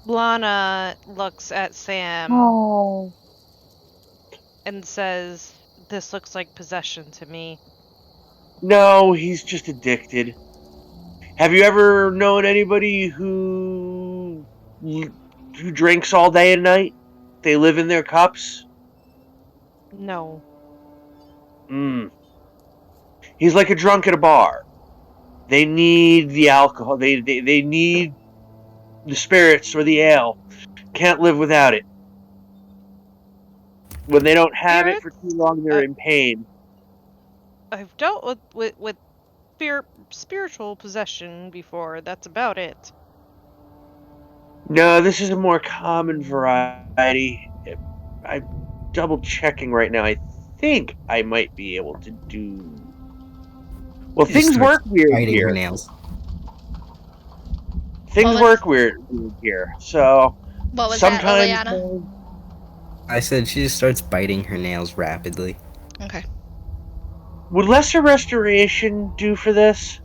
Lana looks at Sam and says, "This looks like possession to me." No, he's just addicted. Have you ever known anybody who drinks all day and night? They live in their cups? No. He's like a drunk at a bar. They need the alcohol. They need the spirits or the ale. Can't live without it. When they don't have it for too long, they're in pain. I've dealt with spiritual possession before. That's about it. No, this is a more common variety. I'm double checking right now. I think I might be able to do. Well, She just things starts work weird biting her here. nails. Things work weird here. So What was sometimes that, Liliana? I said she just starts biting her nails rapidly. Okay. would lesser restoration do for this?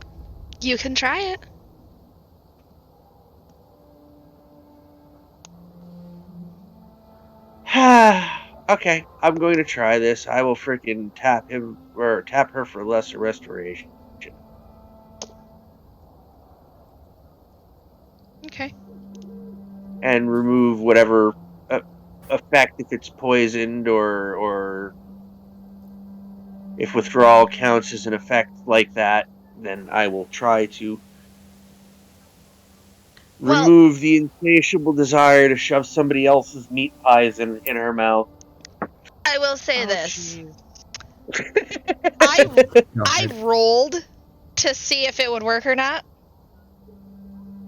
You can try it. Okay, I'm going to try this. I will freaking tap him or tap her for lesser restoration. Okay. And remove whatever effect, if it's poisoned or if withdrawal counts as an effect like that, then I will try to remove the insatiable desire to shove somebody else's meat pies in her mouth. I will say Oh, this. jeez. I rolled to see if it would work or not.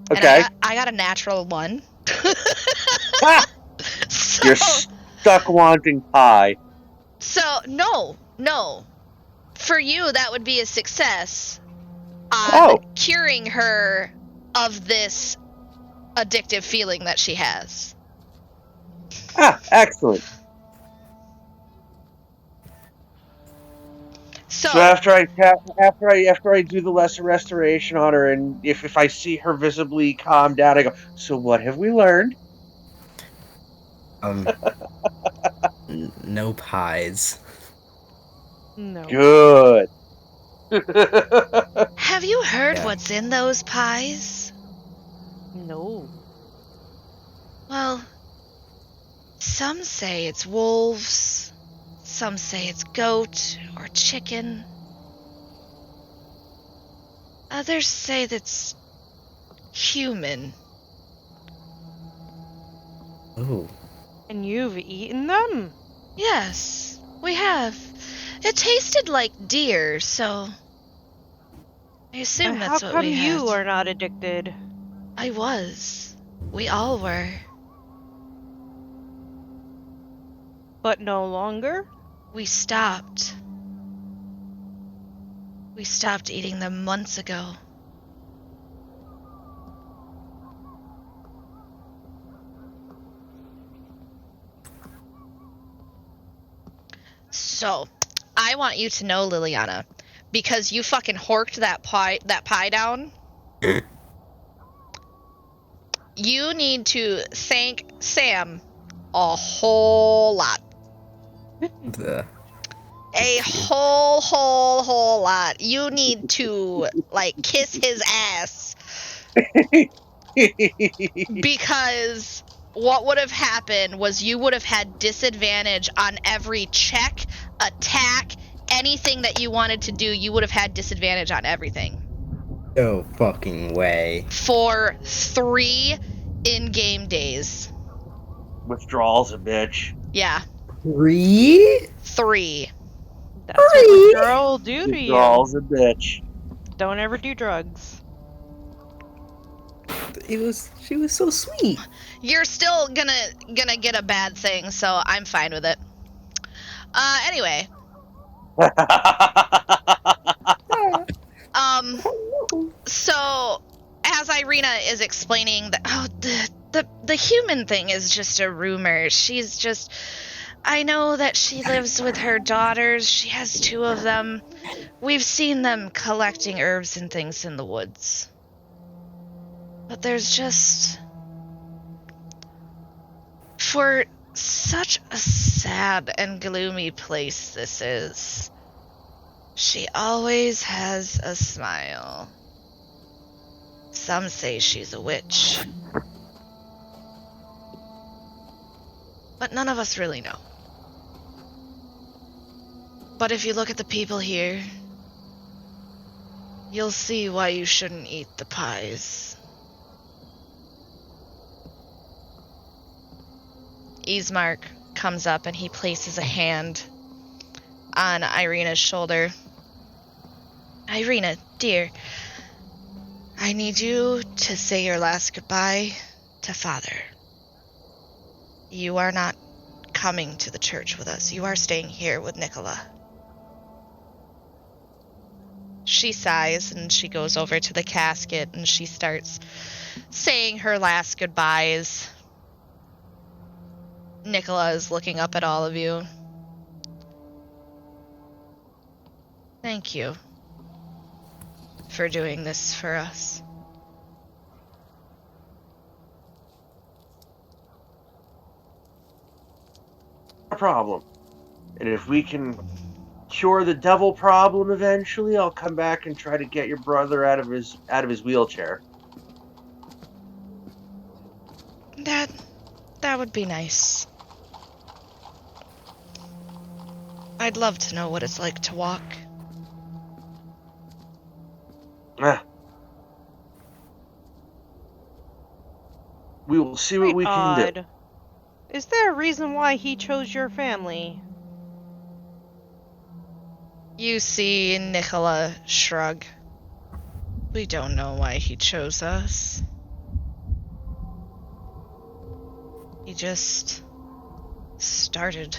Okay. And I got a natural 1. So, You're stuck wanting pie. So, no. For you, that would be a success on curing her of this addictive feeling that she has. Excellent. So after I do the lesser restoration on her, and if I see her visibly calm down, I go, so what have we learned? No pies. No. Good. have you heard Yeah. what's in those pies? No. Well, some say it's wolves, some say it's goat or chicken. Others say that's human. Oh. And you've eaten them? Yes, we have. It tasted like deer, so I assume How that's what come we had. you are not addicted? I was. We all were. But no longer? We stopped. We stopped eating them months ago. So, I want you to know, Liliana, because you fucking horked that pie down. You need to thank Sam a whole lot. A whole lot. You need to, kiss his ass. Because what would have happened was you would have had disadvantage on every check, attack, anything that you wanted to do. You would have had disadvantage on everything. No fucking way. For 3 in-game days. Withdrawal's a bitch. Yeah. 3? 3. That's what withdrawal do to you. Withdrawal's a bitch. Don't ever do drugs. She was so sweet. You're still gonna get a bad thing, so I'm fine with it. Anyway. So as Irina is explaining that the human thing is just a rumor. She's just, I know that she lives with her daughters. She has 2 of them. We've seen them collecting herbs and things in the woods. But there's just, for such a sad and gloomy place this is, she always has a smile. Some say she's a witch. But none of us really know. But if you look at the people here, you'll see why you shouldn't eat the pies. Ismark comes up and he places a hand on Irina's shoulder. Irina, dear, I need you to say your last goodbye to Father. You are not coming to the church with us. You are staying here with Nicola. She sighs and she goes over to the casket and she starts saying her last goodbyes. Nicola is looking up at all of you. Thank you for doing this for us. No problem. And if we can cure the devil problem eventually, I'll come back and try to get your brother out of his wheelchair. That would be nice. I'd love to know what it's like to walk. We will see what we can do. Is there a reason why he chose your family? You see Nicola shrug. We don't know why he chose us. He just started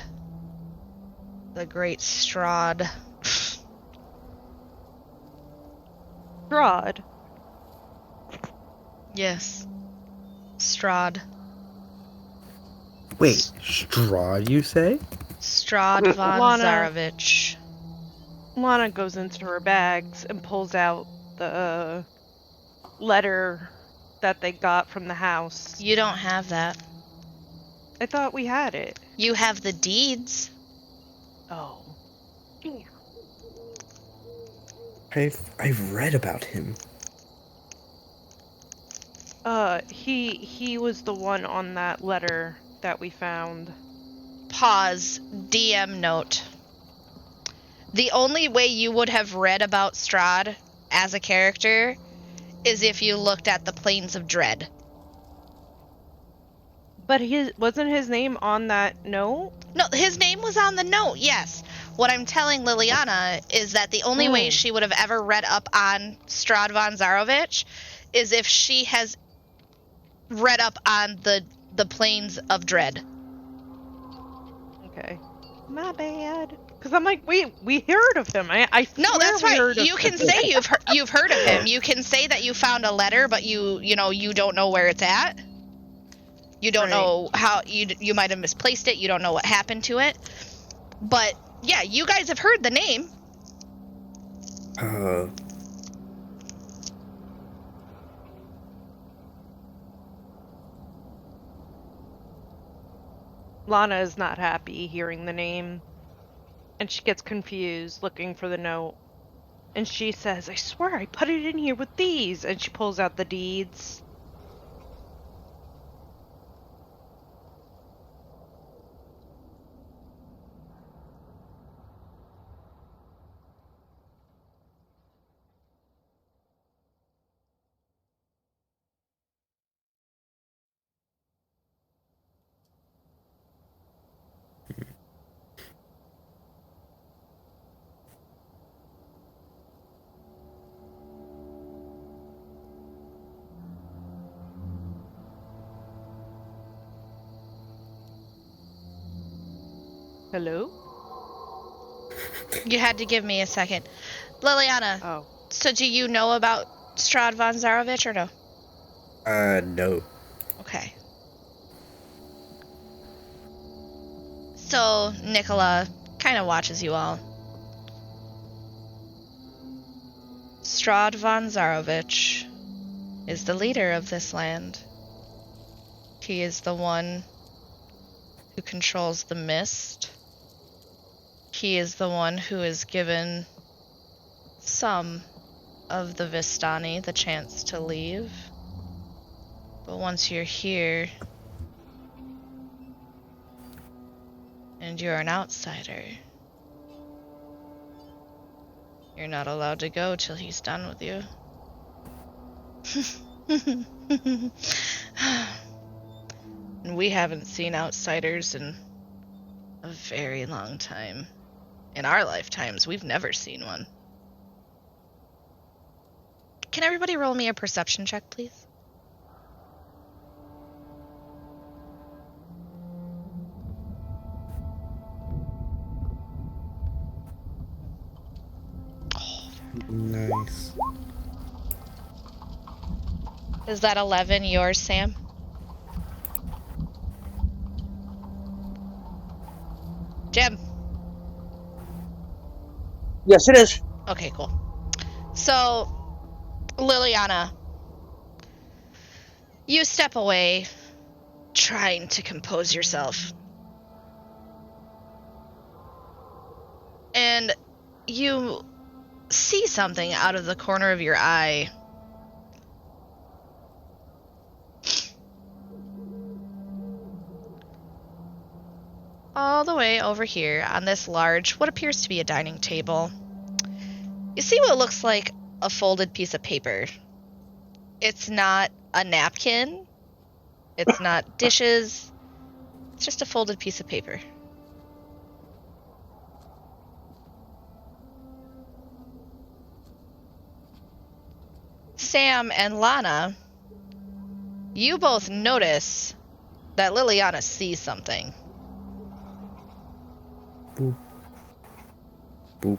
the great Strahd. Strahd? Yes. Strahd. Wait, Strahd, you say? Strahd von Lana. Zarovich. Lana goes into her bags and pulls out the letter that they got from the house. You don't have that. I thought we had it. You have the deeds. Oh. I've read about him. He was the one on that letter that we found. Pause. DM note. The only way you would have read about Strahd as a character is if you looked at the Plains of Dread. But wasn't his name on that note? No, his name was on the note, yes. What I'm telling Liliana is that the only way she would have ever read up on Strahd von Zarovich is if she has read up on the Plains of Dread. Okay. My bad. Because I'm like, wait, we heard of him. I No, swear that's we right. heard of You can him. say you've heard of him. You can say that you found a letter, but you don't know where it's at. You don't know how you might have misplaced it. You don't know what happened to it. But yeah, you guys have heard the name. Lana is not happy hearing the name. And she gets confused looking for the note. And she says, I swear I put it in here with these. And she pulls out the deeds. Hello? You had to give me a second. Liliana, Oh. so do you know about Strahd von Zarovich or no? No. Okay. So, Nicola kind of watches you all. Strahd von Zarovich is the leader of this land. He is the one who controls the mist. He is the one who is given some of the Vistani the chance to leave. But once you're here, and you're an outsider, you're not allowed to go till he's done with you. And we haven't seen outsiders in a very long time. In our lifetimes, we've never seen one. Can everybody roll me a perception check, please? Nice. Is that 11 yours, Sam? Jim? Yes, it is. Okay, cool. So, Liliana, you step away, trying to compose yourself. And you see something out of the corner of your eye. All the way over here on this large, what appears to be a dining table, you see what looks like a folded piece of paper. It's not a napkin. It's not dishes. It's just a folded piece of paper. Sam and Lana, you both notice that Liliana sees something. Boop. Boop.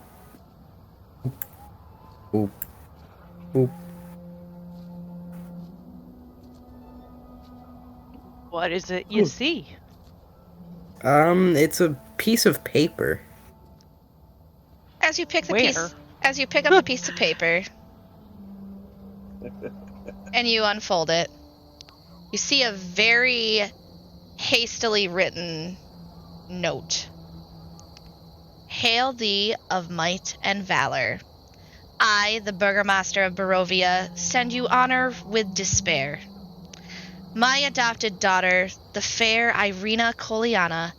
Boop. Boop. What is it you see? It's a piece of paper. As you pick the Where? as you pick up the piece of paper and you unfold it, you see a very hastily written note. Hail thee of might and valor. I, the Burgomaster of Barovia, send you honor with despair. My adopted daughter, the fair Irina Koliana,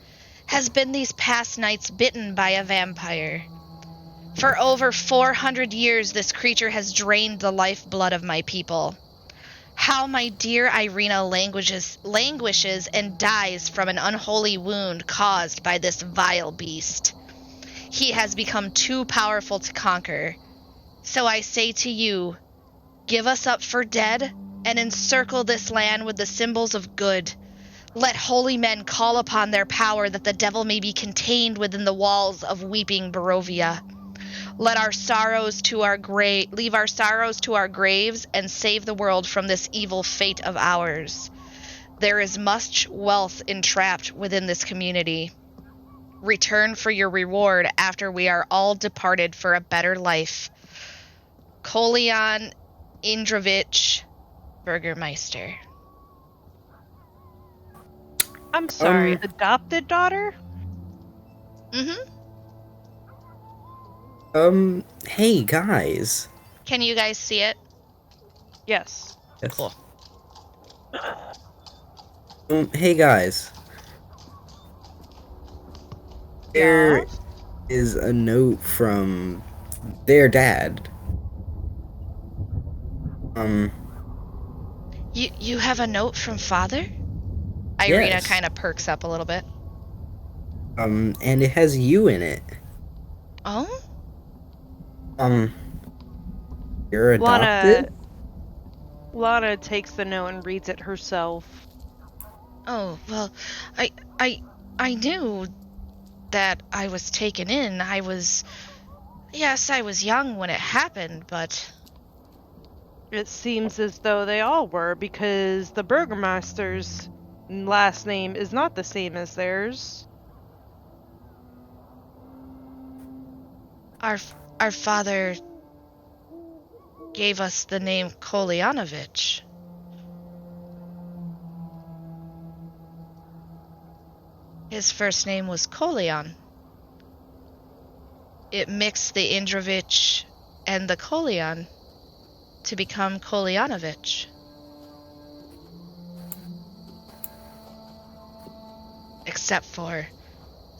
has been these past nights bitten by a vampire. For over 400 years this creature has drained the lifeblood of my people. How my dear Irina languishes and dies from an unholy wound caused by this vile beast. He has become too powerful to conquer. So I say to you, give us up for dead and encircle this land with the symbols of good. Let holy men call upon their power that the devil may be contained within the walls of weeping Barovia. Let our sorrows to our leave our sorrows to our graves and save the world from this evil fate of ours. There is much wealth entrapped within this community. Return for your reward after we are all departed for a better life. Kolian Indrovich, Burgermeister. I'm sorry, adopted daughter? Mm-hmm. Hey guys. Can you guys see it? Yes. Yes. Cool. Hey guys. There Yes? is a note from their dad. You have a note from father? Irina Yes. kind of perks up a little bit. And it has you in it. Oh? You're adopted? Lana takes the note and reads it herself. Oh, well, I knew that I was taken in. I was young when it happened, but It seems as though they all were, because the Burgomaster's last name is not the same as theirs. our father gave us the name Kolyanovich. His first name was Kolyan. It mixed the Indrovich and the Kolyan to become Kolyanovich. Except for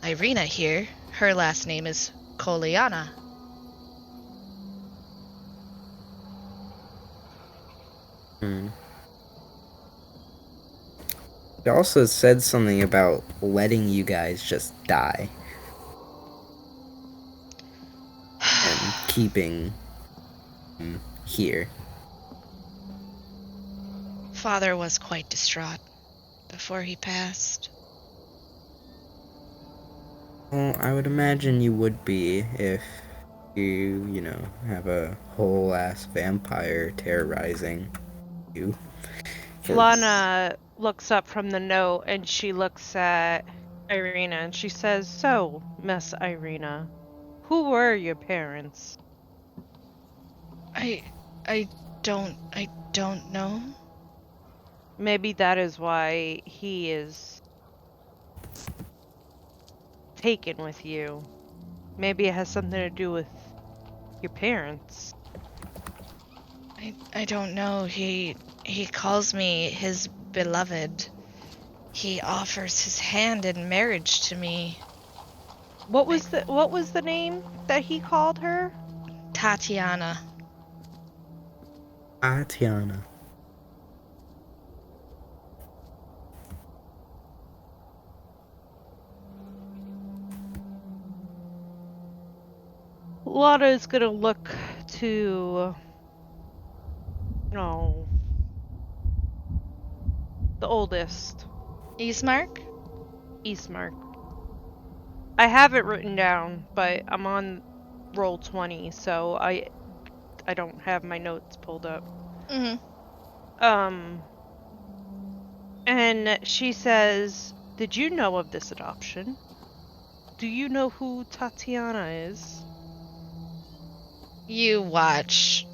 Irina here. Her last name is Kolyana. It also said something about letting you guys just die. And keeping here. Father was quite distraught before he passed. Well, I would imagine you would be if you have a whole ass vampire terrorizing you. Lana looks up from the note and she looks at Irina and she says, "So, Miss Irina, who were your parents?" I don't know. Maybe that is why he is taken with you. Maybe it has something to do with your parents. I don't know. He calls me his beloved. He offers his hand in marriage to me. What was the name that he called her? Tatiana. Tatiana. Lana is gonna look to the oldest, Ismark? Eastmark. I have it written down, but I'm on roll 20, so I don't have my notes pulled up. And she says, "Did you know of this adoption? Do you know who Tatiana is?" You watch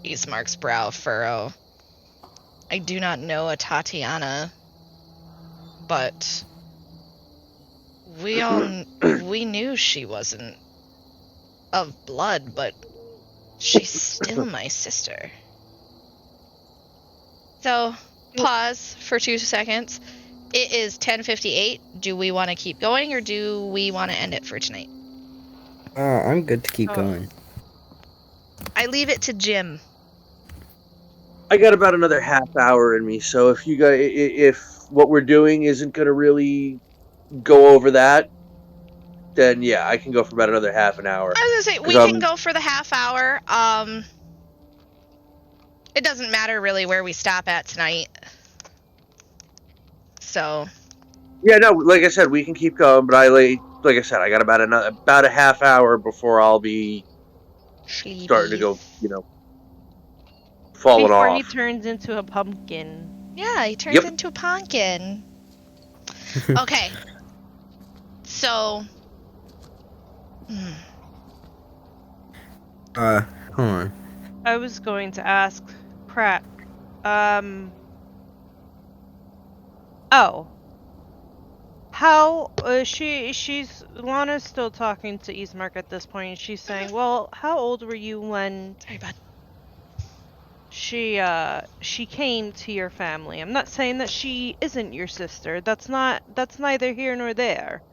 Ismark's brow furrow. I do not know a Tatiana, but we knew she wasn't of blood, but she's still my sister. So, pause for 2 seconds. It is 10:58. Do we want to keep going, or do we want to end it for tonight? I'm good to keep going. I leave it to Jim. I got about another half hour in me, so if you guys, if what we're doing isn't going to really go over that, then yeah, I can go for about another half an hour. I was gonna say we can go for the half hour. It doesn't matter really where we stop at tonight. So. Yeah, no, like I said, we can keep going, but like I said, I got about a half hour before I'll be Sleepy. starting to go, falling Before off. he turns into a pumpkin. Yeah, he turns into a pumpkin. Okay. So. Hold on. I was going to ask, crap. How she's Lana's still talking to Ismark at this point. She's saying, "Well, how old were you when Sorry, bud. she came to your family?" I'm not saying that she isn't your sister. That's neither here nor there.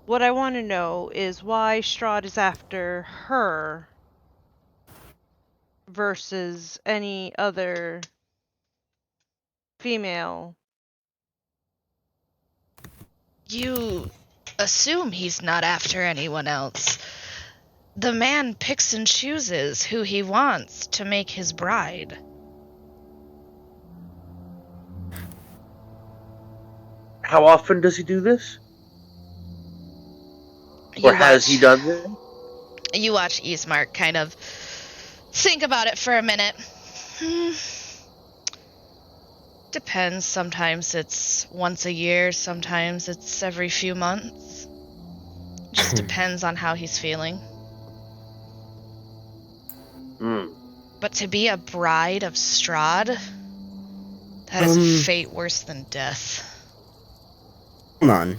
What I want to know is why Strahd is after her versus any other female. You assume he's not after anyone else. The man picks and chooses who he wants to make his bride. How often does he do this? Or has he done this? You watch Ismark kind of think about it for a minute. Depends. Sometimes it's once a year, sometimes it's every few months. Just depends on how he's feeling. But to be a bride of Strahd, that is a fate worse than death. Hold on.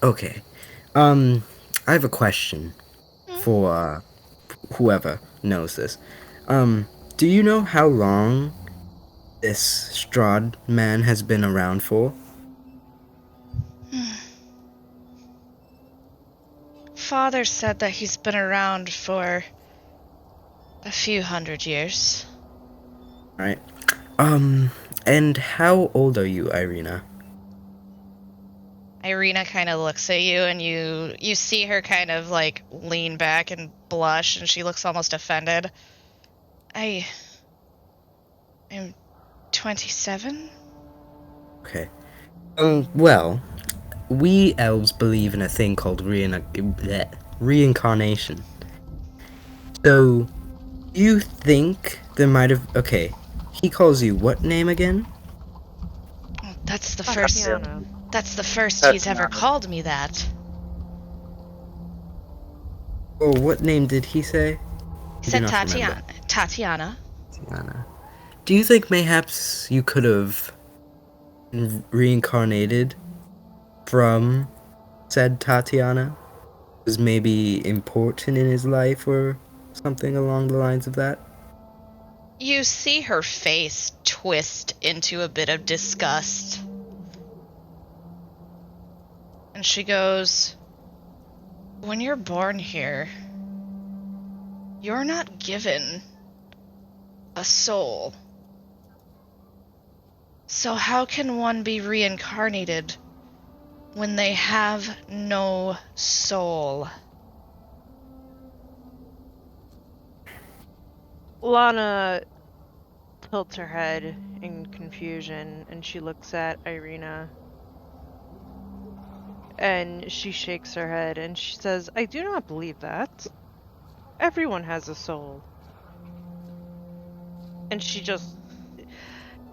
Okay. I have a question for whoever. knows this. Do you know how long this Strahd man has been around for? Father said that he's been around for a few hundred years. Right. And how old are you, Irina? Irina kind of looks at you, and you see her kind of like lean back and blush, and she looks almost offended. I'm 27. Okay. Well, we elves believe in a thing called reincarnation. So, you think there might have... Okay, he calls you what name again? That's the first. Tatiana. That's the first That's he's ever not- called me that. Oh, what name did he say? He I do said not remember. Tatiana. Tatiana. Do you think mayhaps you could have reincarnated from said Tatiana? Was maybe important in his life or something along the lines of that? You see her face twist into a bit of disgust. And she goes, "When you're born here, you're not given a soul. So how can one be reincarnated when they have no soul?" Lana tilts her head in confusion and she looks at Irina. And she shakes her head and she says, "I do not believe that. Everyone has a soul." And she just...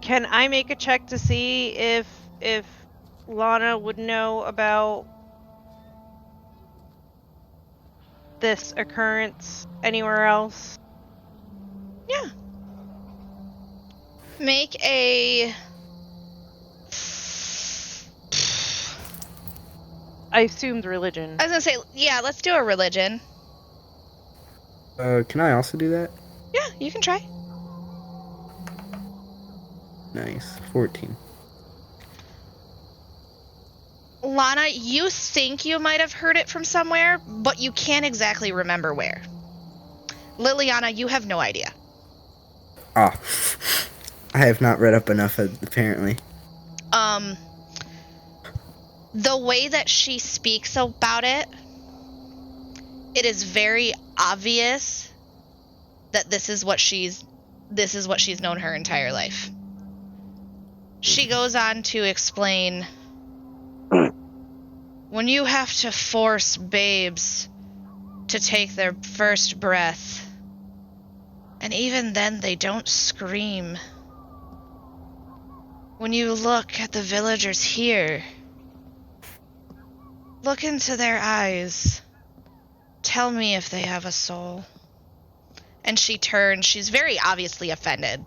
Can I make a check to see if Lana would know about this occurrence anywhere else? Yeah. Make a... I assumed religion. I was gonna say, yeah, let's do a religion. Can I also do that? Yeah, you can try. Nice. 14. Lana, you think you might have heard it from somewhere, but you can't exactly remember where. Liliana, you have no idea. Ah. I have not read up enough, apparently. The way that she speaks about it, it is very obvious that this is what she's known her entire life. She goes on to explain, when you have to force babes to take their first breath, and even then they don't scream. When you look at the villagers here, look into their eyes. Tell me if they have a soul. And she turns. She's very obviously offended.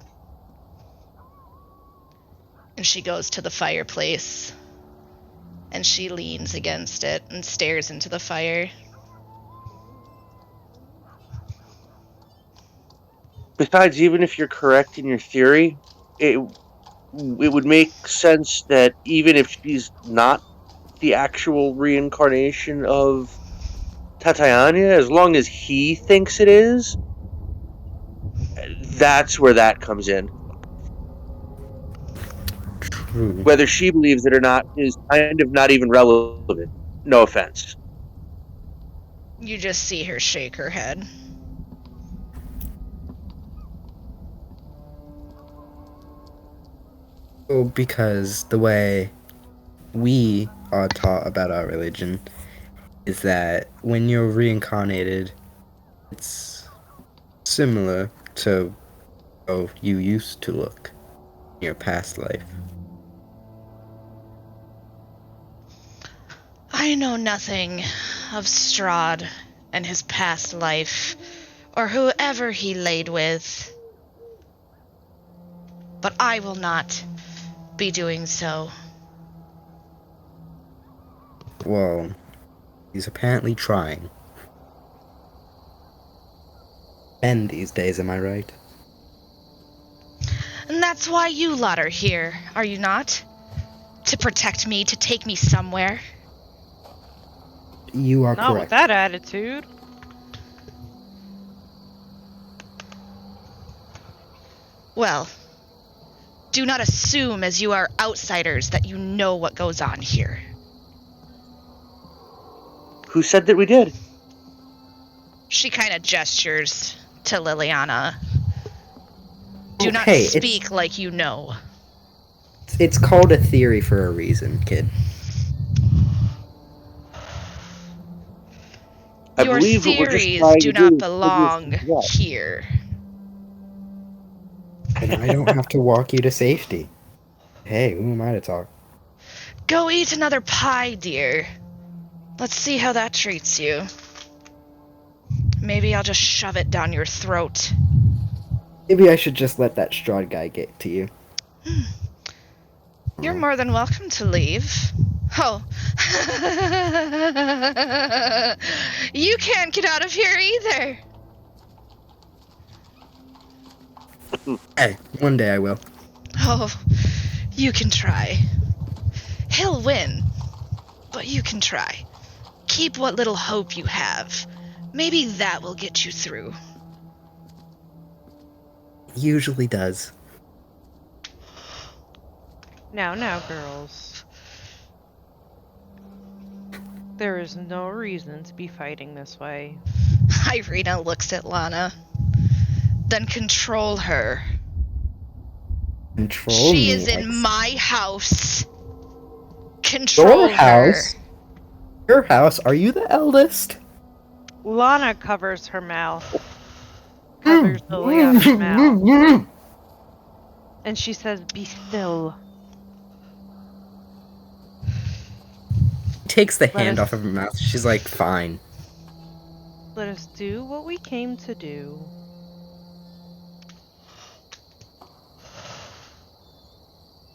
And she goes to the fireplace. And she leans against it and stares into the fire. Besides, even if you're correct in your theory, it would make sense that even if she's not the actual reincarnation of Tatiana, as long as he thinks it is, that's where that comes in. True. Whether she believes it or not is kind of not even relevant. No offense. You just see her shake her head. Well, because the way we are taught about our religion is that when you're reincarnated, it's similar to how you used to look in your past life. I know nothing of Strahd and his past life, or whoever he laid with. But I will not be doing so. Well, he's apparently trying. men these days, am I right? And that's why you lot are here, are you not? To protect me, to take me somewhere? You are Not with correct. that attitude. Well, do not assume as you are outsiders that you know what goes on here. Who said that we did? She kind of gestures to Liliana. Do not Okay, speak like you know. It's called a theory for a reason, kid. I Your believe what we're just theories trying do to do not is figure belong something out. here. And I don't have to walk you to safety. Hey, who am I to talk? Go eat another pie, dear. Let's see how that treats you. Maybe I'll just shove it down your throat. Maybe I should just let that Strahd guy get to you. You're more than welcome to leave. Oh. You can't get out of here either. Hey, one day I will. Oh, you can try. He'll win, but you can try. Keep what little hope you have. Maybe that will get you through. Usually does. Now, girls. There is no reason to be fighting this way. Irina looks at Lana. Then control her. Control She me. is in my house. Control Your house? her. Your house? Are you the eldest? Lana covers her mouth. Covers Liliana's mouth. And she says, "Be still." Takes the Let hand us- off of her mouth. She's like, fine. Let us do what we came to do.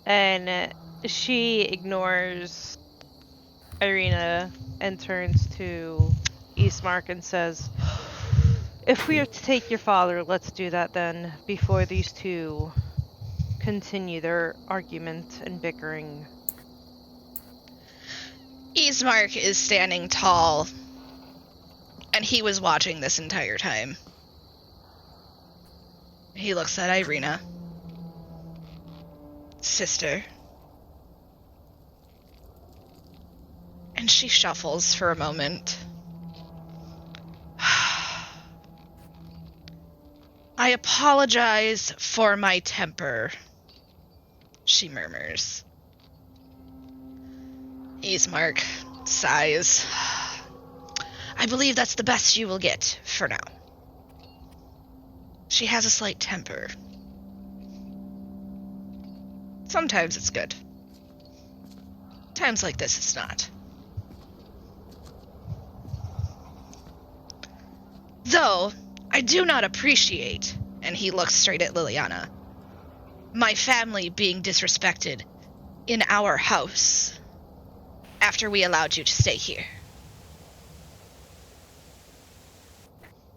And she ignores Irina and turns to Eastmark and says, "If we are to take your father, let's do that then, before these two continue their argument and bickering." Eastmark is standing tall, and he was watching this entire time. He looks at Irina. Sister. And she shuffles for a moment. I apologize for my temper, she murmurs. Eastmark sighs. I believe that's the best you will get for now. She has a slight temper. Sometimes it's good. Times like this, it's not. Though, I do not appreciate, and he looks straight at Liliana, my family being disrespected in our house after we allowed you to stay here.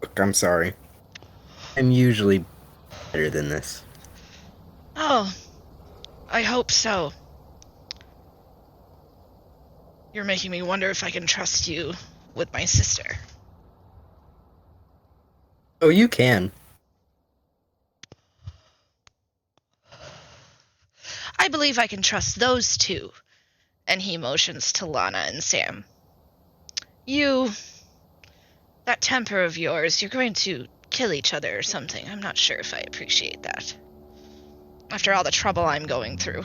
Look, I'm sorry. I'm usually better than this. Oh, I hope so. You're making me wonder if I can trust you with my sister. Oh, you can. I believe I can trust those two. And he motions to Lana and Sam. You... that temper of yours, you're going to kill each other or something. I'm not sure if I appreciate that. After all the trouble I'm going through.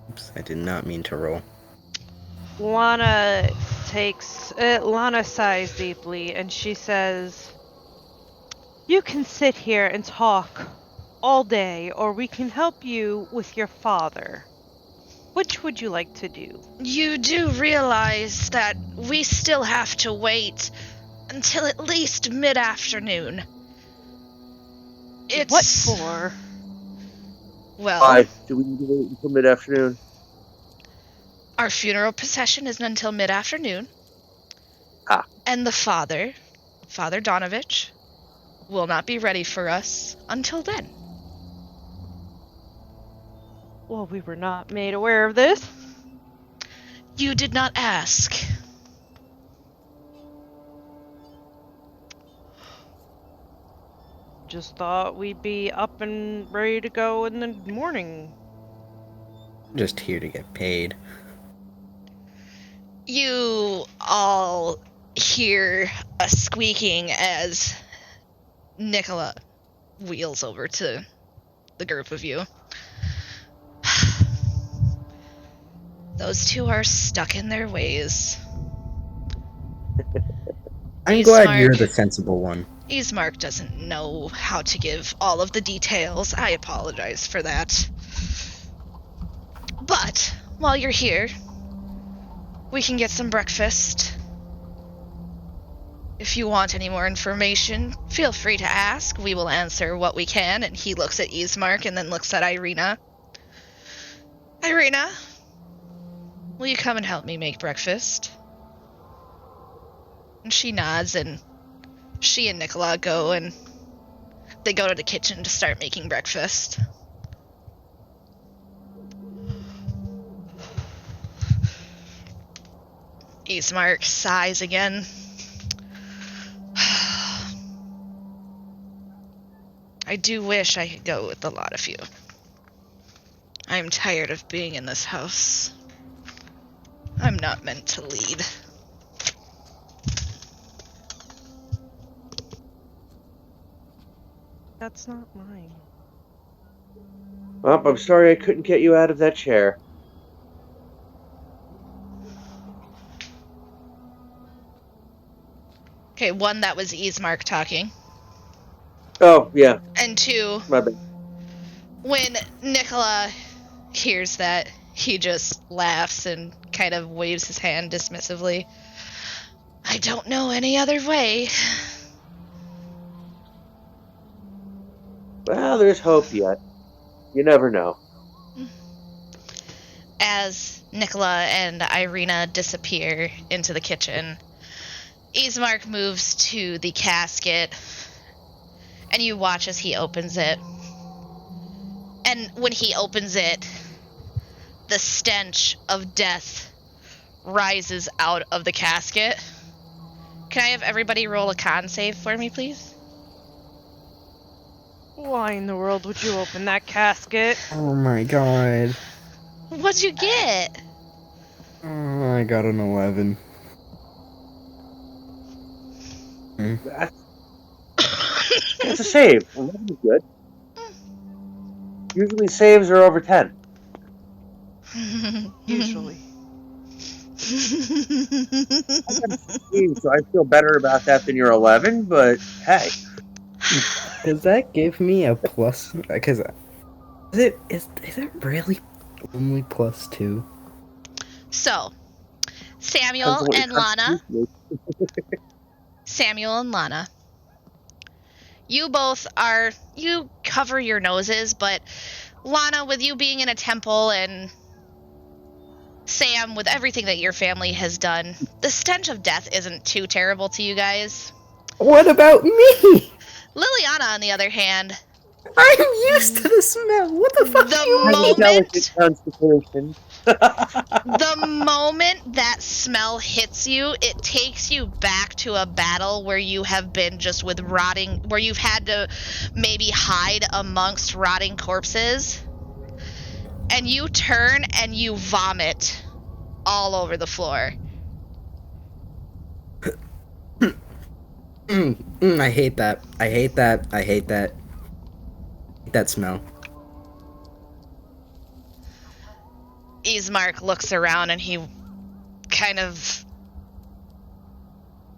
Oops, I did not mean to roll. Lana sighs deeply and she says, "You can sit here and talk all day, or we can help you with your father. Which would you like to do?" You do realize that we still have to wait until at least mid-afternoon. It's... What for? Well, Why do we need to wait until mid-afternoon? our funeral procession isn't until mid-afternoon. Ah. And the Father Donovich, will not be ready for us until then. Well, we were not made aware of this. You did not ask. Just thought we'd be up and ready to go in the morning. Just here to get paid. You all hear a squeaking as Nicola wheels over to the group of you. Those two are stuck in their ways. I'm glad you're the sensible one. Ismark doesn't know how to give all of the details. I apologize for that. But, while you're here, we can get some breakfast. If you want any more information, feel free to ask. We will answer what we can. And he looks at Ismark and then looks at Irina. Irina, will you come and help me make breakfast? And she nods, and she and Nicola go, and they go to the kitchen to start making breakfast. Ismark sighs again. I do wish I could go with a lot of you. I'm tired of being in this house. I'm not meant to lead. That's not mine. Well, I'm sorry I couldn't get you out of that chair. Okay, one, that was Ismark talking. Oh, yeah. And two, My bad. when Nicola hears that, he just laughs and kind of waves his hand dismissively. I don't know any other way. Well, there's hope yet. You never know. As Nicola and Irina disappear into the kitchen, Ismark moves to the casket, and you watch as he opens it. And when he opens it, the stench of death rises out of the casket. Can I have everybody roll a con save for me, please? Why in the world would you open that casket? Oh my god. What'd you get? Oh, I got an 11. It's a save. Well, that was good. Usually saves are over 10. Usually. I got a 16, so I feel better about that than your 11, but hey. Does that give me a plus? Because is it really only +2? So, Samuel and Lana. Samuel and Lana. You both are, you cover your noses, but Lana, with you being in a temple, and Sam, with everything that your family has done, the stench of death isn't too terrible to you guys. What about me? Liliana, on the other hand, I'm used to the smell. What the fuck do you mean? Delicate constipation. The moment that smell hits you, it takes you back to a battle where you have been just with rotting, where you've had to maybe hide amongst rotting corpses, and you turn and you vomit all over the floor. I hate that. I hate that. I hate that. That smell. Ismark looks around and he kind of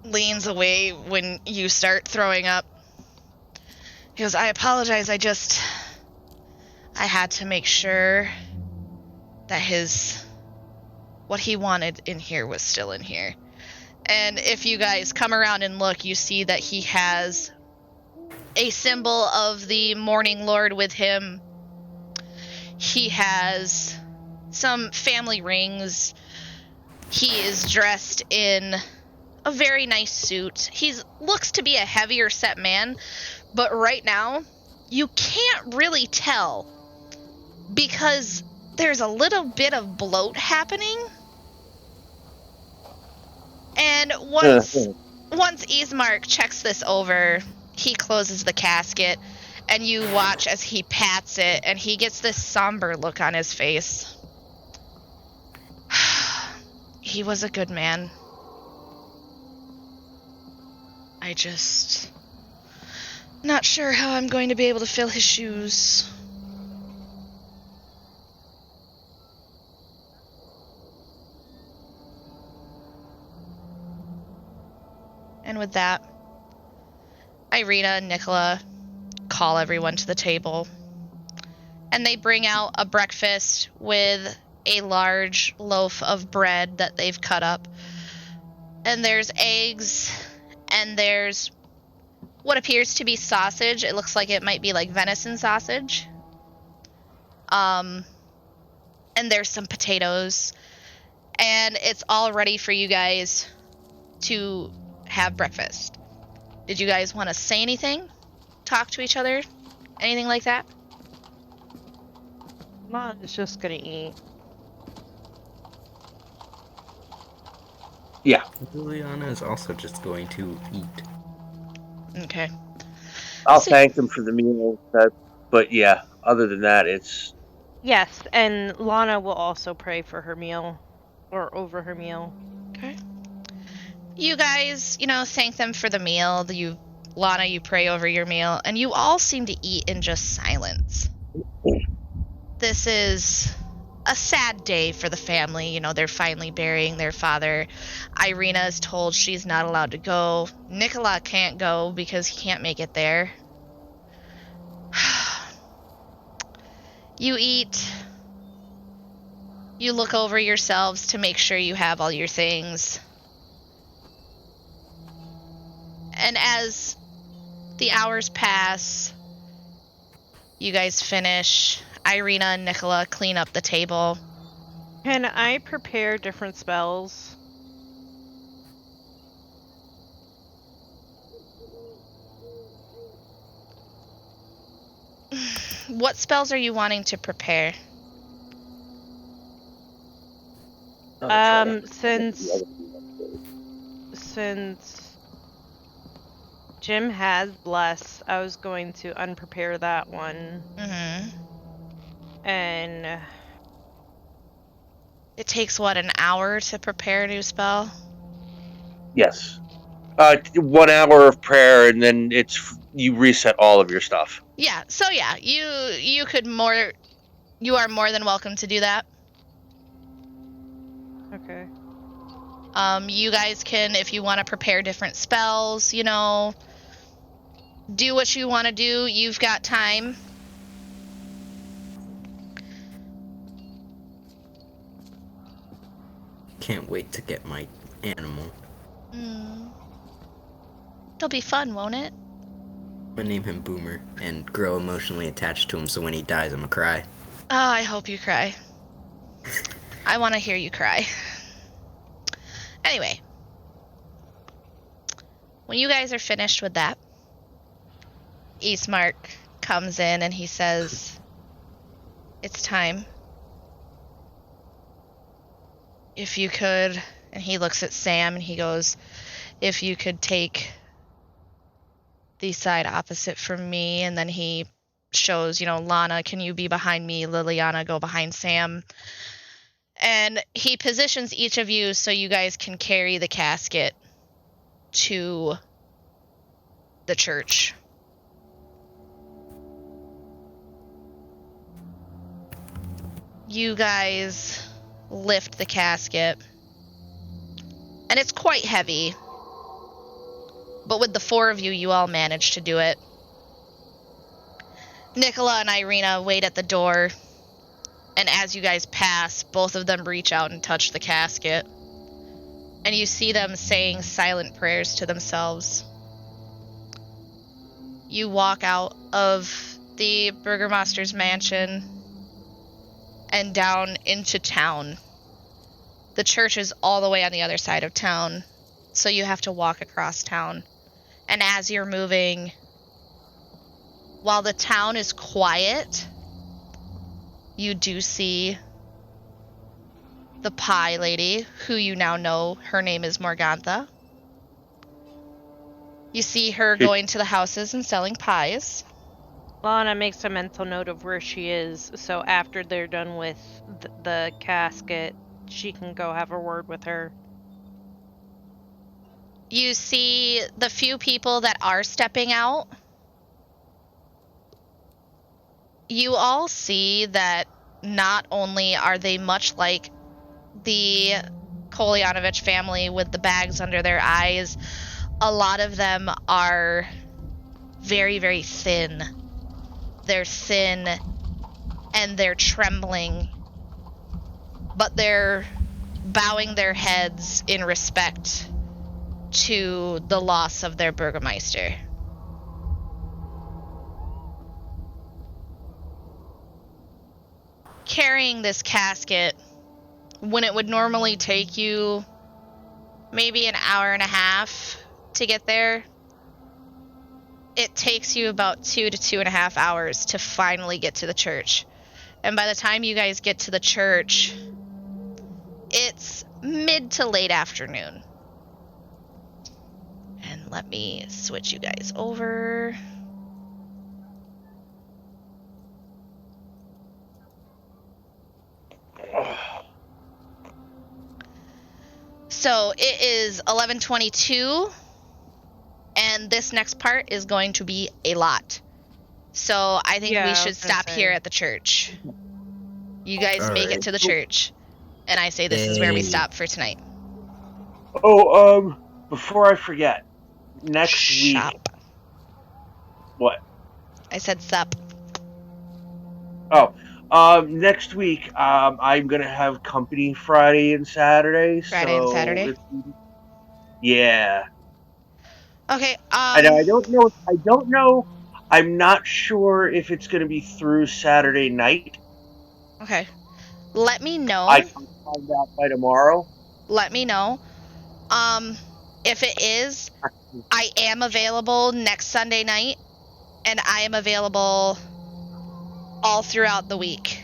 leans away when you start throwing up. He goes, I apologize, I had to make sure that what he wanted in here was still in here. And if you guys come around and look, you see that he has a symbol of the Morning Lord with him. He has some family rings. He is dressed in a very nice suit. He looks to be a heavier set man, But right now, you can't really tell because there's a little bit of bloat happening. And once Ismark checks this over, he closes the casket, and you watch as he pats it, and he gets this somber look on his face. He was a good man. I just... not sure how I'm going to be able to fill his shoes. And with that, Irina and Nicola call everyone to the table. And they bring out a breakfast with a large loaf of bread that they've cut up. And there's eggs, and there's what appears to be sausage. It looks like it might be like venison sausage. And there's some potatoes. And it's all ready for you guys to have breakfast. Did you guys want to say anything? Talk to each other? Anything like that? Lana's just gonna eat. Yeah. Liliana is also just going to eat. Okay. I'll thank them for the meal, but yeah, other than that, it's... Yes, and Lana will also pray for her meal, or over her meal. Okay. You guys, thank them for the meal. Lana, you pray over your meal, and you all seem to eat in just silence. This is a sad day for the family. They're finally burying their father. Irina is told she's not allowed to go. Nicola can't go because he can't make it there. You eat. You look over yourselves to make sure you have all your things. And as the hours pass, you guys finish. Irina and Nicola clean up the table. Can I prepare different spells? What spells are you wanting to prepare? Since Jim has Bless, I was going to unprepare that one. Mm-hmm. And it takes, an hour to prepare a new spell? Yes. 1 hour of prayer, and then you reset all of your stuff. Yeah, so yeah, you are more than welcome to do that. Okay. You guys can, if you want to prepare different spells, do what you want to do. You've got time. Can't wait to get my animal. It'll be fun, won't it? I'm gonna name him Boomer and grow emotionally attached to him so when he dies I'm gonna cry. Oh, I hope you cry. I want to hear you cry. Anyway. When you guys are finished with that, Ismark comes in and he says, "It's time. If you could," and he looks at Sam and he goes, "If you could take the side opposite from me," and then he shows, Lana, can you be behind me? Liliana, go behind Sam. And he positions each of you so you guys can carry the casket to the church. You guys lift the casket, and it's quite heavy, but with the 4 of you, you all manage to do it. Nicola and Irina wait at the door, and as you guys pass, both of them reach out and touch the casket, and you see them saying silent prayers to themselves. You walk out of the Burgomaster's mansion and down into town. The church is all the way on the other side of town, so you have to walk across town. And as you're moving, while the town is quiet, you do see the pie lady, who you now know her name is Morgantha. You see her going to the houses and selling pies. Lana makes a mental note of where she is, so after they're done with the casket, she can go have a word with her. You see the few people that are stepping out. You all see that not only are they much like the Kolyanovich family with the bags under their eyes, a lot of them are very, very thin. They're thin and they're trembling, but they're bowing their heads in respect to the loss of their Burgermeister. Carrying this casket, when it would normally take you maybe an hour and a half to get there, it takes you about 2 to 2.5 hours to finally get to the church. And by the time you guys get to the church, it's mid to late afternoon. And let me switch you guys over. So it is 11:22, and this next part is going to be a lot. So I think we should stop here at the church. You guys make it to the church, and I say this is where we stop for tonight. Oh, before I forget, next week. What? I said sup. Oh, next week, I'm gonna have company Friday and Saturday. Friday and Saturday? Yeah. Okay. I don't know. I'm not sure if it's gonna be through Saturday night. Okay. Let me know. I can find out by tomorrow. Let me know. If it is, I am available next Sunday night, and I am available all throughout the week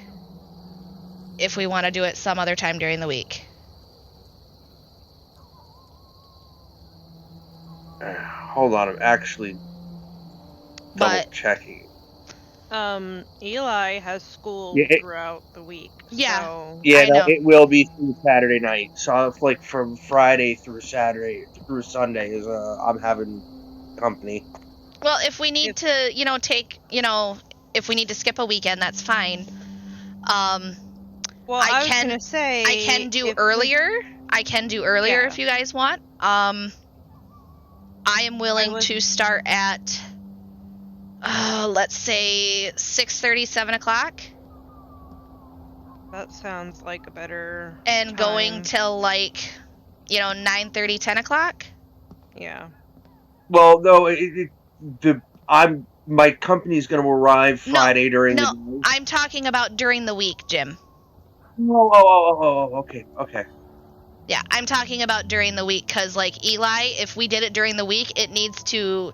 if we want to do it some other time during the week. Hold on, I'm actually double checking. Eli has school throughout the week. Yeah. So... Yeah, I know. it will be through Saturday night. So it's like from Friday through Saturday through Sunday is I'm having company. Well, if we need to, if we need to skip a weekend, that's fine. Well, I was gonna say I can do earlier. If you guys want. I am willing to start at, let's say 6:30, 7 o'clock. That sounds like a better And time. going till 9:30, 10 o'clock. Yeah. Well, no, my company's going to arrive Friday during the day. No, I'm talking about during the week, Jim. Oh, okay. Yeah, I'm talking about during the week, because, Eli, if we did it during the week, it needs to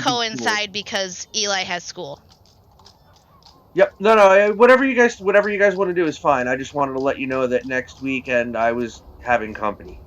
coincide because Eli has school. Yep. No, whatever you guys want to do is fine. I just wanted to let you know that next weekend I was having company.